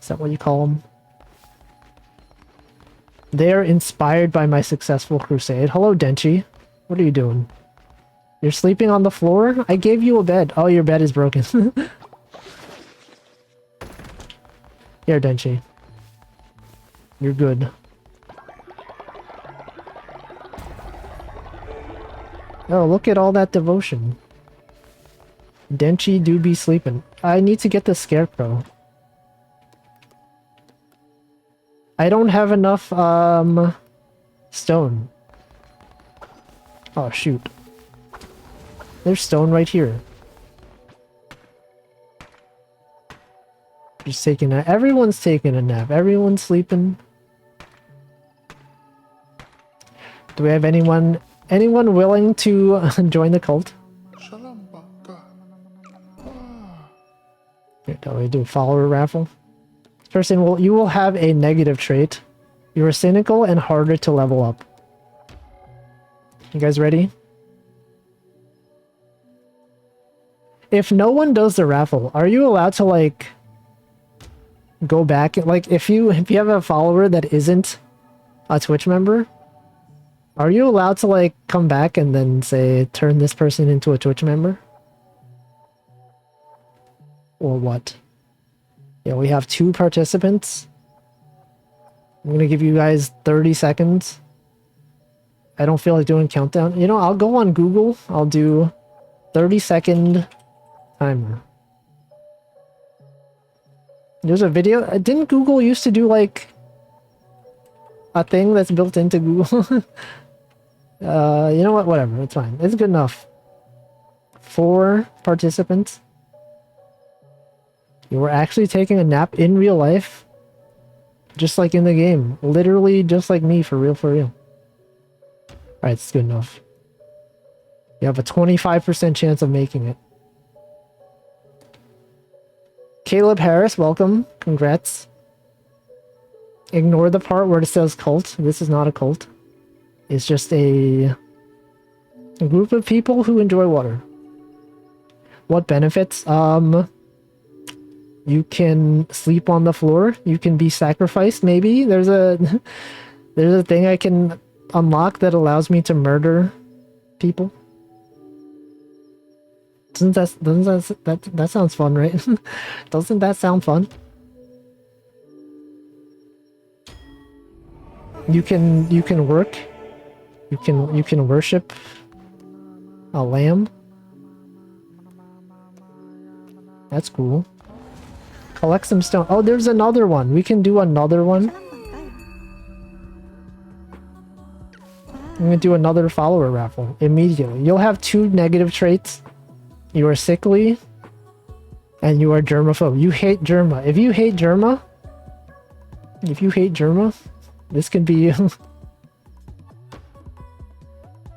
Is that what you call them? They're inspired by my successful crusade. Hello, Denchi. What are you doing? You're sleeping on the floor? I gave you a bed. Oh, your bed is broken. Here, Denchi. You're good. Oh, look at all that devotion. Denchi do be sleeping. I need to get the scarecrow. I don't have enough, stone. Oh, shoot. There's stone right here. Just taking a... Everyone's taking a nap. Everyone's sleeping. Do we have anyone willing to join the cult? Here, do we do follower raffle? First thing, you will have a negative trait. You are cynical and harder to level up. You guys ready? If no one does the raffle, are you allowed to, like, go back? Like, if you have a follower that isn't a Twitch member, are you allowed to, like, come back and then say, turn this person into a Twitch member? Or what? Yeah, we have 2 participants. I'm gonna give you guys 30 seconds. I don't feel like doing countdown. You know, I'll go on Google. I'll do 30-second timer. There's a video. Didn't Google used to do, like, a thing that's built into Google? You know what? Whatever. It's fine. It's good enough. 4 participants. You were actually taking a nap in real life. Just like in the game. Literally just like me, for real, for real. Alright, it's good enough. You have a 25% chance of making it. Caleb Harris, welcome. Congrats. Ignore the part where it says cult. This is not a cult. It's just a group of people who enjoy water. What benefits? You can sleep on the floor. You can be sacrificed, maybe. There's a thing I can unlock that allows me to murder people. That sounds fun, right? Doesn't that sound fun? You can work. You can worship a lamb. That's cool. Collect some stone. Oh, there's another one. We can do another one. I'm gonna do another follower raffle immediately. You'll have 2 negative traits. You are sickly, and you are germaphobe. You hate germa. If you hate germa, this could be you.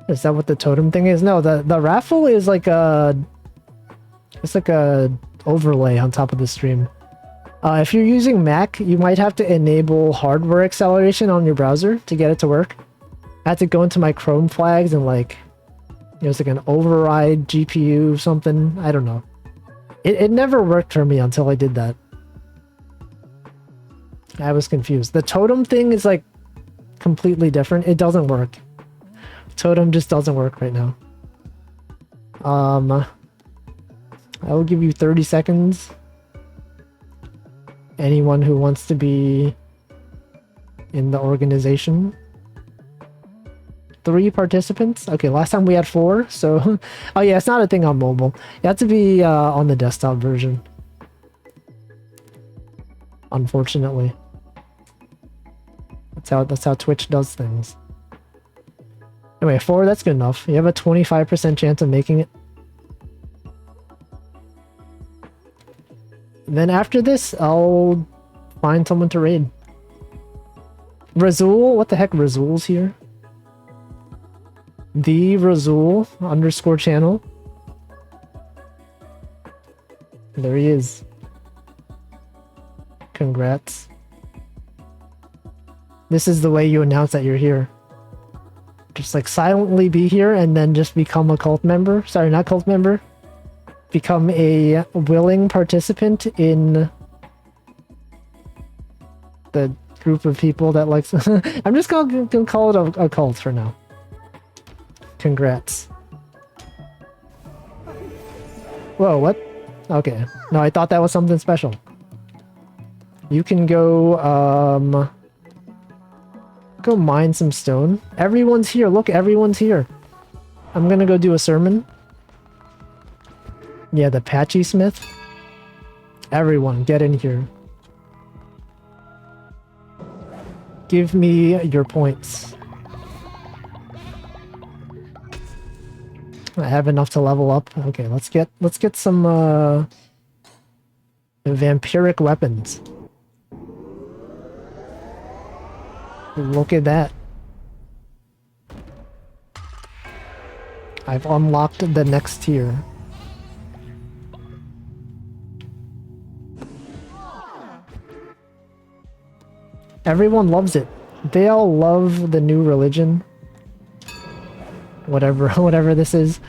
Is that what the totem thing is? No, the raffle is like a... It's like a overlay on top of the stream. If you're using Mac, you might have to enable hardware acceleration on your browser to get it to work. I had to go into my Chrome flags and, like, there's like an override GPU something. I don't know. It never worked for me until I did that. I was confused. The totem thing is like completely different. It doesn't work. Totem just doesn't work right now. I will give you 30 seconds. Anyone who wants to be in the organization. 3 participants? Okay, last time we had 4, so... Oh yeah, it's not a thing on mobile. You have to be on the desktop version. Unfortunately. That's how Twitch does things. Anyway, 4, that's good enough. You have a 25% chance of making it. And then after this, I'll find someone to raid. Razul? What the heck? Razul's here? The Razul _ channel. There he is. Congrats. This is the way you announce that you're here. Just like silently be here and then just become a cult member. Sorry, not cult member. Become a willing participant in the group of people that likes... I'm just gonna call it a cult for now. Congrats. Whoa, what? Okay. No, I thought that was something special. You can go, go mine some stone. Everyone's here. Look, everyone's here. I'm gonna go do a sermon. Yeah, the Patchy Smith. Everyone, get in here. Give me your points. I have enough to level up. Okay, let's get some vampiric weapons. Look at that. I've unlocked the next tier. Everyone loves it. They all love the new religion. Whatever this is.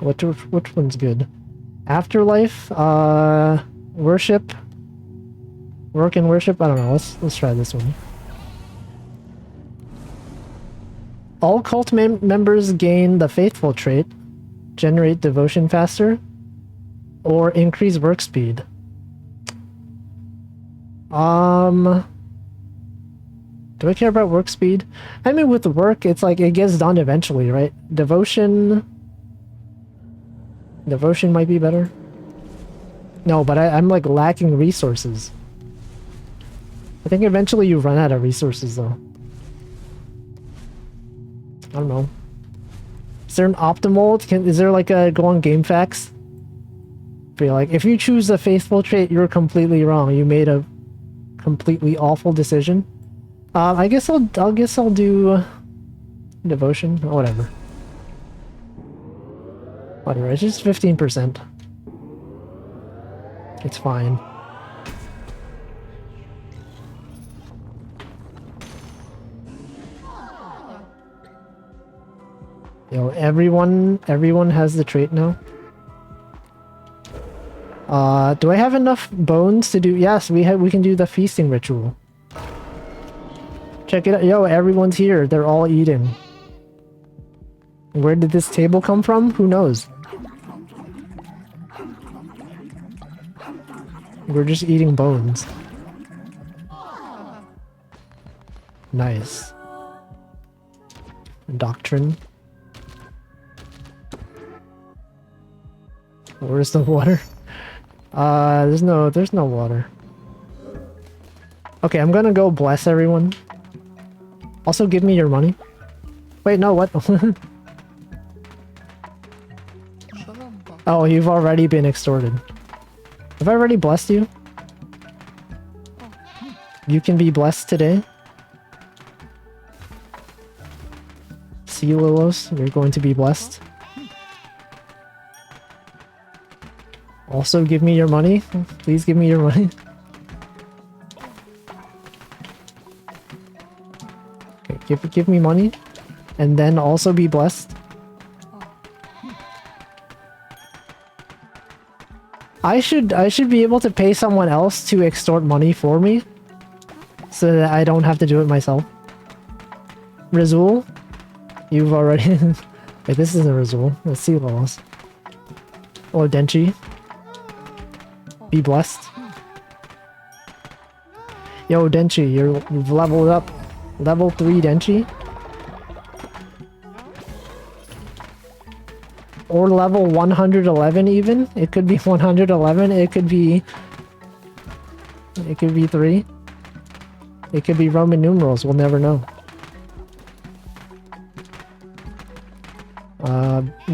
Which one's good? Afterlife, worship. Work and worship? I don't know. Let's try this one. All cult members gain the faithful trait, generate devotion faster, or increase work speed. Do I care about work speed? I mean, with the work, it's like it gets done eventually, right? Devotion might be better. No, but I'm like lacking resources. I think eventually you run out of resources though. I don't know. Is there an optimal? Is there like a go on GameFAQs? Be like, if you choose the faithful trait, you're completely wrong. You made a completely awful decision. I guess I'll do devotion or whatever. Whatever. It's just 15%. It's fine. Yo, everyone has the trait now. Do I have enough bones to do? Yes, we can do the feasting ritual. Check it out. Yo, everyone's here. They're all eating. Where did this table come from? Who knows? We're just eating bones. Nice. Doctrine. Where's the water? There's no water. Okay, I'm gonna go bless everyone. Also, give me your money. Wait, no, what? Oh, you've already been extorted. Have I already blessed you? You can be blessed today. See, Lilos, you're going to be blessed. Also, give me your money. Please give me your money. Okay, give me money. And then also be blessed. I should be able to pay someone else to extort money for me. So that I don't have to do it myself. Rizul, you've already... Wait, this isn't Rizul. Let's see what else. Or Denchi. Be blessed. Yo, Denchi, you've leveled up. Level 3 Denchi. Or level 111 even. It could be 111. It could be 3. It could be Roman numerals. We'll never know.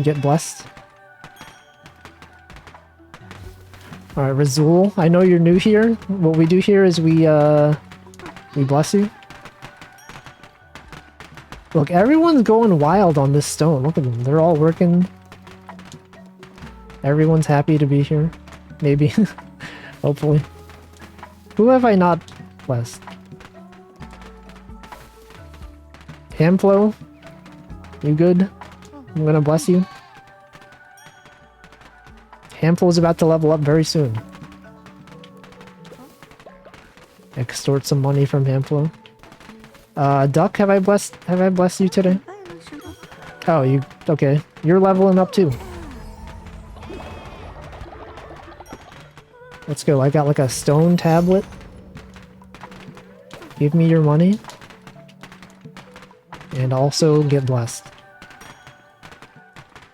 Get blessed. Alright, Razul, I know you're new here. What we do here is we bless you. Look, everyone's going wild on this stone. Look at them. They're all working. Everyone's happy to be here. Maybe. Hopefully. Who have I not blessed? Hamflow? You good? I'm gonna bless you. Hamflow's about to level up very soon. Extort some money from Hamflow. Duck, have I blessed you today? Oh, you okay. You're leveling up too. Let's go. I got like a stone tablet. Give me your money. And also get blessed.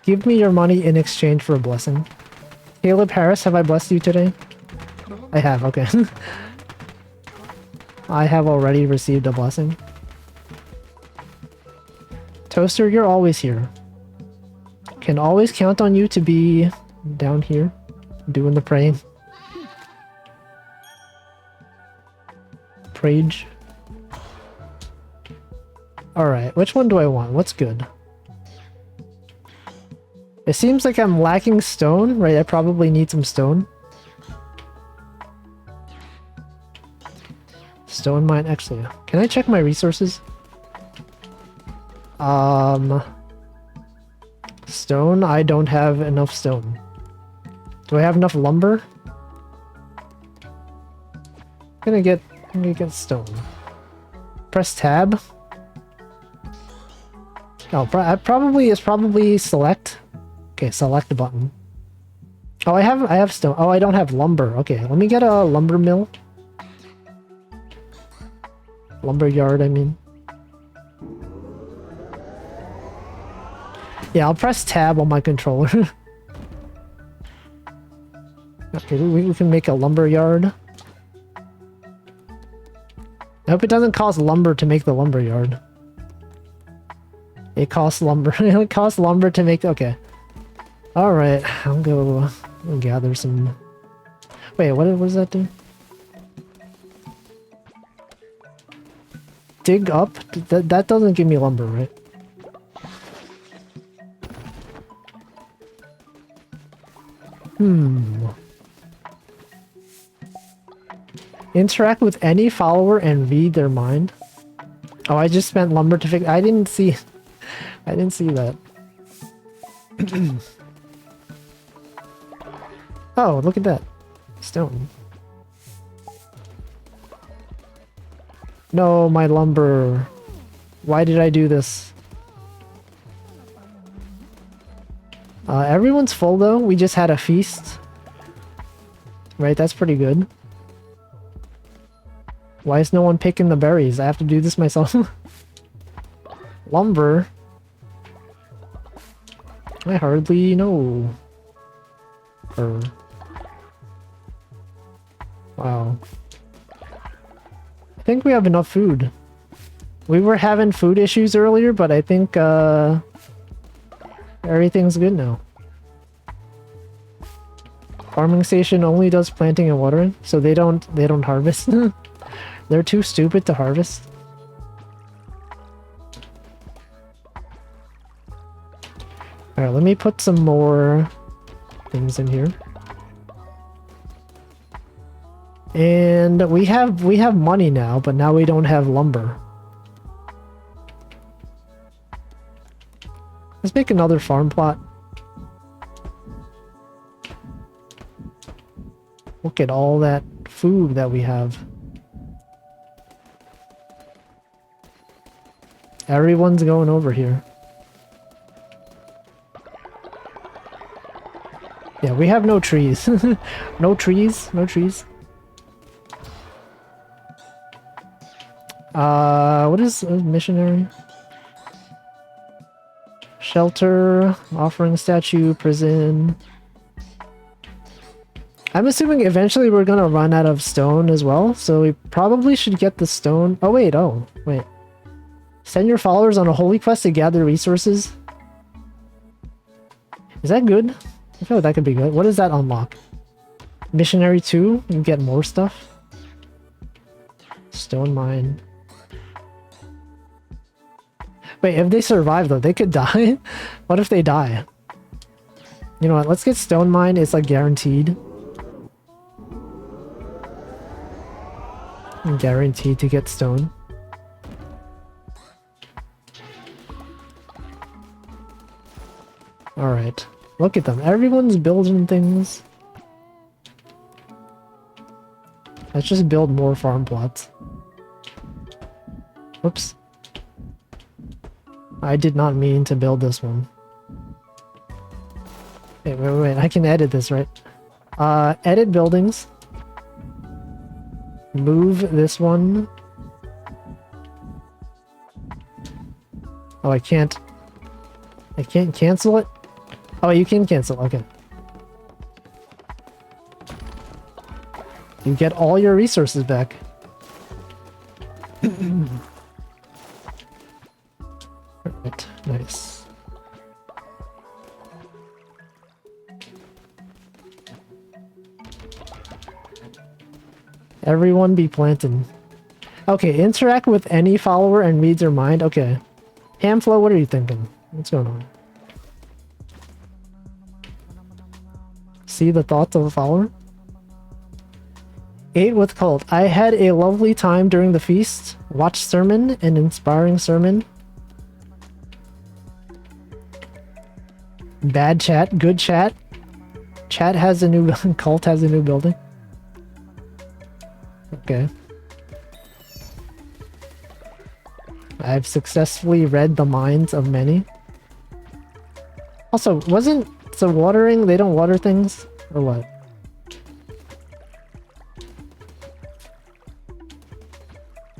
Give me your money in exchange for a blessing. Caleb Harris, have I blessed you today? I have, okay. I have already received a blessing. Toaster, you're always here. Can always count on you to be down here, doing the praying. Prage. Alright, which one do I want? What's good? It seems like I'm lacking stone, right? I probably need some stone. Stone mine, actually. Can I check my resources? Stone, I don't have enough stone. Do I have enough lumber? I'm gonna get stone. Press tab. Oh, it's probably select. Okay, select the button. Oh, I have stone. Oh, I don't have lumber. Okay, let me get a lumber mill. Lumber yard, I mean. Yeah, I'll press tab on my controller. Okay, we can make a lumber yard. I hope it doesn't cost lumber to make the lumber yard. It costs lumber. It costs lumber to make... Okay. Alright, I'll go gather some... Wait, what does that do? Dig up? That doesn't give me lumber, right? Interact with any follower and read their mind. Oh, I just spent lumber to fix... I didn't see that. Oh, look at that. Stone. No, my lumber. Why did I do this? Everyone's full though. We just had a feast. Right, that's pretty good. Why is no one picking the berries? I have to do this myself. Lumber. I hardly know her. Wow. I think we have enough food. We were having food issues earlier, but I think everything's good now. Farming station only does planting and watering, so they don't harvest. They're too stupid to harvest. Alright, let me put some more things in here. And we have money now, but now we don't have lumber. Let's make another farm plot. Look at all that food that we have. Everyone's going over here. Yeah, we have no trees. No trees, no trees. What is a missionary? Shelter, offering statue, prison. I'm assuming eventually we're gonna run out of stone as well, so we probably should get the stone. Oh wait. Send your followers on a holy quest to gather resources. Is that good? I feel like that could be good. What does that unlock? Missionary 2? You get more stuff? Stone mine. Wait, if they survive though, they could die? What if they die? You know what, let's get stone mine, it's like guaranteed. I'm guaranteed to get stone. Alright, look at them. Everyone's building things. Let's just build more farm plots. Whoops. I did not mean to build this one. Wait, I can edit this, right? Edit buildings. Move this one. Oh, I can't cancel it? Oh, you can cancel, okay. You get all your resources back. Alright, nice. Everyone be planted. Okay, interact with any follower and read their mind. Okay. Hamflow, what are you thinking? What's going on? See the thoughts of a follower? Ate with cult. I had a lovely time during the feast. Watched sermon, an inspiring sermon. Bad chat, good chat. Chat has a new cult has a new building. Okay. I've successfully read the minds of many. Also, wasn't the watering, they don't water things? Or what?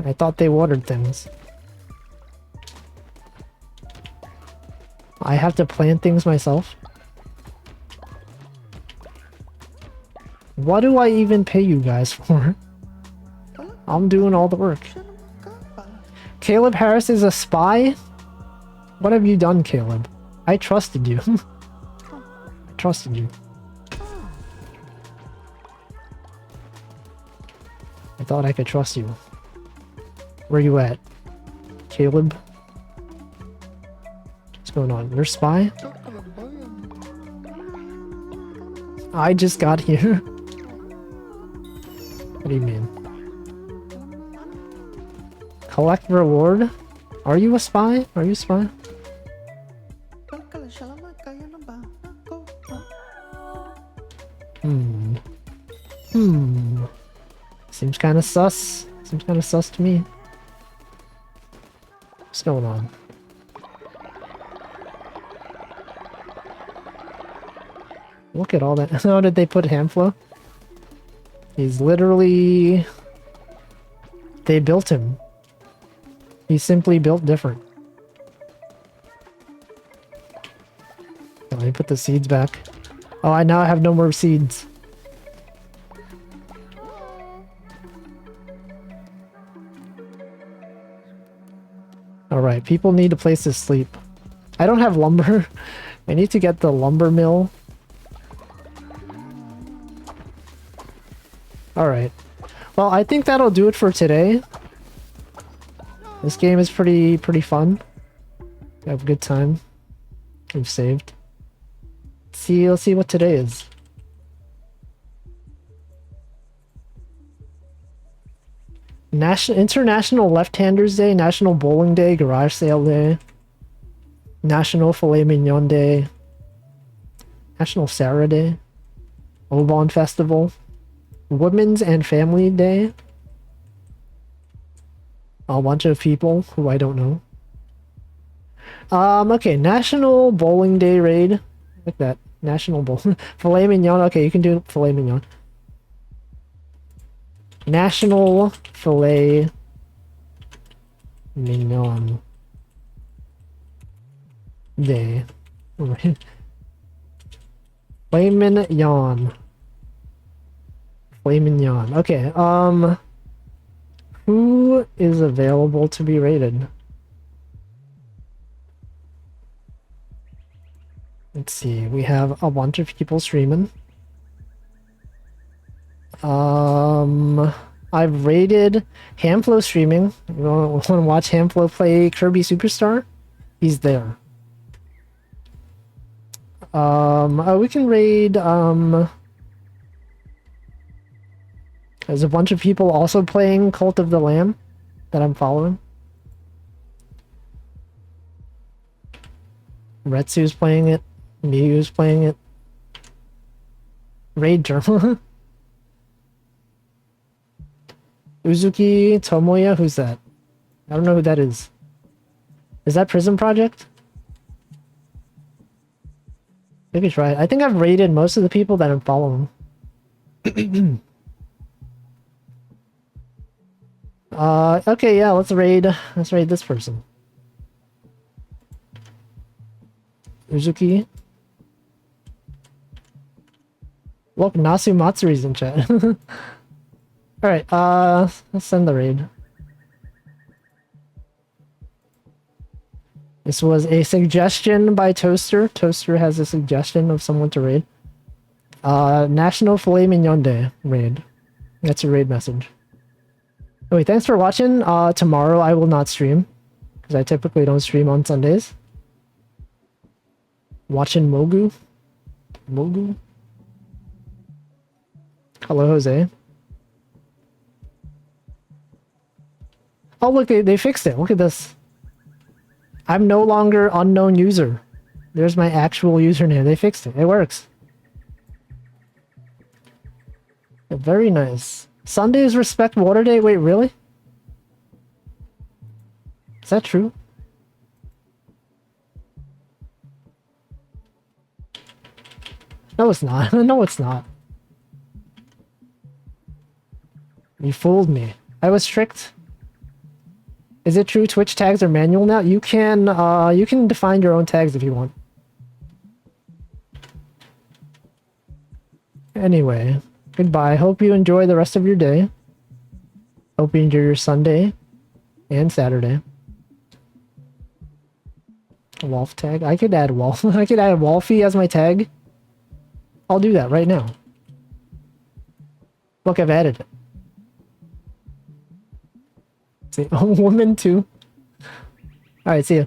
I thought they watered things. I have to plant things myself? What do I even pay you guys for? I'm doing all the work. Caleb Harris is a spy? What have you done, Caleb? I trusted you. I trusted you. I thought I could trust you. Where you at? Caleb? What's going on? You're a spy? I just got here. What do you mean? Collect reward? Are you a spy? Are you a spy? Seems kind of sus. Seems kind of sus to me. What's going on? Look at all that. How did they put Hamflow? He's literally... They built him. He's simply built different. Let me put the seeds back. Oh, I now have no more seeds. Alright, people need a place to sleep. I don't have lumber. I need to get the lumber mill. Alright. Well, I think that'll do it for today. This game is pretty fun. We have a good time. We've saved. Let's see what today is. International Left-Handers Day, National Bowling Day, Garage Sale Day, National Filet Mignon Day, National Sarah Day, Obon Festival, Women's and Family Day, a bunch of people who I don't know. Okay, National Bowling Day Raid, like that, National Bowling, Filet Mignon, okay, you can do Filet Mignon. National Filet Mignon Day. Filet Mignon. Filet Mignon. Okay, who is available to be rated? Let's see, we have a bunch of people streaming. I've rated Hamflow streaming. You want to watch Hamflow play Kirby Superstar? He's there. Oh, we can raid, there's a bunch of people also playing Cult of the Lamb that I'm following. Retsu's playing it. Miyu's playing it. Raid Germa. Uzuki Tomoya, who's that? I don't know who that is. Is that Prison Project? We could try it. I think I've raided most of the people that I'm following. Okay, yeah, let's raid this person. Uzuki. Look, Nasu Matsuri's in chat. Alright, let's send the raid. This was a suggestion by Toaster. Toaster has a suggestion of someone to raid. National Filet Mignon Day raid. That's your raid message. Anyway, thanks for watching. Tomorrow I will not stream, because I typically don't stream on Sundays. Watching Mogu. Mogu. Hello, Jose. Oh, look, they fixed it. Look at this. I'm no longer unknown user. There's my actual username. They fixed it. It works. Very nice. Sundays respect water day? Wait, really? Is that true? No, it's not. No, it's not. You fooled me. I was tricked. Is it true Twitch tags are manual now? You can define your own tags if you want. Anyway, goodbye. Hope you enjoy the rest of your day. Hope you enjoy your Sunday and Saturday. Wolf tag. I could add Wolf. I could add Wolfie as my tag. I'll do that right now. Look, I've added it. See, woman too. Alright, see ya.